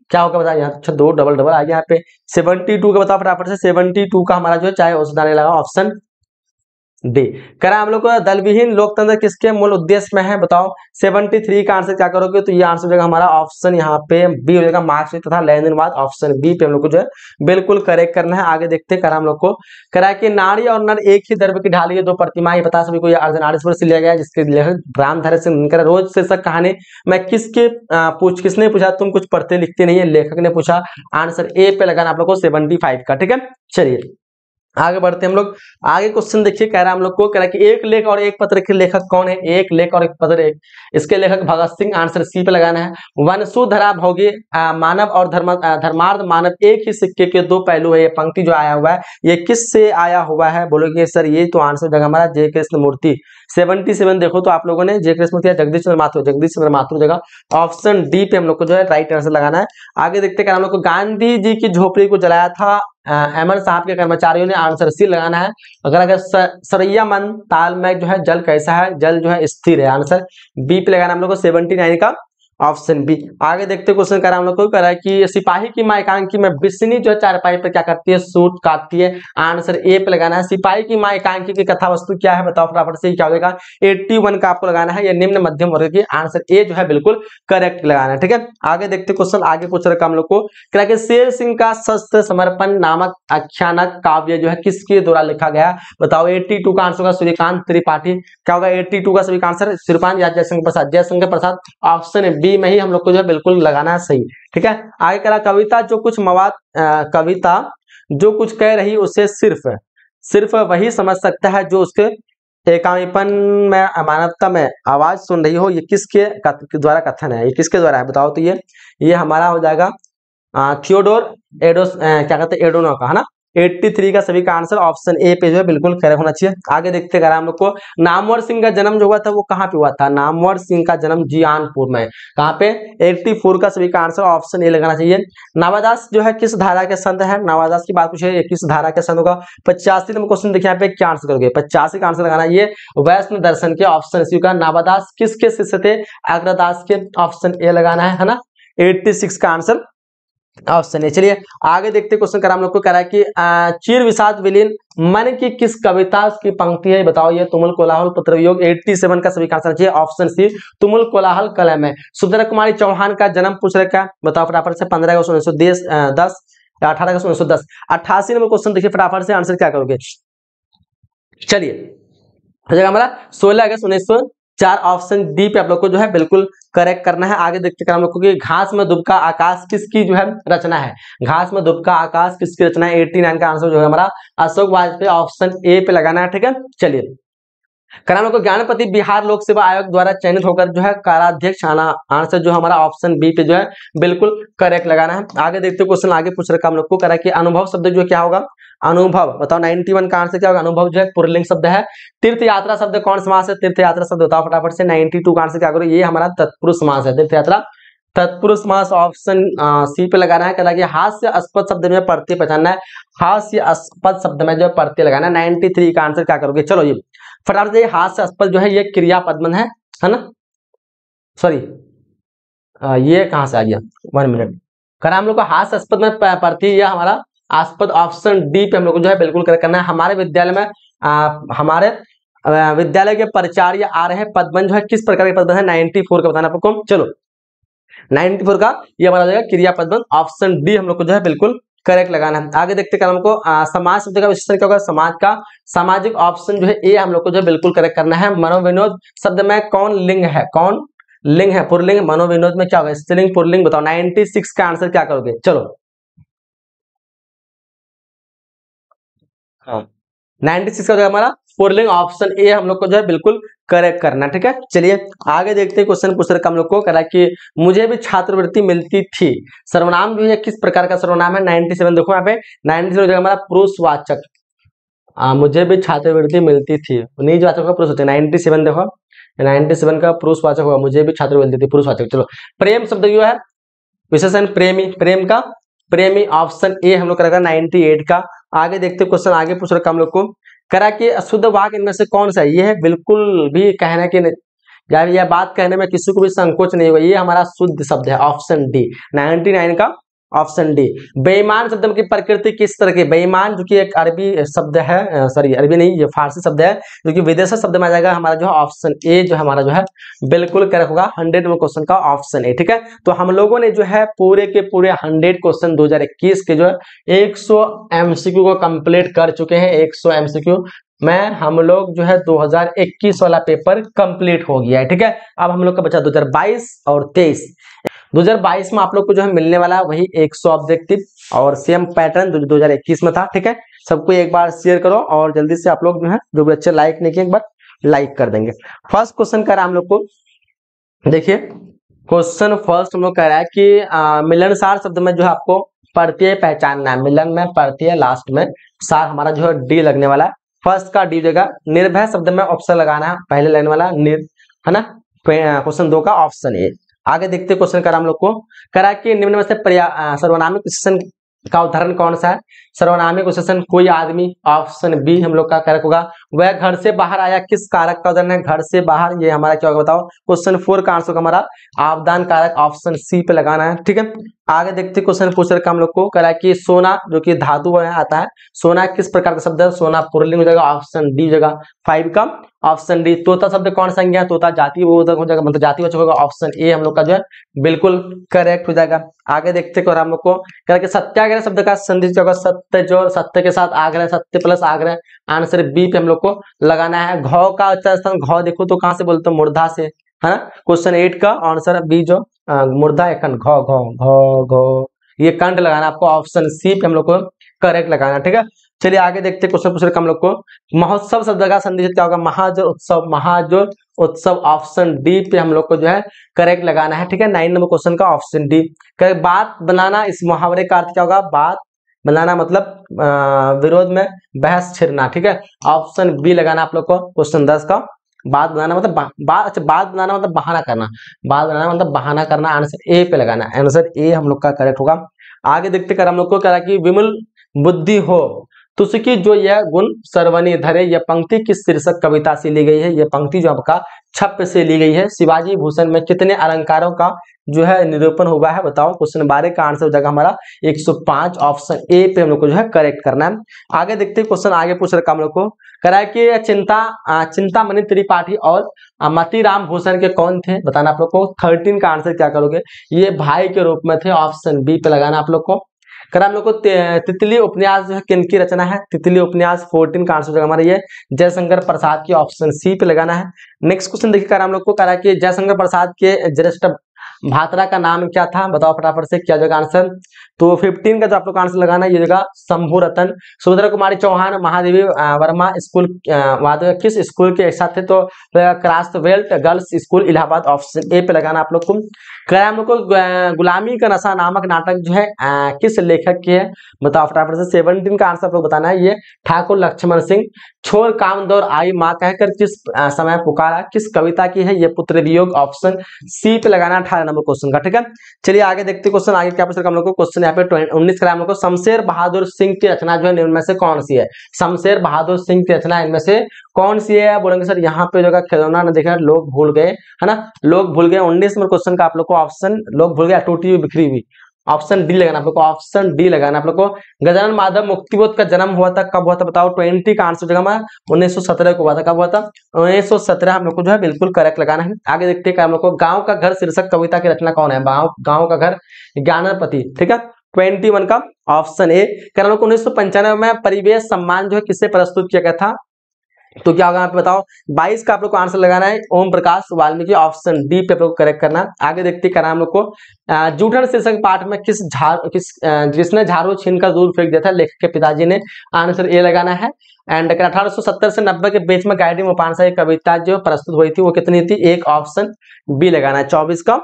क्या होगा बताया? यहाँ अच्छा 2 डबल डबल आ गया यहाँ पे। 72 का बताओ फटाफट से। 72 का हमारा जो है चाहे ओसदानी लगा, ऑप्शन डी। करा हम लोग को दल विहीन लोकतंत्र किसके मूल उद्देश्य में है? बताओ 73 का आंसर क्या करोगे? तो ये आंसर हो जाएगा हमारा ऑप्शन यहाँ पे बी हो जाएगा, मार्क्सिस्ट तथा लेनिनवाद। ऑप्शन बी पे हम लोग को जो है बिल्कुल करेक्ट करना है। आगे देखते हैं। करा हम लोग को करा कि नारी और नर एक ही द्रव्य की ढाली है, 2 प्रतिमा। ये बता सभी को, ये अर्धनारीश्वर से लिया गया है, जिसके लेखक रामधारी सिंह। रोज शीर्षक कहानी मैं किसने पूछा? तुम कुछ पढ़ते लिखते नहीं है, लेखक ने पूछा। आंसर ए पे लगाना आप लोग को 75 का, ठीक है। चलिए आगे बढ़ते हैं हम लोग। आगे क्वेश्चन देखिए, कह रहा है हम लोग को, कह रहा है कि एक लेख और एक पत्र के लेखक कौन है? एक लेख और एक पत्र, एक इसके लेखक भगत सिंह। आंसर सी पे लगाना है। वसुधरा भोगी मानव और धर्मार्थ मानव एक ही सिक्के के 2 पहलू है, ये पंक्ति जो आया हुआ है ये किससे आया हुआ है? बोलोगे सर ये तो आंसर जगह हमारा जे कृष्ण मूर्ति। 77 देखो तो आप लोगों ने जे कृष्ण मूर्ति, जगदीश चंद्र माथुर जगह। ऑप्शन डी पे हम लोग को जो है राइट आंसर लगाना है। आगे देखते हैं हम लोग को, गांधी जी की झोपड़ी को जलाया था अहमद साहब के कर्मचारियों ने। आंसर सी लगाना है। अगर सरैया मन ताल में जो है जल कैसा है? जल जो है स्थिर है। आंसर बी पे लगाना हम लोग को 79 का, ऑप्शन बी। आगे देखते क्वेश्चन कर हम लोग को, कह रहा है कि सिपाही की मां एकांकी में बिस्नी जो है चारपाई पर क्या करती है? सूत काटती है। आंसर ए पे लगाना है। सिपाही की मां एकांकी की कथा वस्तु क्या है? बताओ फटाफट से, क्या हो जाएगा? 81 का आपको लगाना है। ये निम्न मध्यम वर्ग की। आंसर ए जो है बिल्कुल करेक्ट लगाना है, ठीक है। आगे देखते क्वेश्चन, आगे पूछ रखा हम लोग को, कह रहा है कि शेर सिंह का शस्त्र समर्पण नामक आख्यानक काव्य जो है किसके द्वारा लिखा गया? बताओ 82 का आंसर होगा सूर्यकांत त्रिपाठी। क्या होगा 82 का सभी का आंसर? सूर्यकांत या जयशंकर प्रसाद। ऑप्शन बी में ही हम लोग को जो है बिल्कुल लगाना है सही, ठीक है। आगे कह रहा कविता जो कुछ मवाद कविता जो कुछ कह रही उसे सिर्फ वही समझ सकता है जो उसके एकांपन में मानवता में आवाज सुन रही हो। ये किसके द्वारा कथन है? ये किसके द्वारा है? बताओ तो ये हमारा हो जाएगा थियोडोर क्या कहते हैं एडोनो का, है ना। 83 का सभी का आंसर ऑप्शन ए पे जो है बिल्कुल करेक्ट होना चाहिए। आगे देखते हैं हम लोग को, नामवर सिंह का जन्म जो हुआ था वो कहाँ पे हुआ था? नामवर सिंह का जन्म जियानपुर में। कहाँ पे? 84 का सभी का आंसर ऑप्शन ए लगाना चाहिए। नावादास जो है किस धारा के संत है? नावादास की बात पूछे, किस धारा के संत होगा? 85 नंबर क्वेश्चन देखिए यहाँ पे क्या आंसर करोगे? 85 का आंसर लगाना ये वैष्णव दर्शन के। ऑप्शन सी का। नावादास किसके शिष्य थे? अग्रदास के। ऑप्शन ए लगाना है ना। 86 का आंसर ऑप्शन है। चलिए आगे देखते क्वेश्चन कर हम लोग को, कह रहा है कि चिर विषाद विलीन मन की किस कविता की पंक्ति है? बताओ ये तुमुल कोलाहल पत्रयोग। 87 का सभी का आंसर चाहिए, ऑप्शन सी तुमुल कोलाहल कलम है। सुंदर कुमारी चौहान का जन्म पूछ रखा है, बताओ फटाफट से। 15 अगस्त 1910 18 अगस्त 1910। 88 नंबर क्वेश्चन देखिए फटाफट से, आंसर क्या करोगे? चलिए हो जाएगा हमारा 16 अगस्त 1904। ऑप्शन डी पे आप लोग को जो है बिल्कुल करेक्ट करना है। आगे देखते हैं हम लोग को कि घास में दुबका आकाश किसकी जो है रचना है? घास में दुबका आकाश किसकी रचना है? 89 का आंसर जो है हमारा अशोक वाजपेयी। ऑप्शन ए पे लगाना है, ठीक है। चलिए हम लोग को ज्ञानपति बिहार लोक सेवा आयोग द्वारा चयनित होकर जो है काराध्यक्ष आना। आंसर जो हमारा ऑप्शन बी पे जो है बिल्कुल करेक्ट लगाना है। आगे देखते क्वेश्चन, आगे पूछ रखा हम लोग को, करा कि अनुभव शब्द जो क्या होगा? अनुभव बताओ 91 का आंसर क्या होगा? अनुभव जो है पुल्लिंग शब्द है। तीर्थ यात्रा शब्द कौन समास है? तीर्थ यात्रा शब्द बताओ फटाफट से। 92 का आंसर क्या करो? ये हमारा तत्पुरुष समास है। तीर्थ यात्रा तत्पुरुष समास, ऑप्शन सी पे लगाना है। कहला कि हास्यास्पद शब्द में प्रत्यय पहचानना है। हास्यास्पद शब्द में जो प्रत्यय लगाना है। 93 का आंसर क्या करोगे? चलो ये फटाफट से, हास्यास्पद जो है ये क्रियापद है ना। सॉरी ये कहां से आ गया? 1 मिनट। करा हम लोग को हास्यास्पद में प्रत्यय या हमारा आस्पद। ऑप्शन डी पे हम लोग को जो है बिल्कुल करेक्ट करना है। हमारे विद्यालय में हमारे विद्यालय के प्राचार्य आ रहे हैं पदबंध जो है किस प्रकार के पदबंध है? 94 का बताना आपको। चलो 94 का ये हमारा जाएगा क्रियापदबंध। ऑप्शन डी हम लोग को जो है बिल्कुल करेक्ट लगाना है। आगे देखते हैं हमको समाज शब्द का विशेषण क्या होगा? समाज का सामाजिक। ऑप्शन जो है ए हम लोग को जो है बिल्कुल करेक्ट करना है। मनोविनोद शब्द में कौन लिंग है? कौन लिंग है? पुरलिंग। मनोविनोद में क्या होगा? स्त्रीलिंग पुरलिंग। बताओ 96 का आंसर क्या करोगे? चलो हाँ 96 का जो हमारा पुरलिंग। ऑप्शन ए हम लोग को जो है बिल्कुल करेक्ट करना। ठीक है, चलिए आगे देखते हैं। क्वेश्चन पूछ रखा हम लोग को, करा कि मुझे भी छात्रवृत्ति मिलती थी। सर्वनाम जो है किस प्रकार का सर्वनाम है? 97। देखो यहाँ पे 97 हो जाएगा हमारा पुरुषवाचक। मुझे भी छात्रवृत्ति मिलती थी, निजवाचक का पुरुषवाचक। 97 देखो 97 का पुरुषवाचक होगा, मुझे भी छात्रवृत्ति मिलती थी, पुरुषवाचक। चलो प्रेम शब्द जो है विशेषण प्रेमी, प्रेम का प्रेमी, ऑप्शन ए हम लोग करेगा 98 का। आगे देखते क्वेश्चन आगे पूछ रखा हम लोग को, करा कि अशुद्ध वाक्य इनमें से कौन सा है? ये है बिल्कुल भी कहने के यार यह बात कहने में किसी को भी संकोच नहीं होगा, ये हमारा शुद्ध शब्द है, ऑप्शन डी 99 का ऑप्शन डी। बेईमान शब्द की प्रकृति किस तरह की? बेईमान जो कि एक अरबी शब्द है, सॉरी अरबी नहीं, ये फारसी शब्द है जो कि विदेशी शब्द में आ जाएगा हमारा जो है ऑप्शन ए जो हमारा जो है बिल्कुल करेक्ट होगा 100 नंबर क्वेश्चन का ऑप्शन ए। ठीक है, तो हम लोगों ने जो है पूरे के पूरे 100 क्वेश्चन 2021 के जो है 100 MCQ को कंप्लीट कर चुके हैं। 100 MCQ में हम लोग जो है 2021 वाला पेपर कंप्लीट हो गया है। ठीक है, अब हम लोग का बचा 2022 और 23। 2022 में आप लोग को जो है मिलने वाला वही 100 ऑब्जेक्टिव और सेम पैटर्न 2021 में था। ठीक है, सबको एक बार शेयर करो और जल्दी से आप लोग जो है जो भी अच्छे लाइक नहीं किए एक बार लाइक कर देंगे। फर्स्ट क्वेश्चन कह रहा है हम लोग को, देखिए क्वेश्चन फर्स्ट हम लोग कह रहा है कि मिलनसार शब्द में जो है आपको प्रत्यय पहचानना है। मिलन में प्रत्यय, लास्ट में सार हमारा जो है डी लगने वाला है। फर्स्ट का डी जगह। निर्भय शब्द में ऑप्शन लगाना है, पहले लाइन वाला निर है ना, क्वेश्चन 2 का ऑप्शन ए। आगे देखते क्वेश्चन करा हम लोग को, करा कि निम्न में से सर्वनामिक विशेषण का उदाहरण कौन सा है? सर्वनामिक विशेषण कोई आदमी, ऑप्शन बी हम लोग का करेक्ट होगा। वह घर से बाहर आया किस कारक का उदाहरण है? घर से बाहर, ये हमारा क्या होगा बताओ? क्वेश्चन 4 का आंसर हमारा आबदान कारक, ऑप्शन सी पे लगाना है। ठीक है, आगे देखते क्वेश्चन पूछ रखा हम लोग को, करा कि सोना जो कि धातु में आता है, सोना किस प्रकार का शब्द है? सोना पुल्लिंग हो जाएगा, ऑप्शन डी जगह 5 का ऑप्शन डी। तोता शब्द कौन संज्ञा? तोता जाति बोधक हो जाएगा, मतलब जातिवाचक होगा, ऑप्शन ए हम लोग का जो है बिल्कुल करेक्ट हो जाएगा। आगे देखते हम लोग को, करा सत्याग्रह शब्द का संधि क्या होगा? सत्य, जो सत्य के साथ आग्रह, सत्य प्लस आग्रह, आंसर बी पे हम लोग को लगाना है। घौ का उच्चारण स्थान घौ देखो तो कहां से बोलते हो? मूर्धा से, है ना। क्वेश्चन 8 का आंसर बी जो मूर्धा एखन घौ घौ घौ घौ, ये कंठ लगाना आपको, ऑप्शन सी पे हम लोग को करेक्ट लगाना। ठीक है, चलिए आगे देखते क्वेश्चन पूछ रहे हम लोग को, महोत्सव शब्द का संधि क्या होगा? महाजोर उत्सव, महाजोर उत्सव, ऑप्शन डी पे हम लोग को जो है करेक्ट लगाना है। ठीक है, 9 नंबर क्वेश्चन का ऑप्शन डी। बात बनाना, इस मुहावरे का अर्थ क्या होगा? बात बनाना मतलब विरोध में बहस छिड़ना। ठीक है, ऑप्शन बी लगाना आप लोग को क्वेश्चन 10 का। बात बनाना मतलब अच्छा, बात बनाना मतलब बहाना करना, बात बनाना मतलब बहाना करना, आंसर ए पे लगाना, आंसर ए हम लोग का करेक्ट होगा। आगे देखते कर हम लोग को कह रहा कि विमल बुद्धि हो तो उसकी जो यह गुण सर्वनी धरे, यह पंक्ति किस शीर्षक कविता से ली गई है? यह पंक्ति जो आपका छप्प से ली गई है। शिवाजी भूषण में कितने अलंकारों का जो है निरूपण हुआ है? बताओ। क्वेश्चन 12 का आंसर हो जाएगा हमारा 105, ऑप्शन ए पे हम लोग को जो है करेक्ट करना है। आगे देखते हैं क्वेश्चन आगे पूछ रखा हम लोग को, करा कि चिंतामणि त्रिपाठी और मतीराम भूषण के कौन थे? बताना आप लोग को। 13 का आंसर क्या करोगे? ये भाई के रूप में थे, ऑप्शन बी पे लगाना आप लोग को। करा हम लोग को तितली उपन्यास जो है किनकी रचना है? तितली उपन्यास 14 का आंसर हमारा ये जयशंकर प्रसाद की, ऑप्शन सी पे लगाना है। नेक्स्ट क्वेश्चन देखिए करा हम लोग को, करा कि जयशंकर प्रसाद के ज्येष्ठ भात्रा का नाम क्या था? बताओ फटाफट से क्या जगह आंसर। तो 15 का जो आप लोग आंसर लगाना है ये जगह शंभू रतन। सुभद्रा कुमारी चौहान महादेवी वर्मा स्कूल किस स्कूल के साथ थे? तो Crosthwaite girls school Allahabad, option A पे लगाना आप लोग को। क्या हम लोग को गुलामी का नशा नामक नाटक जो है किस लेखक की है? बताओ फटाफट से। 17 का आंसर आप लोग बताना है, ये ठाकुर लक्ष्मण सिंह। छोर कामदौर आई माँ कहकर किस समय पुकारा, किस कविता की है? ये पुत्र वियोग, ऑप्शन सी पे लगाना 18 नंबर क्वेश्चन का। ठीक है, चलिए आगे देखते क्वेश्चन आगे क्या पूछ रखा हम लोग को। क्वेश्चन यहाँ पे 19 का हम लोग को, शमशेर बहादुर सिंह की रचना जो है इनमें से कौन सी है? शमशेर बहादुर सिंह की रचना इनमें से कौन सी है? बोलेंगे सर यहाँ पे जगह खिलौना न देखा, लोग भूल गए, है ना, लोग भूल गए। 19 नंबर क्वेश्चन का आप लोग को ऑप्शन लोग भूल गया, टूटी हुई बिखरी हुई, ऑप्शन डी लगाना आप लोग को, ऑप्शन डी लगाना आप लोग को। गजानन माधव मुक्तिबोध का जन्म हुआ था, कब हुआ था? बताओ। 20 का आंसर जगह 1917 को हुआ था। कब हुआ था? 1917 हम लोग को जो है बिल्कुल करेक्ट लगाना है। आगे देखते हैं हम लोग को, गांव का घर शीर्षक कविता की रचना कौन है? गांव का घर ज्ञानपति। ठीक है, 21 का ऑप्शन ए। 1995 में परिवेश सम्मान जो है किससे प्रस्तुत किया गया था? तो क्या होगा यहाँ पे बताओ, 22 का आप लोग को आंसर लगाना है ओम प्रकाश वाल्मीकि, ऑप्शन डी पे आप लोग करेक्ट करना है। आगे देखते हैं हम लोग को जूठन शीर्षक पाठ में जिसने झाड़ू छीन कर दूर फेंक दिया था, लेखक के पिताजी ने, आंसर ए लगाना है। एंड 1870 से 90 के बीच में गाइडी मोपानसा की कविता जो प्रस्तुत हुई थी वो कितनी थी, एक, ऑप्शन बी लगाना है 24 का,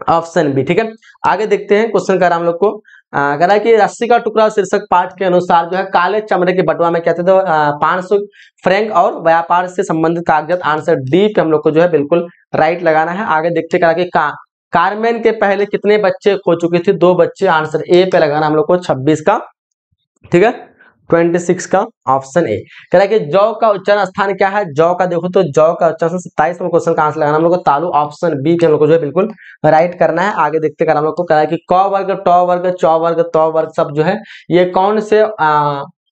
ऑप्शन बी। ठीक है, आगे देखते हैं क्वेश्चन का हम लोग को कह रहा है कि रस्सी का टुकड़ा शीर्षक पाठ के अनुसार जो है काले चमड़े के बटुआ में कहते थे 500 फ्रैंक और व्यापार से संबंधित कागजात, आंसर डी पे हम लोग को जो है बिल्कुल राइट लगाना है। आगे देखते कह रहा है कि कारमेन के पहले कितने बच्चे खो चुके थे, 2 बच्चे, आंसर ए पे लगाना हम लोग को 26 का, ठीक है 26 का, ऑप्शन ए। कह रहा है कि जौ का उच्चारण स्थान क्या है, जौ का देखो तो जौ का उच्चारण 27 नंबर क्वेश्चन का आंसर लगाना हम लोग को तालु, ऑप्शन बी के हम लोग को जो है बिल्कुल राइट करना है। आगे देखते कर हम लोग को कह रहा है कि क वर्ग, ट वर्ग, च वर्ग, त वर्ग सब जो है ये कौन से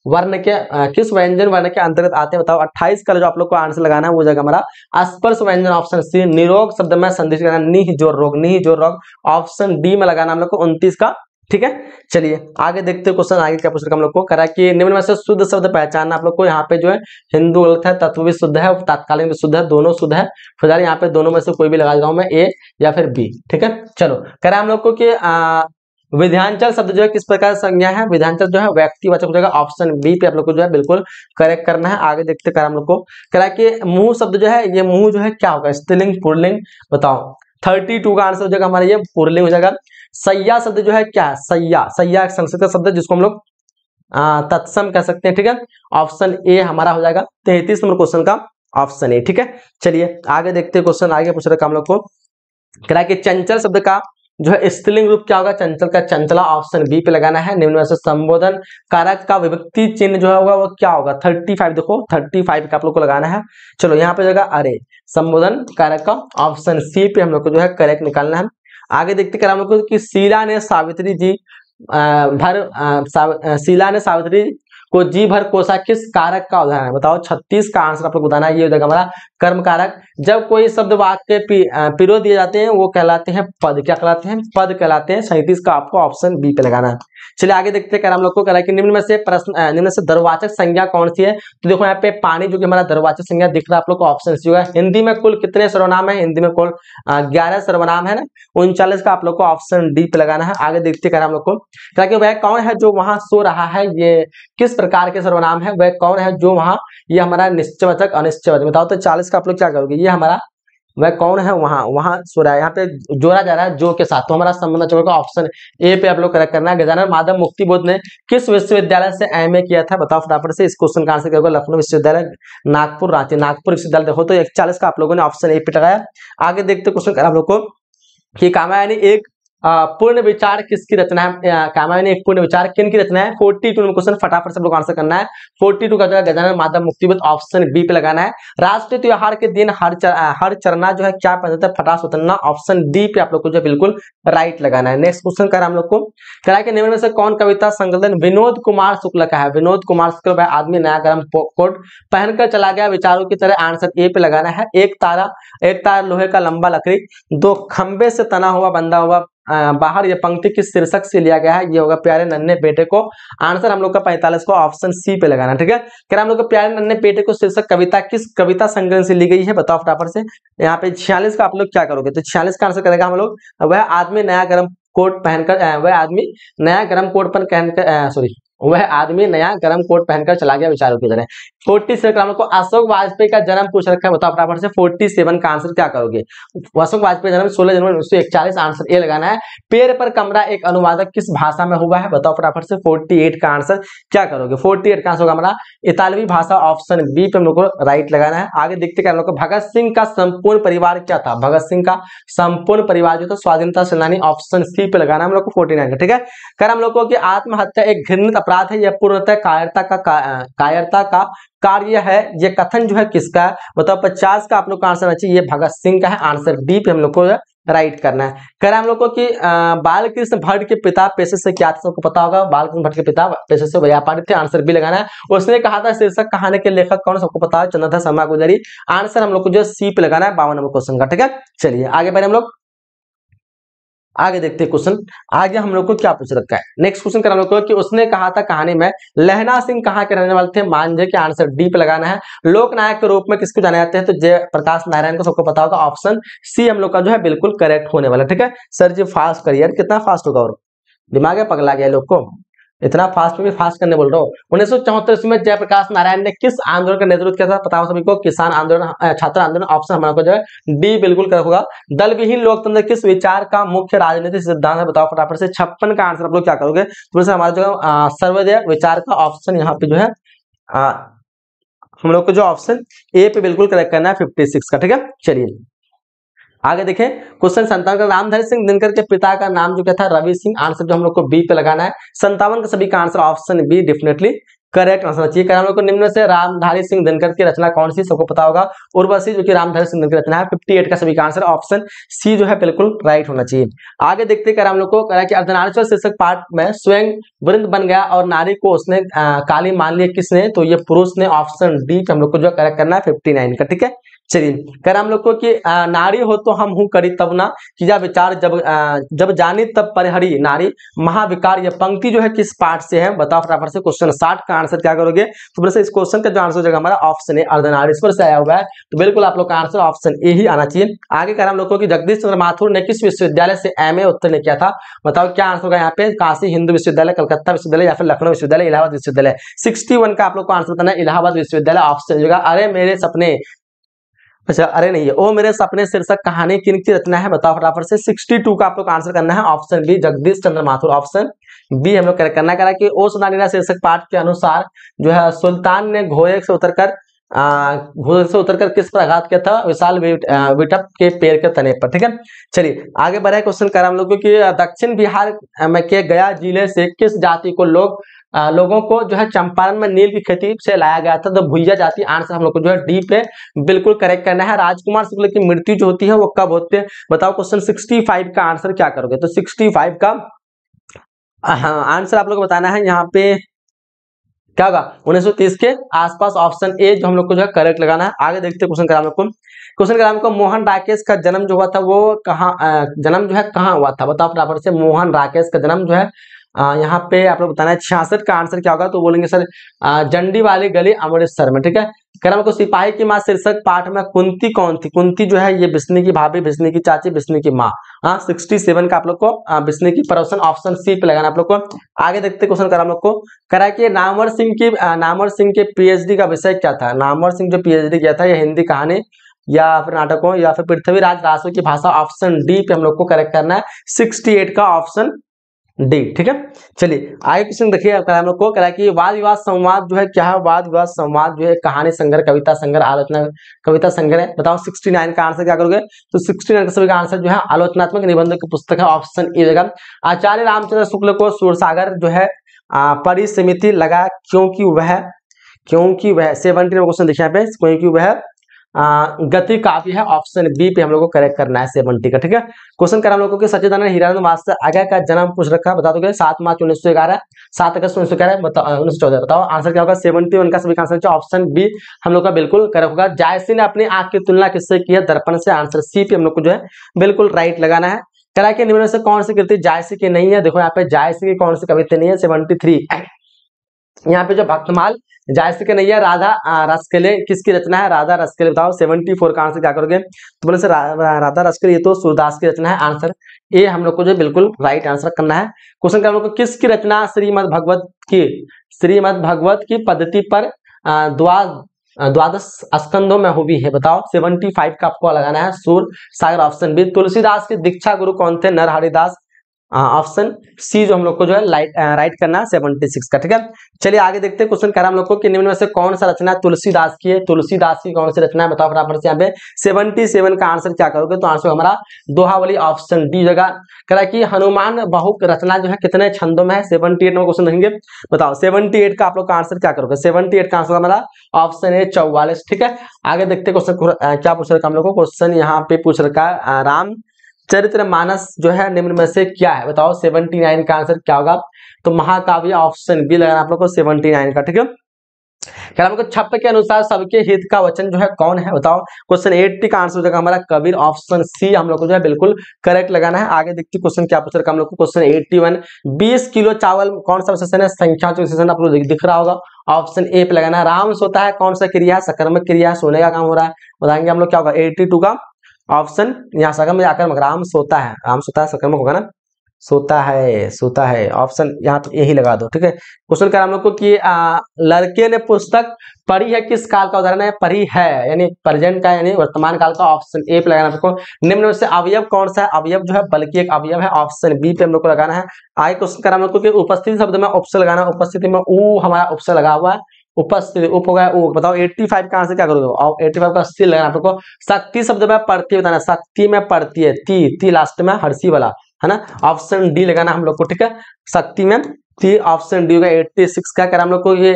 वर्ण के किस व्यंजन वर्ण के अंतर्गत आते हैं बताओ। 28 का जो आप लोग को आंसर लगाना है वो जगह हमारा स्पर्श व्यंजन, ऑप्शन सी। निरोग शब्द में संदेश करना, निह जोर रोग, निह जोर रोग, ऑप्शन डी में लगाना हम लोग को 29 का, ठीक है। चलिए आगे देखते हैं क्वेश्चन आगे क्या पूछ रखा हम लोग को, करा कि निम्न में से शुद्ध शब्द पहचानना। आप लोग को यहाँ पे जो है हिंदू गलत है, तत्व भी शुद्ध है, तात्कालिक भी शुद्ध है, दोनों शुद्ध है। फिलहाल यहाँ पे दोनों में से कोई भी लगा देता हूं मैं, ए या फिर बी, ठीक है। चलो करा हम लोग को कि विधांचल शब्द जो है किस प्रकार संज्ञा है, विधांचल जो है व्यक्तिवाचक हो जाएगा, ऑप्शन बी पे आप लोग को जो है बिल्कुल करेक्ट करना है। आगे देखते कर हम लोग को करा कि मुंह शब्द जो है, ये मुंह जो है क्या होगा, स्त्रीलिंग पुल्लिंग बताओ। 32 का आंसर हो जाएगा हमारा ये पुल्लिंग हो जाएगा। सैया शब्द जो है क्या है, सैया, सैया संस्कृत का शब्द है जिसको हम लोग तत्सम कह सकते हैं, ठीक है। ऑप्शन ए हमारा हो जाएगा 33 नंबर क्वेश्चन का, ऑप्शन ए, ठीक है। चलिए आगे देखते हैं क्वेश्चन आगे पूछ रखा हम लोग को, कह रहा है कि चंचल शब्द का जो है स्त्रीलिंग रूप क्या होगा, चंचल का चंचला, ऑप्शन बी पे लगाना है। निम्न में से संबोधन कारक का विभक्ति चिन्ह जो है होगा वो क्या होगा, 35 देखो 35 का आप लोग को लगाना है। चलो यहाँ पे जगह अरे संबोधन कारक का, ऑप्शन सी पे हम लोग को जो है करेक्ट निकालना है। आगे देखते कर हम लोग को कि शीला ने सावित्री को जी भर कोसा किस कारक का उदाहरण है बताओ। 36 का आंसर आप लोग बताना है, ये हो जाएगा हमारा कर्म कारक। जब कोई शब्द वाक्य पिरो दिए जाते हैं वो कहलाते हैं पद, क्या कहलाते हैं, पद कहलाते हैं। 37 का आपको ऑप्शन बी पे लगाना है। चलिए आगे देखते हैं हम लोग को कह रहा है कि निम्न में से प्रश्न, निम्न से दर्वाचक संज्ञा कौन सी है। तो देखो यहाँ पे पानी जो कि हमारा दर्वाचक संज्ञा दिख रहा है आप लोग को, ऑप्शन सी होगा। हिंदी में कुल कितने सर्वनाम है, हिंदी में कुल 11 सर्वनाम है ना, 39 का आप लोग को ऑप्शन डी पे लगाना है। आगे देखते हैं हम लोग को कह कि वह कौन है जो वहां सो रहा है, ये किस प्रकार के सर्वनाम है, वह कौन है जो वहां, ये हमारा निश्चयवाचक अनिश्चयवाचक बताओ। तो 40 का आप लोग क्या करोगे, ये हमारा वह कौन है वहां सो रहा है, यहाँ पे जोड़ा जा रहा है जो के साथ, तो हमारा संबंध चलेगा ऑप्शन ए पे आप लोग करेक्ट करना है। गजानन माधव मुक्ति बोध ने किस विश्वविद्यालय से एमए किया था बताओ फटाफट से। इस क्वेश्चन का आंसर क्या होगा, लखनऊ विश्वविद्यालय, नागपुर, रांची, नागपुर विश्वविद्यालय देखो तो 41 का आप लोगों ने ऑप्शन ए पे लगाया। आगे देखते क्वेश्चन आप लोग को कि कामायनी एक पूर्ण विचार किसकी रचना है, कामायनी एक पूर्ण विचार किन की रचना है। 42 नंबर क्वेश्चन फटाफट से लोग आंसर करना है। 42 का जगह गजानन माधव मुक्तिबोध, ऑप्शन बी पे लगाना है। राष्ट्रीय त्योहार के दिन हर चरना जो है क्या पहनता है, फटास उतरना, ऑप्शन डी पे आप लोग को जो बिल्कुल राइट लगाना है। नेक्स्ट क्वेश्चन कर हम लोग को कह रहा है कि निम्न में से कौन कविता संकलन विनोद कुमार शुक्ल का है। विनोद कुमार शुक्ल वह आदमी नया गर्म कोट पहनकर चला गया विचारों की तरह, आंसर ए पे लगाना है। एक तारा लोहे का लंबा लकड़ी, 2 खंबे से तना हुआ बंधा हुआ बाहर, ये पंक्ति किस शीर्षक से लिया गया है, ये होगा प्यारे नन्हे बेटे को, आंसर हम लोग का 45 को ऑप्शन सी पे लगाना, ठीक है। कह हम लोग को प्यारे नन्हे बेटे को शीर्षक कविता किस कविता संकलन से ली गई है बताओ फटाफट से। यहाँ पे 46 का आप लोग क्या करोगे, तो 46 का आंसर करेगा हम लोग वह आदमी नया गर्म कोट पहनकर वह आदमी नया गर्म कोट पहनकर चला गया विचारों की तरह। 47 का को अशोक वाजपेयी का जन्म पूछ रखा है बताओ फटाफट से। 47 का आंसर क्या करोगे, अशोक वाजपेयी जन्म 16 जनवरी 1941, आंसर ए लगाना है। पेड़ पर कमरा एक अनुवादक किस भाषा में हुआ है बताओ फटाफट से। 48 का आंसर क्या करोगे, 48 का आंसर होगा हमारा इतालवी भाषा, ऑप्शन बी पे हम लोग को राइट लगाना है। आगे देखते हैं हम लोग को भगत सिंह का संपूर्ण परिवार क्या था। भगत सिंह का संपूर्ण परिवार जो था स्वाधीनता सेनानी, ऑप्शन सी पे लगाना है हम लोग को 49 का, ठीक है। कर हम लोग को कि आत्महत्या एक घृणित अपराध है, यह पूर्णतः कायरता का कार्य है, ये कथन जो है किसका है बताओ। 50 का आप लोग का आंसर आना चाहिए, ये भगत सिंह का है, आंसर डी पे हम लोग को राइट करना है। कह हम लोग को कि बालकृष्ण भट्ट के पिता पेशे से क्या था, सबको पता होगा। बालकृष्ण भट्ट के पिता पेशे से व्यापारी थे, आंसर बी लगाना है। उसने कहा था शीर्षक कहानी के लेखक कौन, सबको पता है, चंद्रधर शर्मा गुजरी, आंसर हम लोग को जो सी पे लगाना है 52 नंबर क्वेश्चन का, ठीक है। चलिए आगे बढ़े हम लोग। आगे देखते हैं क्वेश्चन। आगे हम लोग को क्या पूछ रखा है, नेक्स्ट क्वेश्चन कर हम लोग को कि उसने कहा था कहानी में लहना सिंह कहाँ के रहने वाले थे, मांझे के आंसर डी पे लगाना है। लोकनायक के रूप में किसको जाने जाते हैं, तो जयप्रकाश नारायण को सबको पता होगा, ऑप्शन सी हम लोग का जो है बिल्कुल करेक्ट होने वाला। ठीक है सर जी फास्ट करिए, कितना फास्ट होगा और दिमाग है पगला गया लोग को, इतना फास्ट में भी फास्ट करने बोल रहा हूँ। 1974 में जयप्रकाश नारायण ने किस आंदोलन का नेतृत्व किया था, पता हो सभी को, किसान आंदोलन, छात्र आंदोलन। ऑप्शन हमारे को जो है डी बिल्कुल करेक्ट होगा। दल विहीन लोकतंत्र किस विचार का मुख्य राजनीतिक सिद्धांत है, बताओ फटाफट से। 56 का आंसर आप लोग क्या करोगे, तो हमारा जो सर्वोदय विचार का ऑप्शन यहाँ पे जो है हम लोग को जो ऑप्शन ए पे बिल्कुल करेक्ट करना है 56 का। ठीक है चलिए आगे देखें क्वेश्चन 57 का, रामधारी सिंह दिनकर के पिता का नाम जो क्या था, रवि सिंह। आंसर जो हम लोग को बी पे लगाना है। 57 का सभी का answer option be definitely correct answer चाहिए। हम लोग को निम्न से रामधारी सिंह दिनकर की रचना कौन सी, सबको पता होगा, उर्वशी, जो कि रामधारी सिंह दिनकर की रचना है। 58 का सभी का आंसर ऑप्शन सी जो है बिल्कुल राइट होना चाहिए। आगे देखते कर हम लोग को कहा कि अर्धनारीश्वर शीर्षक पाठ में स्वयं वृंद बन गया और नारी को उसने काली मान लिया, किसने, तो ये पुरुष ने। ऑप्शन डी हम लोग को जो करेक्ट करना है 59 का। ठीक है चलिए कह हम लोग को कि नारी हो तो हम हूं करी तब ना, किया विचार जब जानी तब परिहरी नारी महाविकार। यह पंक्ति जो है किस पाठ से है, बताओ फटाफट से। क्वेश्चन 60 का आंसर क्या करोगे, तो वैसे इस क्वेश्चन का जो आंसर होगा हमारा ऑप्शन है अर्धनारीश्वर से आया हुआ है, तो बिल्कुल आप लोग का आंसर ऑप्शन ए ही आना चाहिए। आगे कह हम लोग को कि जगदीश चंद्र माथुर ने किस विश्वविद्यालय से एमए उत्तीर्ण किया था, बताओ क्या आंसर होगा यहाँ पे। काशी हिंदू विश्वविद्यालय, कलकत्ता विश्वविद्यालय या फिर लखनऊ विश्वविद्यालय, इलाहाबाद विश्वविद्यालय। 61 का आप लोग को आंसर बताना है इलाहाबाद विश्वविद्यालय। ऑप्शन होगा अरे मेरे सपने, अच्छा अरे नहीं है, ओ मेरे सपने शीर्षक कहानी किन की रचना है, बताओ फटाफट से। 62 का आप लोग आंसर करना है ऑप्शन बी जगदीश चंद्र माथुर। ऑप्शन बी हम लोग करेक्ट करना है कि ओ सुनानीरा शीर्षक पाठ के अनुसार जो है सुल्तान ने घोड़े से उतरकर किस पर आघात किया था, विशाल विटप के पेड़ के तने पर। ठीक है चलिए आगे बढ़े क्वेश्चन कर हम लोग को कि दक्षिण बिहार में के गया जिले से किस जाति को लोगों को जो है चंपारण में नील की खेती से लाया गया था, तो भुइया जाति। आंसर हम लोग को जो है डी पे बिल्कुल करेक्ट करना है। राजकुमार शुक्ल की मृत्यु जो होती है वो कब होती है, बताओ। क्वेश्चन 65 का आंसर क्या करोगे, तो 65 का आंसर आप लोग को बताना है यहाँ पे क्या होगा, 1930 के आसपास। ऑप्शन ए जो हम लोग को जो है करेक्ट लगाना है। आगे देखते हैं क्वेश्चन कराम को। क्वेश्चन कराम को मोहन राकेश का जन्म जो हुआ था वो जन्म जो है कहाँ हुआ था, बताओ फटाफट से। मोहन राकेश का जन्म जो है यहाँ पे आप लोग बताना है। 66 का आंसर क्या होगा, तो बोलेंगे सर जंडी वाली गली अमृतसर में। ठीक है करम को सिपाही की माँ शीर्षक पाठ में कुंती कौन थी, कुंती जो है ये बिस्नी की भाभी, बिस्नी की चाची, बिस्नी की माँ। 67 का आप लोग को बिस्नी की पड़ोसन, ऑप्शन सी पे लगाना आप लोग को। आगे देखते क्वेश्चन कर हम लोग को करा कि नामवर सिंह के पीएचडी का विषय क्या था। नामवर सिंह जो पीएचडी किया था, ये हिंदी कहानी या फिर नाटकों या फिर पृथ्वीराज रासो की भाषा। ऑप्शन डी पे हम लोग को करेक्ट करना है 68 का ऑप्शन डी। ठीक है चलिए आगे क्वेश्चन देखिए हम लोग को कह कि वाद विवाद संवाद जो है क्या है, वाद विवाद संवाद जो है कहानी संग्रह, कविता संग्रह, आलोचना कविता संग्रह। बताओ 69 का आंसर क्या करोगे, तो 69 का सभी का आंसर जो है आलोचनात्मक निबंधों की पुस्तक है। ऑप्शन ए देगा। आचार्य रामचंद्र शुक्ल को सूरसागर जो है परिसमिति लगा क्योंकि वह 70 क्वेश्चन देखिए यहाँ पे, क्योंकि वह गति काव्य है। ऑप्शन बी पे हम लोग को करेक्ट करना है 70 का। ठीक है क्वेश्चन कर हम लोगों को सच्चिदानंद हीरानंद मास्टर आज्ञा का जन्म पूछ रखा, बता दोगे 7 मार्च 1911, 7 अगस्त 1911, 1914। बताओ आंसर क्या होगा, 71 का सभी का आंसर। ऑप्शन बी हम लोग का बिल्कुल करेक्ट होगा। जायसी ने अपनी आंख की तुलना किससे की है, दर्पण से। आंसर सी पे हम लोग को जो है बिल्कुल राइट लगाना है। करा के निम्न से कौन सी कृति जायसी की नहीं है, देखो यहाँ पे जायसी की कौन सी कविता नहीं है, 73। यहाँ पे जो भक्तमाल जायसी के नहीं है, राधा रसकले किसकी रचना है, राधा रसकले। बताओ 74 का आंसर क्या करोगे, तो बोले से राधा रसकले ये तो सूरदास की रचना है। आंसर ए हम लोग को जो बिल्कुल राइट आंसर करना है। क्वेश्चन हम लोग को किसकी रचना श्रीमद् भगवत की पद्धति पर द्वादश स्कंदों में हुई है, बताओ। 75 का आपको लगाना है सूर सागर। Option B. तुलसीदास के दीक्षा गुरु कौन थे, नरहरिदास। ऑप्शन सी जो हम लोग को जो है राइट करना है 76 का। ठीक है चलिए आगे देखते हैं क्वेश्चन कर हम लोग को कि निम्न में से कौन सा रचना तुलसीदास की है, तुलसीदास की कौन सी रचना है, बताओ फटाफट से। यहाँ पे 77 का आंसर क्या करोगे, तो आंसर हमारा दोहावली। ऑप्शन डी जगह करा कि हनुमान बहुक रचना जो है कितने छंदों में है, 78 में क्वेश्चन देंगे। बताओ 78 का आप लोग का आंसर क्या करोगे, 78 का आंसर हमारा ऑप्शन है 44। ठीक है आगे देखते क्वेश्चन क्या पूछ रखा हम लोग को। क्वेश्चन यहाँ पे पूछ रखा है राम चरित्र मानस जो है निम्न में से क्या है, बताओ। 79 का आंसर क्या होगा, तो महाकाव्य। ऑप्शन बी लगाना आप लोग को 79 का। ठीक है क्या हमको छप के अनुसार सबके हित का वचन जो है कौन है बताओ। क्वेश्चन 80 का आंसर हो जाएगा हमारा कबीर, ऑप्शन सी हम लोग को जो है बिल्कुल करेक्ट लगाना है। आगे देखते क्वेश्चन क्या पूछ रखा हम लोग को। क्वेश्चन 81, 20 किलो चावल कौन सा विशेषण है, संख्या जो विशेषण आपको दिख रहा होगा, ऑप्शन ए पे लगाना है। राम सोता है कौन सा क्रिया है, सकर्मक क्रिया है, सोने का काम हो रहा है, बताएंगे हम लोग क्या होगा 82 का ऑप्शन, यहाँ सकर्मक या आकर्मक, राम सोता है, राम सोता है सकर्मक होगा ना, सोता है ऑप्शन यहाँ तो यही लगा दो, ठीक है। क्वेश्चन कर हम लोग को कि लड़के ने पुस्तक पढ़ी है किस काल का उदाहरण है, पढ़ी है यानी प्रेजेंट का यानी वर्तमान काल का, ऑप्शन ए पे लगाना आपको। निम्न में से अवयव कौन सा है, अवयव जो है बल्कि एक अवयव है, ऑप्शन बी पे हम लोग को लगाना है। आगे क्वेश्चन कर हम लोग को कि उपस्थिति शब्द में उपसे लगाना, उपस्थिति में ऊ हमारा उपसे लगा हुआ है, उपस्थिति उप हो गया ऊ, बताओ 85 का आंसर क्या करोगे, और 85 का सी लगाना आपको। शक्ति शब्द में पढ़ती बताना, शक्ति में पढ़ती है, ती लास्ट में हर्षी वाला है ना, ऑप्शन डी लगाना हम लोग को, ठीक है। शक्ति में ती, ऑप्शन डी होगा। 86 का करा हम लोग को ये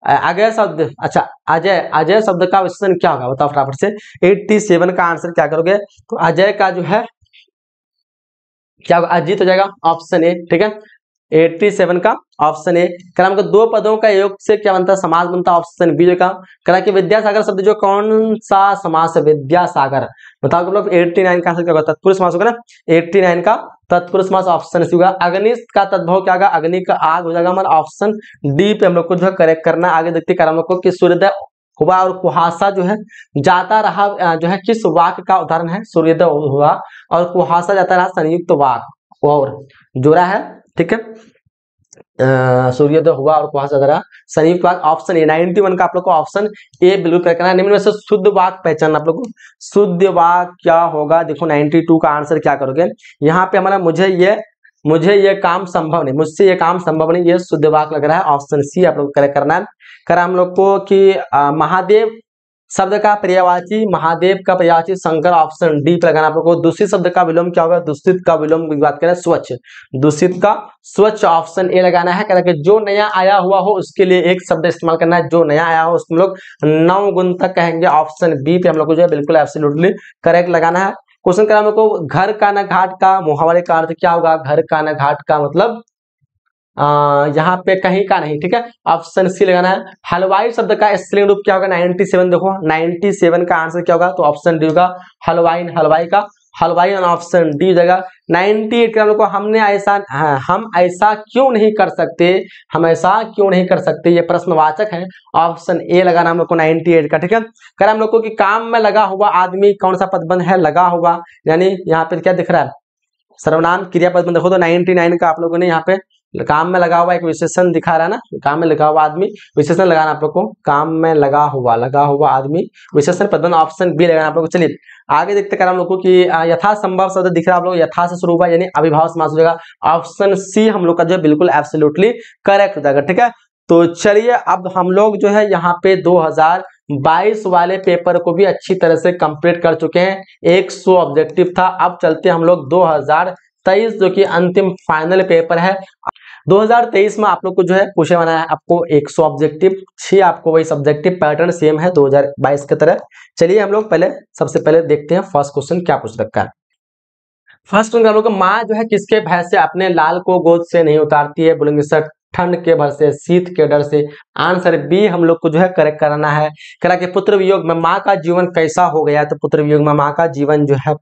अजय शब्द, अच्छा अजय शब्द का विशेषण क्या होगा बताओ फटाफट से। 87 का आंसर क्या करोगे, तो अजय का जो है क्या होगा, अजीत हो जाएगा, ऑप्शन ए, ठीक है। 87 का ऑप्शन ए। करा को दो पदों का योग से क्या बनता है, समास बनता है, ऑप्शन बी का। करा कि विद्यासागर शब्द जो कौन सा समास है, विद्यासागर, बताओ तुम लोग। 89 का आंसर क्या होगा, तत्पुरुष समास होगा ना, 89 का तत्पुरुष समास, ऑप्शन सी होगा। अग्नि का तद्भव क्या होगा, अग्नि का आग हो जाएगा हमारा, ऑप्शन डी पे हम लोग को जो है करेक्ट करना है। आगे देखते हम लोग को कि सूर्योदय हुआ और कुहासा जो है जाता रहा जो है किस वाक्य का उदाहरण है, सूर्योदय हुआ और कुहासा जाता रहा संयुक्त वाक्य और जोड़ा है, ठीक है। सूर्योदय हुआ और कुहासा जाता रहा संयुक्त वाक्य, ऑप्शन ए। 91 का आप लोग को ऑप्शन ए बिल्कुल करेक्ट करना है। निम्न में से शुद्ध वाक्य पहचान आप लोग को, शुद्ध वाक्य क्या होगा, देखो 92 का आंसर क्या करोगे यहाँ पे हमारा, मुझे ये काम संभव नहीं, मुझसे ये काम संभव नहीं, ये शुद्ध वाक्य लग रहा है, ऑप्शन सी आप लोग करेक्ट करना है। करा हम लोग को कि महादेव शब्द का पर्यायवाची, महादेव का पर्यायवाची शंकर, ऑप्शन डी पे लगाना आप लोग को। दूषित शब्द का विलोम क्या होगा, दूषित का विलोम की बात करें स्वच्छ, दूषित का स्वच्छ, ऑप्शन ए लगाना है। कह जो नया आया हुआ हो उसके लिए एक शब्द इस्तेमाल करना है, जो नया आया हो उसको हम लोग 9 गुण तक कहेंगे, ऑप्शन बी पे हम लोग को जो है बिल्कुल एब्सोल्युटली करेक्ट लगाना है। क्वेश्चन करा हम लोग को घर का न घाट का मुहावरे का अर्थ क्या होगा, घर का न घाट का मतलब यहाँ पे कहीं का नहीं, ठीक है, ऑप्शन सी लगाना है। हलवाई शब्द का स्त्रीलिंग रूप क्या होगा, 97, देखो 97 का आंसर क्या होगा, तो ऑप्शन डी होगा हलवाइन, हलवाई का हलवाई, ऑप्शन डी जगह। 98 का को हम ऐसा क्यों नहीं कर सकते, हम ऐसा क्यों नहीं कर सकते, ये प्रश्नवाचक है, ऑप्शन ए लगाना हम लोग को 98 का, ठीक है। कर हम लोग को कि काम में लगा हुआ आदमी कौन सा पदबंध है, लगा हुआ यानी यहाँ पे क्या दिख रहा है, सर्वनाम क्रिया पदबंध, देखो तो 99 का आप लोगों ने यहाँ पे काम में लगा हुआ एक विशेषण दिखा रहा है ना, काम में लगा हुआ आदमी विशेषण लगाना आप लोग को, काम में लगा हुआ आदमी विशेषण पदबंध, ऑप्शन बी लगाना आप लोग को। चलिए आगे देखते कर हम लोग को कि यथा संभव शब्द दिख रहा है आप लोग, यथा से शुरू हुआ यानी अभिभाव समास हो जाएगा, ऑप्शन सी हम लोग का जो है बिल्कुल एब्सोल्युटली करेक्ट हो जाएगा, ठीक है। तो चलिए अब हम लोग जो है यहाँ पे 2022 वाले पेपर को भी अच्छी तरह से कंप्लीट कर चुके हैं, 100 ऑब्जेक्टिव था। अब चलते हम लोग 2023 जो कि अंतिम फाइनल पेपर है। 2023 में आप लोग को जो है पूछे बना है आपको 100 ऑब्जेक्टिव, 6 आपको वही सब्जेक्टिव पैटर्न सेम है 2022 की तरह। चलिए हम लोग सबसे पहले देखते हैं फर्स्ट क्वेश्चन क्या पूछ रखा है। फर्स्ट क्वेश्चन हम लोग माँ जो है किसके भय से अपने लाल को गोद से नहीं उतारती है, बोलेंगे सर ठंड के भर से, शीत के डर से, आंसर बी हम लोग को जो है करेक्ट कराना है। करा के पुत्र वियोग में माँ का जीवन कैसा हो गया, तो पुत्र वियोग में माँ का जीवन जो है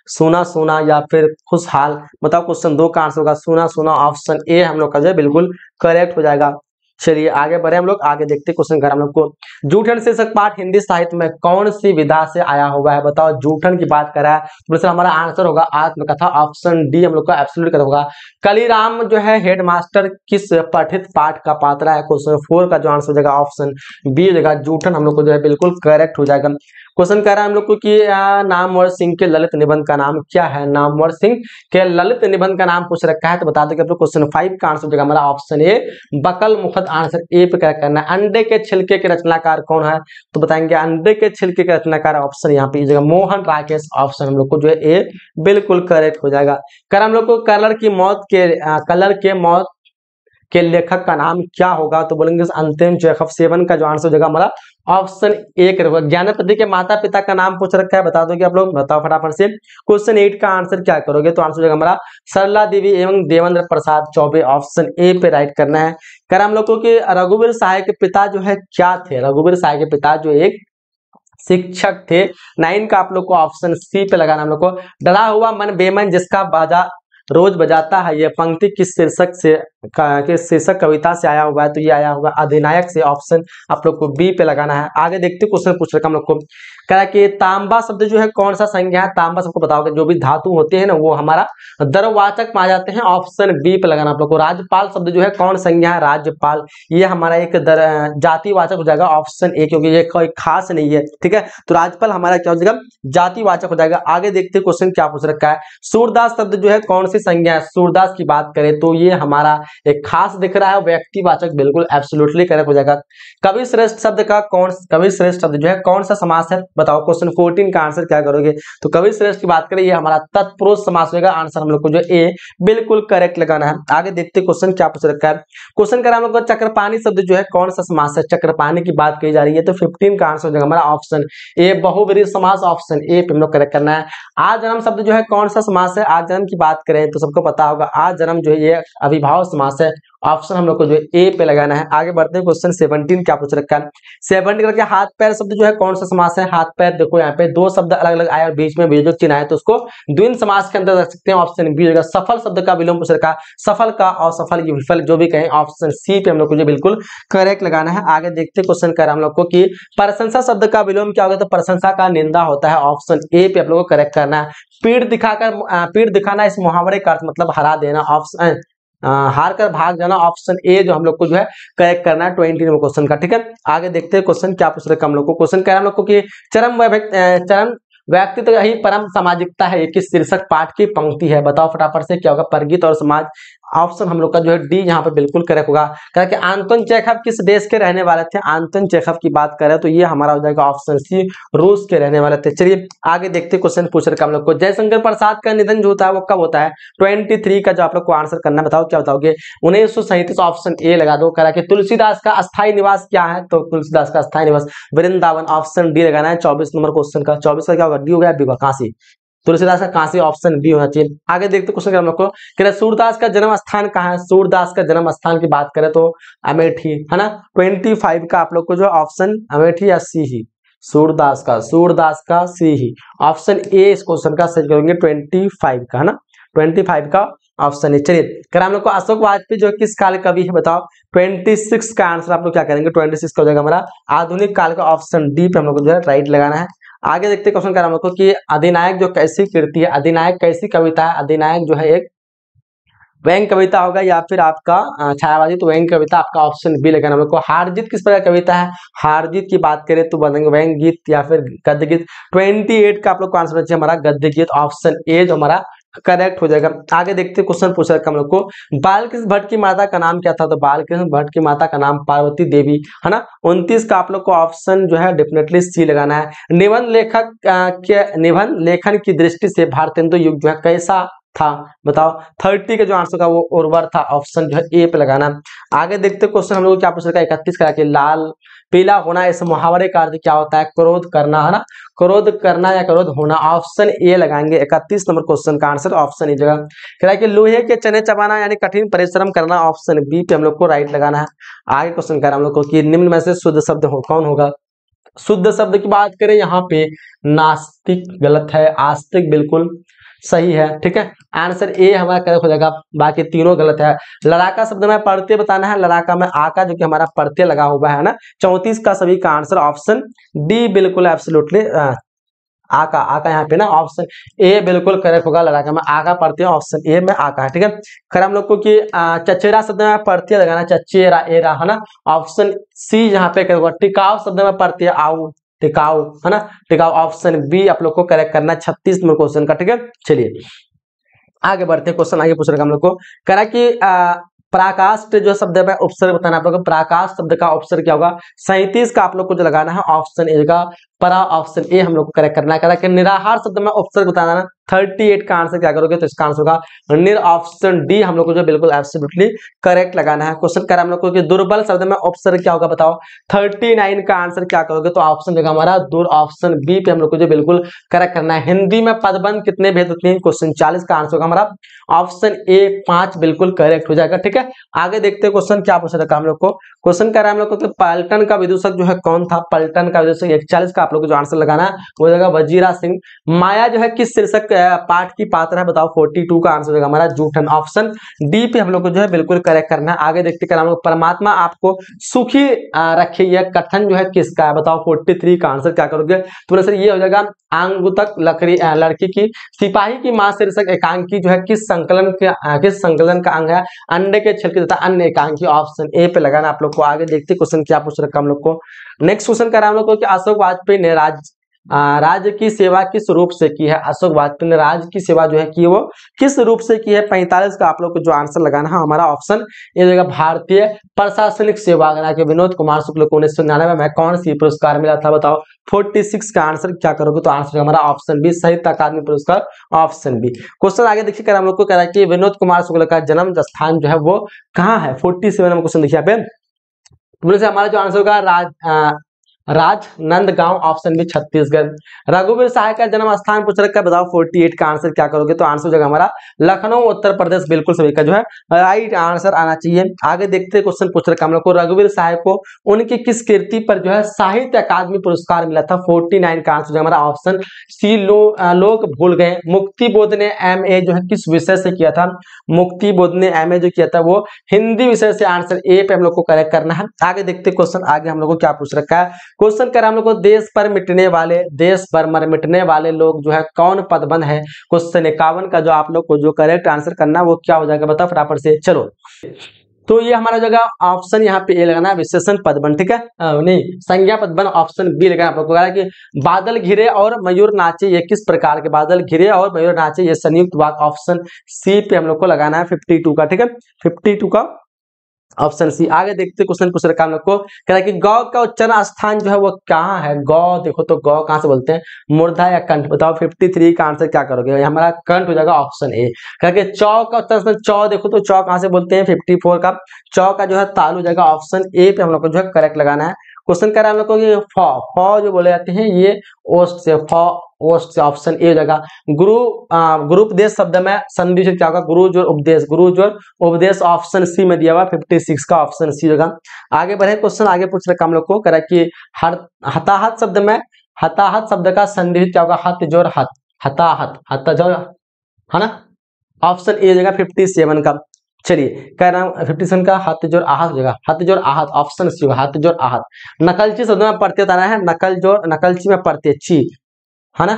सोना सोना या फिर खुशहाल, बताओ क्वेश्चन 2 का आंसर होगा सोना सोना, ऑप्शन ए हम लोग का जो है बिल्कुल करेक्ट हो जाएगा। चलिए आगे बढ़े हम लोग, आगे देखते क्वेश्चन कर हम लोग को जूठन शीर्षक पाठ हिंदी साहित्य में कौन सी विधा से आया हुआ है, बताओ जूठन की बात करा है तो सर हमारा आंसर होगा आत्मकथा, ऑप्शन डी हम लोग का एब्सोल्यूट करेक्ट होगा। कलीराम जो है हेडमास्टर किस पठित पाठ का पात्र है, क्वेश्चन 4 का जो आंसर हो जाएगा ऑप्शन बी हो जाएगा जूठन हम लोग को जो है बिल्कुल करेक्ट हो जाएगा। क्वेश्चन कह रहा है हम लोग को कि नामवर सिंह के ललित निबंध का नाम क्या है, नामवर सिंह के ललित निबंध का नाम पूछ रखा है, तो बता दें कि क्वेश्चन 5 का आंसर हो जाएगा हमारा ऑप्शन ए बकल मुखद, आंसर ए पे करेक्ट करना है। अंडे के छिलके के रचनाकार कौन है, तो बताएंगे अंडे के छिलके के रचनाकार ऑप्शन यहाँ पे जगह मोहन राकेश, ऑप्शन हम लोग को जो है ए बिल्कुल करेक्ट हो जाएगा। कर हम लोग को कलर के मौत के लेखक का नाम क्या होगा? तो बोलेंगे अंतिम चेखव। 7 का जो आंसर हो जाएगा हमारा ऑप्शन ए करेगा। ज्ञानपति के माता पिता का नाम पूछ रखा है, बता दोगे आप लोग? बताओ फटाफट से। क्वेश्चन 8 का आंसर क्या करोगे? तो आंसर हो जाएगा हमारा सरला देवी एवं देवेंद्र प्रसाद चौबे। ऑप्शन ए पे राइट करना है। कर हम लोगों के रघुवीर सहाय के पिता जो है क्या थे? रघुवीर सहाय के पिता जो एक शिक्षक थे। 9 का आप लोग को ऑप्शन सी पे लगाना हम लोग को। डरा हुआ मन बेमन जिसका बाजा रोज बजाता है, ये पंक्ति किस शीर्षक से किस शीर्षक कविता से आया हुआ है? तो ये आया हुआ अधिनायक से। ऑप्शन आप लोग को बी पे लगाना है। आगे देखते क्वेश्चन पूछ रखा हम लोग को, कहा कि तांबा शब्द जो है कौन सा संज्ञा है? तांबा सबको बताओगे, जो भी धातु होते हैं ना वो हमारा द्रववाचक माने जाते हैं। ऑप्शन बी पे लगाना आप लोग को। राज्यपाल शब्द जो है कौन संज्ञा है? राज्यपाल ये हमारा एक जातिवाचक हो जाएगा। ऑप्शन ए, क्योंकि ये कोई खास नहीं है, ठीक है। तो राज्यपाल हमारा क्या हो जाएगा? जातिवाचक हो जाएगा। आगे देखते क्वेश्चन क्या पूछ रखा है। सूरदास शब्द जो है कौन सी संज्ञा है? सूरदास की बात करें तो ये हमारा एक खास दिख रहा है, व्यक्तिवाचक, बिल्कुल एब्सोल्युटली करेक्ट हो जाएगा। कवि श्रेष्ठ शब्द का कवि श्रेष्ठ शब्द जो है कौन सा समास है? बताओ। क्वेश्चन 14 का आंसर क्या करोगे? तो कवि श्रेष्ठ की बात करें ये हमारा तत्पुरुष समास होगा। आंसर हम लोग को जो ए बिल्कुल करेक्ट लगाना है। आगे देखते क्वेश्चन क्या पूछ रखा है। क्वेश्चन करा हम लोग को चक्रपाणी शब्द जो है कौन सा समास है? चक्रपाणी की बात की जा रही है। तो 15 का आंसर हो जाएगा हमारा ऑप्शन ए बहुब्रीहि समास। ऑप्शन ए पे हम लोग करेक्ट करना है। आज जन्म शब्द जो है कौन सा समास है? आज जन्म की बात करें तो सबको पता होगा आज जन्म जो है ये अविभाव समास है। ऑप्शन हम लोग को जो है ए पे लगाना है। आगे बढ़ते हैं क्वेश्चन 17 क्या पूछ रखा है। 17 करके हाथ पैर शब्द जो है कौन सा समास है? हाथ पैर देखो यहाँ पे दो शब्द अलग अलग आए और बीच में वियोजक चिन्ह आए तो उसको द्विंद समास के अंदर रख सकते हैं। ऑप्शन बी होगा। सफल शब्द का विलोम पूछ रखा है। सफल का और सफल की विफल जो भी कहें, ऑप्शन सी पे हम लोग को जो बिल्कुल करेक्ट लगाना है। आगे देखते क्वेश्चन कर हम लोग को कि प्रशंसा शब्द का विलोम क्या होगा? तो प्रशंसा का निंदा होता है। ऑप्शन ए पे आप लोग को करेक्ट करना है। पीठ दिखाना इस मुहावरे का अर्थ मतलब हरा देना। ऑप्शन हार कर भाग जाना। ऑप्शन ए जो हम लोग को जो है करेक्ट करना है 20 नंबर क्वेश्चन का, ठीक है। आगे देखते हैं क्वेश्चन क्या पूछ रहे हम लोग को। क्वेश्चन कह रहे हैं हम लोग को कि चरम व्यक्तित्व यही परम सामाजिकता है, ये किस शीर्षक पाठ की पंक्ति है? बताओ फटाफट से क्या होगा? परगित और समाज। ऑप्शन हम लोग का जो है डी यहाँ पे बिल्कुल करेक्ट होगा। कि आंतोन चेखव किस देश के रहने वाले थे? आंतोन चेखव की बात करें तो ये हमारा हो जाएगा ऑप्शन सी, रूस के रहने वाले थे। चलिए आगे देखते क्वेश्चन पूछ रखा हम लोग को। जयशंकर प्रसाद का निधन जो होता है वो कब होता है? 23 का जो आप लोग को आंसर करना, बताओ क्या बताओगे? 1937। ऑप्शन ए लगा दो। करा कि तुलसीदास का अस्थायी निवास क्या है? तो तुलसीदास का अस्थायी निवास वृंदावन। ऑप्शन डी लगाना है 24 नंबर क्वेश्चन का। 24 का क्या होगा? डी हो गया, बी होगा काशी। तुलसीदास का काशी, ऑप्शन बी होना चाहिए। आगे देखते क्वेश्चन हम लोग को कि सूरदास का जन्म स्थान कहाँ है? सूरदास का जन्म स्थान की बात करें तो अमेठी है ना। 25 का आप लोग को जो ऑप्शन अमेठी या सी ही? सूरदास का सी ही। ऑप्शन ए इस क्वेश्चन का सही करेंगे 25 का है ना। 25 का ऑप्शन है। चलिए कर हम लोग को अशोक वाजपेयी जो किस काल कवि है? बताओ। 26 का आंसर आप लोग क्या करेंगे? 26 का हो जाएगा हमारा आधुनिक काल का। ऑप्शन डी पे हम लोग को जो है राइट लगाना है। आगे देखते क्वेश्चन कर हम लोग को कि अधिनायक जो कैसी कृति है? अधिनायक कैसी कविता है? अधिनायक जो है एक व्यंग्य कविता होगा या फिर आपका छायावादी? तो व्यंग्य कविता आपका ऑप्शन बी लगाना। हम लोग को हारजीत किस प्रकार कविता है? हारजीत की बात करें तो बनेंगे व्यंग्य गीत या फिर गद्य गीत। 28 का आप लोग को आंसर चाहिए हमारा गद्य गीत। ऑप्शन ए जो हमारा करेक्ट हो जाएगा। आगे देखते क्वेश्चन पूछ रखा हम लोग को। बालकृष्ण भट्ट की माता का नाम क्या था? तो बालकृष्ण भट्ट की माता का नाम पार्वती देवी है ना। 29 का आप लोग को ऑप्शन जो है डेफिनेटली सी लगाना है। निबंध लेखक के निबंध लेखन की दृष्टि से भारतेंदु युग जो है कैसा था? बताओ। 30 का जो आंसर का वो उर्वर था। ऑप्शन जो है ए पे लगाना। आगे देखते क्वेश्चन हम लोग क्या पूछ रखा है। 31 का लाल पीला होना इस मुहावरे का अर्थ क्या होता है? क्रोध करना है ना। क्रोध करना या क्रोध होना। ऑप्शन ए लगाएंगे 31 नंबर क्वेश्चन का आंसर। ऑप्शन ए जगह कह रहा है कि लोहे के चने चबाना यानी कठिन परिश्रम करना। ऑप्शन बी पे हम लोग को राइट लगाना है। आगे क्वेश्चन कर रहा है हम लोग को कि निम्न में से शुद्ध शब्द कौन होगा? शुद्ध शब्द की बात करें यहाँ पे नास्तिक गलत है, आस्तिक बिल्कुल सही है, ठीक है। आंसर ए हमारा करेक्ट हो जाएगा, बाकी तीनों गलत है। लड़ाका शब्द में प्रत्यय बताना है। लड़ाका में आका जो कि हमारा प्रत्यय लगा हुआ है ना। 34 का सभी का आंसर ऑप्शन डी बिल्कुल एब्सोल्युटली आका यहाँ पे ना ऑप्शन ए बिल्कुल करेक्ट होगा। लड़ाका में आका प्रत्यय ऑप्शन ए में आका है, ठीक है। खैर हम लोग को कि चचेरा शब्द में प्रत्यय लगाना चचेरा एरा है ना। ऑप्शन सी यहाँ पे करेक्ट होगा। टिकाऊ शब्द में प्रत्यय आऊ टिकाऊ है ना। टिकाऊ ऑप्शन बी आप लोग को करेक्ट करना है 36 नंबर क्वेश्चन का, ठीक है। चलिए आगे बढ़ते हैं। क्वेश्चन आगे पूछ रहे हम लोग को करा कि पराकाष्ठ जो शब्द है उपसर्ग बताना आप लोग को। पराकाष्ठ शब्द का उपसर्ग क्या होगा? 37 का आप लोग को जो लगाना है ऑप्शन ए का परा। ऑप्शन ए हम लोग को करेक्ट करना है। करा कि निराहार शब्द में उपसर्ग बताना 38 का आंसर क्या करोगे? तो इसका आंसर होगा निर ऑप्शन डी हम लोग को जो बिल्कुल एब्सोल्युटली करेक्ट लगाना है। क्वेश्चन करा हम लोग को कि दुर्बल शब्द में ऑप्शन क्या होगा बताओ? 39 का आंसर क्या करोगे? तो ऑप्शन देगा हमारा दूर, ऑप्शन बी पे हम लोग को जो बिल्कुल करेक्ट करना है। हिंदी में पदबंध कितने भेद होते हैं? क्वेश्चन 40 का आंसर होगा हमारा ऑप्शन ए 5 बिल्कुल करेक्ट हो जाएगा। ठीक है, आगे देखते हैं क्वेश्चन क्या पूछ रखा हम लोग को। क्वेश्चन कर रहा है हम लोग को कि पलटन का विदूषक जो है कौन था? पलटन का विदूषक 41 का आप लोग को जो आंसर लगाना है वो जाएगा वजीरा सिंह। माया जो है किस शीर्षक पाठ की पात्र है बताओ? 42 का आंसर होगा हमारा जूठन। ऑप्शन डी पे हम लोग को जो है बिल्कुल करेक्ट करना है। आगे देखते हैं परमात्मा आपको सुखी रखे, यह कथन जो है किसका है बताओ? 43 का आंसर क्या करोगे? तो सर ये हो जाएगा आंगुतक लड़की की सिपाही की मां शीर्षक एकांकी जो है किस संकलन का अंग है? अंडे के छिलके तथा अन्य एकांकी। ऑप्शन ए पे लगाना आप लोग को। आगे देखते क्वेश्चन क्या पूछ रखा हम लोग को। नेक्स्ट क्वेश्चन कर रहा हम लोग को कि अशोक वाजपेयी ने राज्य की सेवा किस रूप से की है? अशोक वाजपेयी ने राज्य की सेवा जो है की वो किस रूप से की है? 45 का आप लोग को जो आंसर लगाना है हमारा ऑप्शन ये जगह भारतीय प्रशासनिक सेवा। विनोद कुमार शुक्ल को 1999 में कौन सी पुरस्कार मिला था बताओ? 46 का आंसर क्या करोगे? तो आंसर हमारा ऑप्शन बी साहित्य अकादमी पुरस्कार, ऑप्शन बी। क्वेश्चन आगे देखिए कर हम लोग को कह रहा है कि विनोद कुमार शुक्ल का जन्म स्थान जो है वो कहाँ है? 47 में क्वेश्चन देखिए यहाँ पे। हमारा जो आंसर होगा राजनांदगांव, ऑप्शन बी छत्तीसगढ़। रघुवीर सहाय का जन्म स्थान पूछ रखा है बताओ? 48 का आंसर क्या करोगे? तो आंसर जगह हमारा लखनऊ उत्तर प्रदेश बिल्कुल सभी का जो है राइट आंसर आना चाहिए। आगे देखते क्वेश्चन पूछ रखा हम लोग को रघुवीर सहाय को उनकी किस कृति पर जो है साहित्य अकादमी पुरस्कार मिला था? 49 का आंसर हमारा ऑप्शन सी लोग भूल गए। मुक्ति बोध ने MA जो है किस विषय से किया था? मुक्ति बोध ने MA जो किया था वो हिंदी विषय से। आंसर ए पे हम लोग को करेक्ट करना है। आगे देखते क्वेश्चन आगे हम लोग को क्या पूछ रखा है। क्वेश्चन कर हम लोग को देश पर मिटने वाले लोग जो है कौन पदबंध है? क्वेश्चन 51 का जो आप लोग को जो करेक्ट आंसर करना है वो क्या हो जाएगा बताओ फटाफट से। चलो, तो ये हमारा जगह ऑप्शन यहाँ पे ए लगाना है विशेषण पदबंध। ठीक है, नहीं संज्ञा पदबंध ऑप्शन बी लगाना। आप लोग को कि बादल घिरे और मयूर नाचे ये किस प्रकार के? बादल घिरे और मयूर नाचे ये संयुक्त वाक्य। ऑप्शन सी पे हम लोग को लगाना है 52 का। ठीक है, 52 का ऑप्शन सी। आगे देखते क्वेश्चन पूछ रखा हम लोग को कह रहा है कि गौ का उच्चारण स्थान जो है वो कहाँ है? गौ देखो तो गौ कहाँ से बोलते हैं? मूर्धा या कंठ बताओ? 53 का आंसर क्या करोगे? हमारा कंठ हो जाएगा, ऑप्शन ए। कह के चौ का उच्चारण चौ देखो तो चौ कहाँ से बोलते हैं? 54 का चौ का जो है ताल हो जाएगा, ऑप्शन ए पे हम लोग को जो है करेक्ट लगाना है। क्वेश्चन कर रहा है हम लोग को फॉ जो बोले जाते हैं ये ओस्ट से, ओस्ट से, ऑप्शन ए हो जाएगा। गुरुपदेश शब्द में संधि से क्या होगा? गुरु जोड़ उपदेश, ऑप्शन सी में दिया हुआ 56 का ऑप्शन सी होगा। आगे बढ़े क्वेश्चन आगे पूछ रखा हम लोग को करा कि हताहत शब्द में हताहत शब्द का संधि क्या होगा? हत जोड़ हत, हत जोड़ है ना, ऑप्शन ए जगह 57 का। चलिए कह रहा हूँ 57 का हत जोड़ आहत जगह, हत जोड़ आहत, ऑप्शन सी होगा हत जोड़ आहत। नकलची शब्द में प्रत्यय बताना है, नकलची में प्रत्यय ची है ना,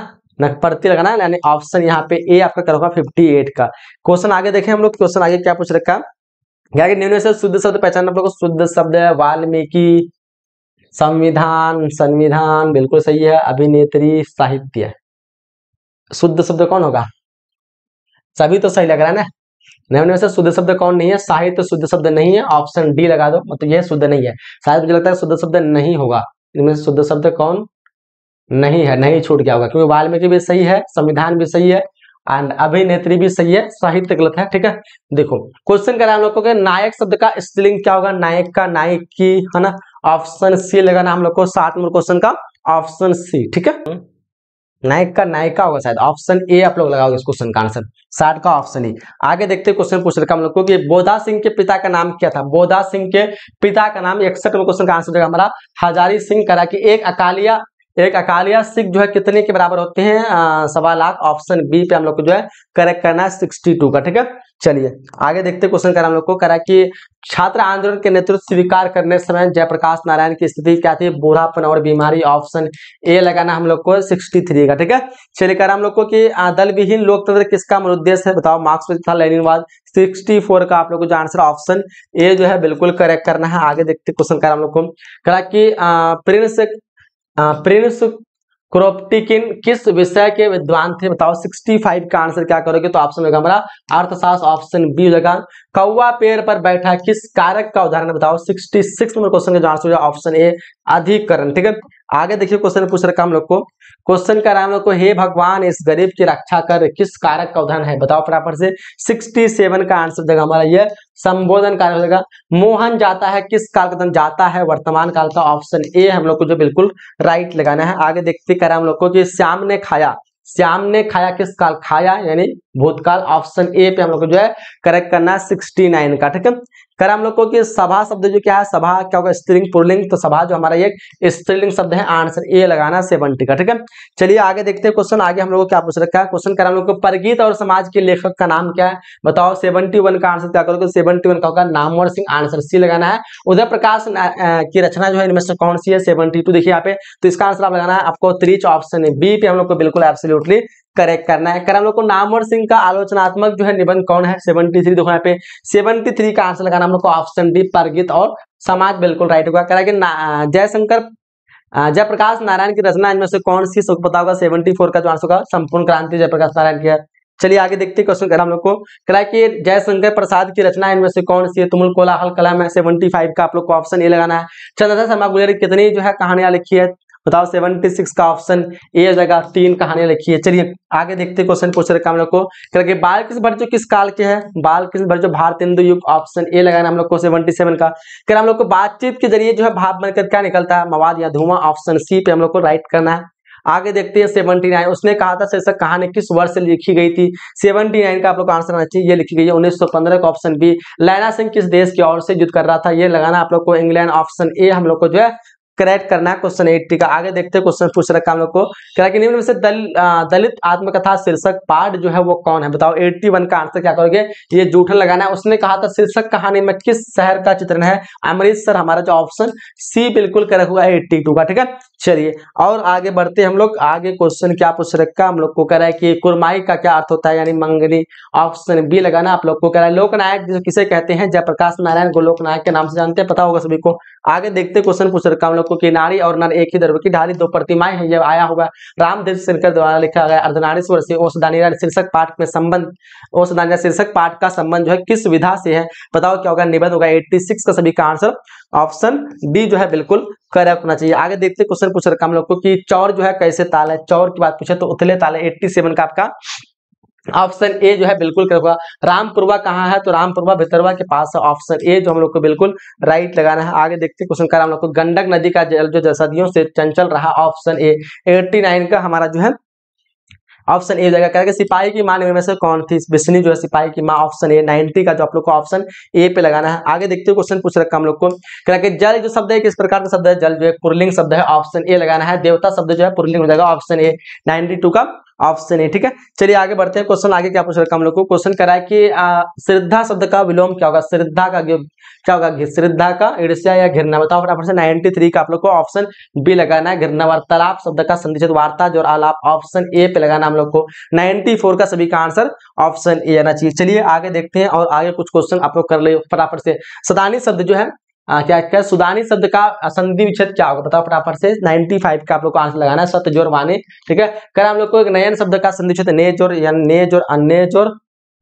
प्रत्यय लगाना है, यानी ऑप्शन यहाँ पे ए आपका करोगा 58 का। क्वेश्चन आगे देखें हम लोग। क्वेश्चन आगे क्या पूछ रखा? क्या निम्न से शुद्ध शब्द पहचान आप लोग को? शुद्ध शब्द वाल्मीकि, संविधान बिल्कुल सही है, अभिनेत्री, साहित्य। शुद्ध शब्द कौन होगा? सभी तो सही लग रहा है ना। निम्न से शुद्ध शब्द कौन नहीं है? साहित्य शुद्ध शब्द नहीं है, ऑप्शन डी लगा दो। मतलब यह शुद्ध नहीं है, शायद मुझे लगता है शुद्ध शब्द नहीं होगा। इनमें से शुद्ध शब्द कौन नहीं है? नहीं छूट गया होगा, क्योंकि वाल्मीकि भी सही है, संविधान भी सही है एंड अभिनेत्री भी सही है, साहित्य गलत है। ठीक है, देखो क्वेश्चन करा हम लोग को नायक शब्द का स्त्रीलिंग क्या होगा? नायक का नायकी है ना, ऑप्शन सी लगाना हम लोग को 60 नंबर क्वेश्चन का, ऑप्शन सी। ठीक है, नायक का नायिका होगा शायद, ऑप्शन ए आप लोग लगाओगे इस क्वेश्चन का आंसर 60 का ऑप्शन ए। आगे देखते क्वेश्चन पूछ रखा हम लोग को कि बोधा सिंह के पिता का नाम क्या था? बोधा सिंह के पिता का नाम 61 नंबर क्वेश्चन का आंसर देगा हमारा हजारी सिंह। करा कि एक अकालिया सिख जो है कितने के बराबर होते हैं? 1.25 लाख, ऑप्शन बी पे हम लोग को जो है करेक्ट करना है 62 का। ठीक है, चलिए आगे देखते क्वेश्चन कर हम लोग को करा कि छात्र आंदोलन के नेतृत्व स्वीकार करने समय जयप्रकाश नारायण की स्थिति क्या थी? बूढ़ापन और बीमारी, ऑप्शन ए लगाना हम लोग को 63 का। ठीक है, चलिए कर हम लोग को कि दल विहीन लोकतंत्र किसका मूल उद्देश्य है बताओ? मार्क्सवादी तथा लेनिनवाद, 64 का आप लोग को जो आंसर ऑप्शन ए जो है बिल्कुल करेक्ट करना है। आगे देखते क्वेश्चन कर हम लोग को करा कि प्रिंस क्रोप्टिकिन किस विषय के विद्वान थे बताओ? 65 का आंसर क्या करोगे? तो ऑप्शन होगा हमारा अर्थशास्त्र, ऑप्शन बी होगा कौवा पेड़ पर बैठा किस कारक का उदाहरण बताओ। 66 नंबर क्वेश्चन का जो आंसर हो जाए ऑप्शन ए अधिकरण। ठीक है, आगे देखिए क्वेश्चन पूछ रखा हम लोग को, क्वेश्चन का नाम लोग को हे भगवान इस गरीब की रक्षा कर किस कारक का उदाहरण है बताओ फटाफट से। 67 का आंसर देगा हमारा ये संबोधन कारक हो जाएगा। मोहन जाता है किस काल का, जाता है वर्तमान काल का, ऑप्शन ए हम लोग को जो बिल्कुल राइट लगाना है। आगे देखते करें हम लोग को कि श्याम ने खाया, श्याम ने खाया किस काल, खाया यानी भूतकाल, ऑप्शन ए पे हम लोग को जो है करेक्ट करना है 69 का। ठीक है, कर हम लोग को कि सभा शब्द जो क्या है, सभा क्या होगा स्त्रीलिंग पुल्लिंग, तो सभा जो हमारा ये स्त्रीलिंग शब्द है, आंसर ए लगाना 70 का। ठीक है, चलिए आगे देखते हैं क्वेश्चन। आगे हम लोग को क्या पूछ रखा है, क्वेश्चन कर हम लोग को परगीत और समाज के लेखक का नाम क्या है बताओ। 71 का आंसर क्या करोगे, 71 का होगा नामवर सिंह, आंसर सी लगाना है। उदय प्रकाश की रचना जो है इनमें से कौन सी है, 72 देखिए यहाँ पे, तो इसका आंसर आप लगाना है आपको त्रिच, ऑप्शन बी पे हम लोग को बिल्कुल एब्सोल्युटली करेक्ट करना है। कर हम लोग को नामवर सिंह का आलोचनात्मक जो है निबंध कौन है, 73 देखो यहाँ पे 73 का आंसर लगाना हम लोग को ऑप्शन डी परगित और समाज बिल्कुल राइट होगा। कह कि जयशंकर जयप्रकाश नारायण की रचना इनमें से कौन सी, सबको पता होगा 74 का जो आंसर होगा संपूर्ण क्रांति जयप्रकाश नारायण की है। चलिए आगे देखते हैं क्वेश्चन कर हम लोग को, कह कि जयशंकर प्रसाद की रचना इनमें से कौन सी है, तुमुल कोलाहल कलम है, 75 का आप लोग को ऑप्शन ए लगाना है। चंद्रशेखर शर्मा गुर्जर कितनी जो है कहानियां लिखी है बताओ, 76 का ऑप्शन ए जगह 3 कहानियां लिखी है। चलिए आगे देखते क्वेश्चन पूछ रखा हम लोग को, करके बाल कृष्ण भट्ट जो किस काल के हैं, बाल कृष्ण भट्ट जो भारतेंदु युग, ऑप्शन ए लगाना हम लोग को 77 का। कर हम लोग को बातचीत के जरिए जो है भाप बनकर क्या निकलता है, मवाद या धुआं, ऑप्शन सी पे हम लोग को राइट करना है। आगे देखते हैं 79, उसने कहा था शीर्षक कहानी किस वर्ष से लिखी गई थी, 79 का आप लोग का आंसर आना चाहिए, ये लिखी गई है 1915 का, ऑप्शन बी। लैला सिंह किस देश की ओर से युद्ध कर रहा था, ये लगाना आप लोग को इंग्लैंड, ऑप्शन ए हम लोग को जो है करेक्ट करना है क्वेश्चन 80 का। आगे देखते हैं क्वेश्चन पूछ रखा हम लोग को, क्या कि निम्न में से दलित आत्मकथा शीर्षक पाठ जो है वो कौन है बताओ। 81 का आंसर क्या करोगे, ये जूठन लगाना है। उसने कहा था शीर्षक कहानी में किस शहर का चित्रण है, अमृतसर, हमारा जो ऑप्शन सी बिल्कुल करेक्ट होगा 82 का। ठीक है, चलिए और आगे बढ़ते हम लोग। आगे क्वेश्चन क्या पूछ रखा हम लोग को, कह रहा है कि कुरमाई का क्या अर्थ होता है, यानी मंगनी, ऑप्शन बी लगाना आप लोग को। कह रहा है लोकनायक जो किसे कहते हैं, जयप्रकाश नारायण को लोकनायक के नाम से जानते हैं, पता होगा सभी को। आगे देखते क्वेश्चन पूछ रखा हम लोग को कि नारी और नर एक ही द्रव्य की ढाली दो प्रतिमाएं हैं, ये आया होगा रामदेव सिरकर द्वारा लिखा गया अर्धनारीश्वर से ओषधानीरा शीर्षक पाठ में संबंध, ओषधानीरा शीर्षक पाठ का संबंध जो है किस विधा से है बताओ, क्या होगा निबंध होगा 86 का सभी का आंसर ऑप्शन डी जो है बिल्कुल करेक्ट होना चाहिए। आगे देखते क्वेश्चन पूछ रखा हम लोग को कि चौर जो है कैसे ताल है, चौर की बात पूछे तो उथले ताल है, 87 का आपका ऑप्शन ए जो है बिल्कुल करेक्ट होगा। रामपुरवा कहाँ है, तो रामपुरवा भितरवा के पास है, ऑप्शन ए जो हम लोग को बिल्कुल राइट लगाना है। आगे देखते क्वेश्चन कर हम लोग को गंडक नदी का जल जो सदियों से चंचल रहा, ऑप्शन ए 89 का हमारा जो है ऑप्शन ए जाएगा। करेगा सिपाही की मां में से कौन थी, बिस्नी जो है सिपाही की मां, ऑप्शन ए 90 का जो आप लोग को ऑप्शन ए पे लगाना है। आगे देखते क्वेश्चन पूछ रखा हम लोग को, करेगा जल जो शब्द है किस प्रकार का शब्द है, जल जो है पुल्लिंग शब्द है, ऑप्शन ए लगाना है। देवता शब्द जो है पुल्लिंग हो जाएगा, ऑप्शन ए 92 का ऑप्शन ए। ठीक है, चलिए आगे बढ़ते हैं क्वेश्चन। आगे क्या पूछ रखा हम लोग को, क्वेश्चन करा है कि श्रद्धा शब्द का विलोम क्या होगा, श्रद्धा का क्या होगा, श्रद्धा का ईर्ष्या या घृणा बताओ फटाफट से। 93 का आप लोग को ऑप्शन बी लगाना है। घृणा वार्तालाप शब्द का संधिचत वार्ता जो आलाप, ऑप्शन ए पे लगाना हम लोग को। 94 का सभी का आंसर ऑप्शन ए आना चाहिए। चलिए आगे देखते हैं और आगे कुछ क्वेश्चन आप लोग कर ले फटाफट से। सदानी शब्द जो है क्या सुदानी शब्द का संधि विच्छेद क्या होगा बताओ फटाफट से। 95 का आप लोग को आंसर लगाना है, सत्य जोर वाणी। ठीक है, कर हम लोग को एक नयन शब्द का संधि विच्छेद ने जोर यन, ने जोर अन्य जोर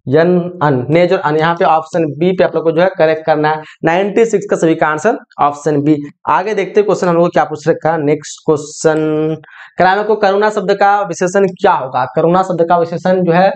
यन अन, ने जोर अन, यहाँ पे ऑप्शन बी पे आप लोग को जो है करेक्ट करना है। 96 का सभी का आंसर ऑप्शन बी। आगे देखते क्वेश्चन हम लोग को क्या पूछ रखा है। नेक्स्ट क्वेश्चन कराने को करुणा शब्द का विशेषण क्या होगा, करुणा शब्द का विशेषण जो है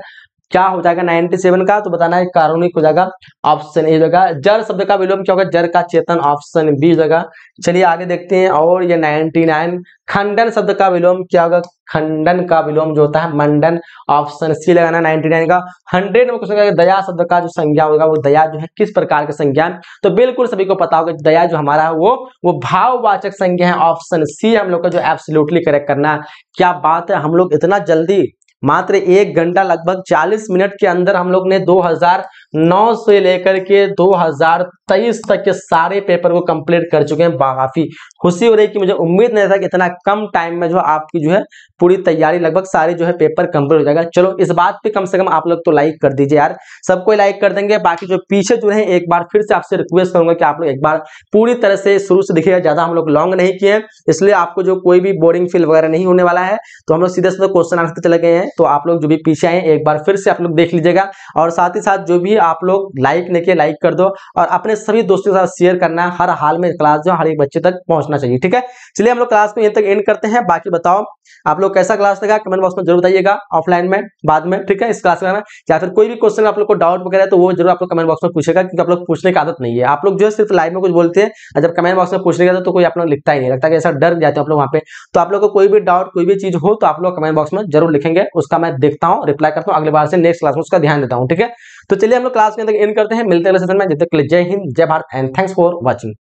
क्या हो जाएगा 97 का, तो बताना है कारुणिक हो जाएगा, ऑप्शन ए जगह। जड़ शब्द का विलोम क्या होगा, जड़ का चेतन, ऑप्शन बी जगह। चलिए आगे देखते हैं और ये 99 खंडन शब्द का विलोम क्या होगा, खंडन का विलोम जो होता है मंडन, ऑप्शन सी लगाना 99 का। 100 में क्वेश्चन दया शब्द का जो संज्ञा होगा वो दया जो है किस प्रकार की संज्ञा है, तो बिल्कुल सभी को पता होगा दया जो हमारा है वो भाववाचक संज्ञा है, ऑप्शन सी हम लोग को जो एब्सोल्युटली करेक्ट करना है। क्या बात है, हम लोग इतना जल्दी मात्र 1 घंटा लगभग 40 मिनट के अंदर हम लोग ने 2009 से लेकर के 2023 तक के सारे पेपर को कंप्लीट कर चुके हैं। काफी खुशी हो रही है कि मुझे उम्मीद नहीं था कि इतना कम टाइम में जो आपकी जो है पूरी तैयारी लगभग सारे जो है पेपर कंप्लीट हो जाएगा। चलो इस बात पे कम से कम आप लोग तो लाइक कर दीजिए यार, सबको लाइक कर देंगे। बाकी जो पीछे जो है एक बार फिर से आपसे रिक्वेस्ट करूंगा कि आप लोग एक बार पूरी तरह से शुरू से देखिएगा, ज्यादा हम लोग लॉन्ग नहीं किए, इसलिए आपको जो कोई भी बोरिंग फील वगैरह नहीं होने वाला है। तो हम लोग सीधे सीधे क्वेश्चन आंसर चले गए हैं। तो आप लोग जो भी पीछे आए एक बार फिर से आप लोग देख लीजिएगा, और साथ ही साथ जो भी आप लोग लाइक नहीं किए लाइक कर दो, और अपने सभी दोस्तों के साथ शेयर करना है। हर हाल में क्लास जो हर एक बच्चे तक पहुंचना चाहिए, ठीक है। चलिए हम लोग क्लास को यहीं तक एंड करते हैं। बाकी बताओ आप लोग कैसा क्लास लगा, कमेंट बॉक्स में जरूर बताइएगा, ऑफलाइन में बाद में, ठीक है, इस क्लास में, या फिर कोई भी क्वेश्चन आप लोग को डाउट वगैरह है तो वो जरूर आप लोग कमेंट बॉक्स में पूछेगा, क्योंकि आप लोग पूछने की आदत नहीं है। आप लोग जो है सिर्फ लाइव में कुछ बोलते हैं, और जब कमेंट बॉक्स में पूछने का तो कोई आप लोग लिखता ही नहीं, लगता है कि ऐसा डर जाते हैं आप लोग वहाँ पे। तो आप लोग को कोई भी डाउट कोई भी चीज हो तो आप लोग कमेंट बॉक्स में जरूर लिखेंगे, उसका मैं देखता हूँ, रिप्लाई करता हूँ, अगले बार से नेक्स्ट क्लास में उसका ध्यान देता हूँ, ठीक है। तो चलिए हम लोग क्लास में एंड करते हैं, मिलते हैं अगले सेशन में। जब तक के लिए जय हिंद, जय Bharat and thanks for watching.